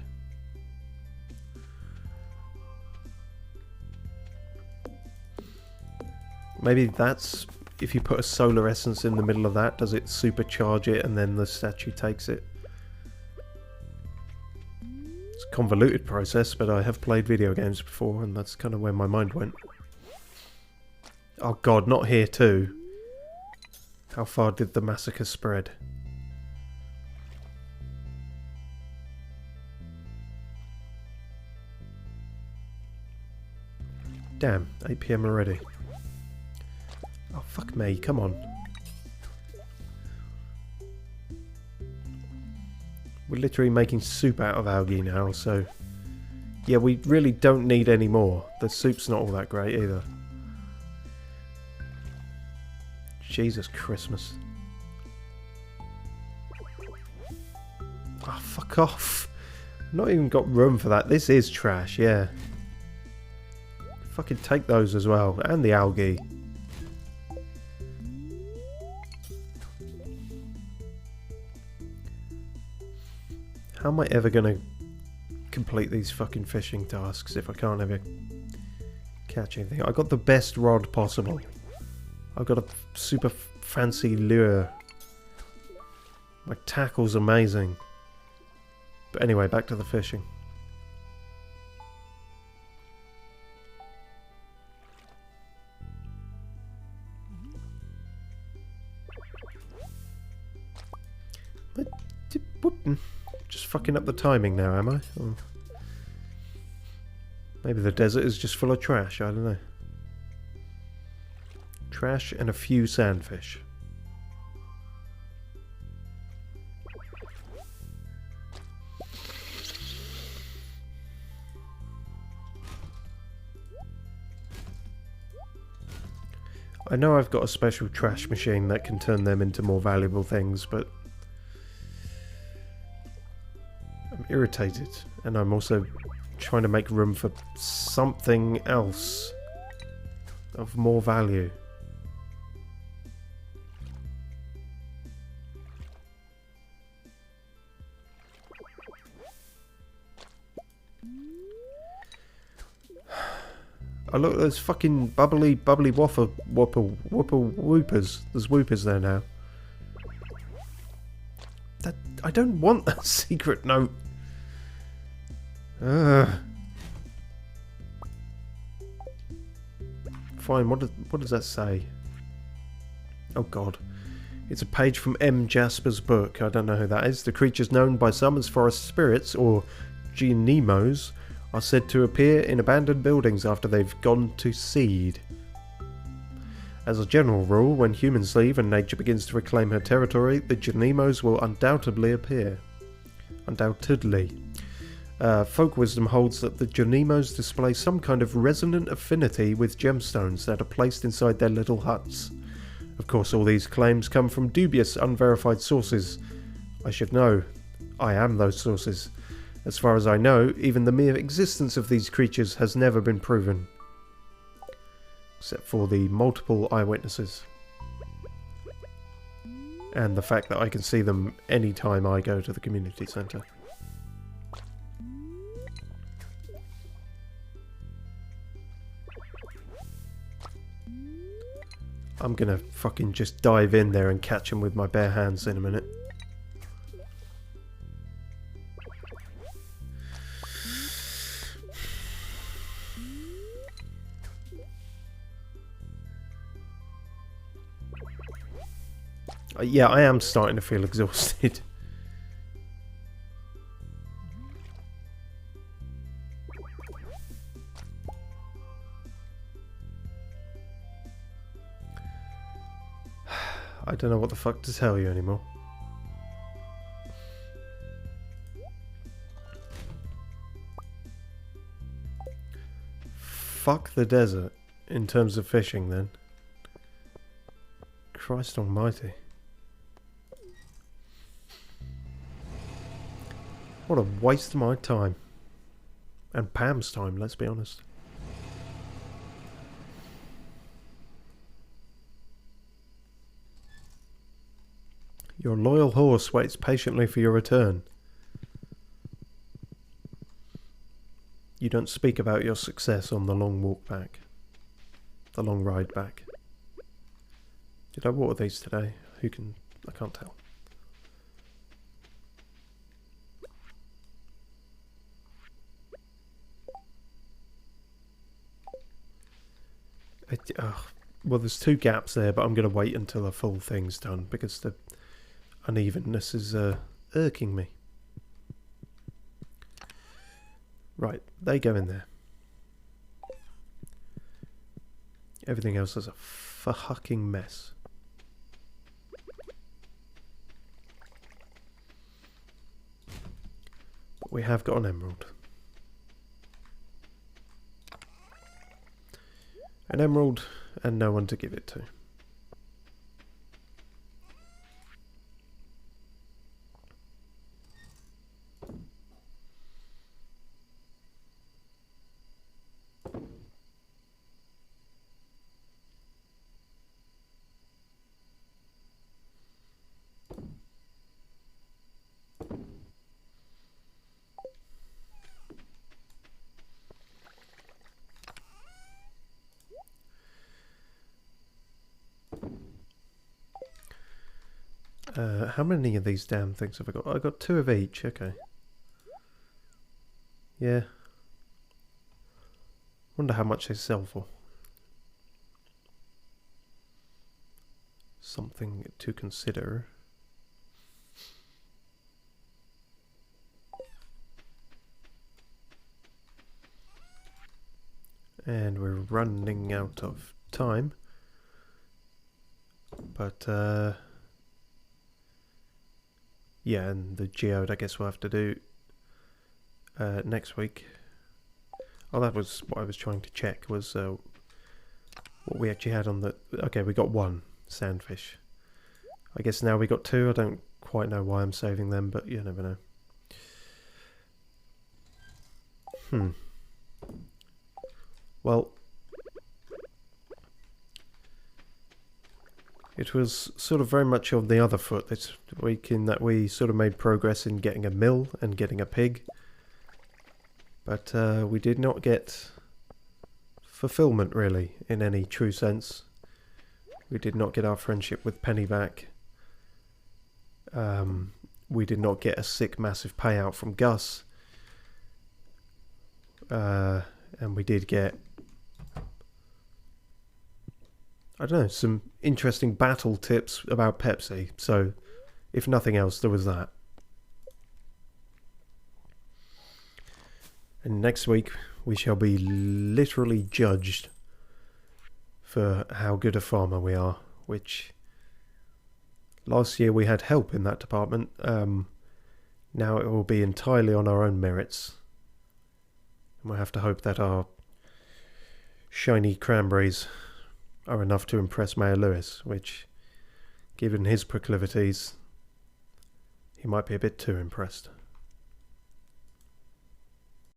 Maybe that's... If you put a solar essence in the middle of that, does it supercharge it and then the statue takes it? It's a convoluted process, but I have played video games before and that's kind of where my mind went. Oh god, not here too. How far did the massacre spread? Damn, 8 PM already. Oh, fuck me, come on. We're literally making soup out of algae now, so... Yeah, we really don't need any more. The soup's not all that great either. Jesus Christmas. Oh, fuck off. I've not even got room for that. This is trash, yeah. Fucking take those as well. And the algae. How am I ever going to complete these fucking fishing tasks if I can't ever catch anything? I got the best rod possible. I've got a super fancy lure. My tackle's amazing. But anyway, back to the fishing. Just fucking up the timing now, am I? Or maybe the desert is just full of trash, I don't know. Trash and a few sandfish. I know I've got a special trash machine that can turn them into more valuable things, but I'm irritated, and I'm also trying to make room for something else of more value. Oh look, there's fucking bubbly whopper whoopers. There's whoopers there now. I don't want that secret note. Fine, what does that say? Oh god. It's a page from M. Jasper's book. I don't know who that is. The creatures known by some as forest spirits, or swe-y'knows, are said to appear in abandoned buildings after they've gone to seed. As a general rule, when humans leave and nature begins to reclaim her territory, the swe-y'knows will undoubtedly appear. Undoubtedly. Folk wisdom holds that the swe-y'knows display some kind of resonant affinity with gemstones that are placed inside their little huts. Of course, all these claims come from dubious, unverified sources. I should know. I am those sources. As far as I know, even the mere existence of these creatures has never been proven. Except for the multiple eyewitnesses. And the fact that I can see them anytime I go to the community centre. I'm gonna fucking just dive in there and catch them with my bare hands in a minute. Yeah, I am starting to feel exhausted. I don't know what the fuck to tell you anymore. Fuck the desert in terms of fishing then. Christ almighty. What a waste of my time. And Pam's time, let's be honest. Your loyal horse waits patiently for your return. You don't speak about your success on the long walk back. The long ride back. Did I water these today? Who can... I can't tell. Well, there's 2 gaps there, but I'm going to wait until the full thing's done because the unevenness is irking me. Right, they go in there. Everything else is a fucking mess. But we have got an emerald. An emerald and no one to give it to. How many of these damn things have I got? I got 2 of each, okay. Yeah. Wonder how much they sell for. Something to consider. And we're running out of time. But, yeah, and the geode I guess we'll have to do next week. Oh, that was what I was trying to check, was what we actually had on the... Okay, we got 1 sandfish. I guess now we got 2. I don't quite know why I'm saving them, but you never know. Well, it was sort of very much on the other foot this week in that we sort of made progress in getting a mill and getting a pig. But we did not get fulfillment really, in any true sense. We did not get our friendship with Penny back. We did not get a sick massive payout from Gus. And we did get, I don't know, some interesting battle tips about Pepsi. So, if nothing else, there was that. And next week, we shall be literally judged for how good a farmer we are, which last year we had help in that department. Now it will be entirely on our own merits. And we'll have to hope that our shiny cranberries are enough to impress Mayor Lewis, which, given his proclivities, he might be a bit too impressed.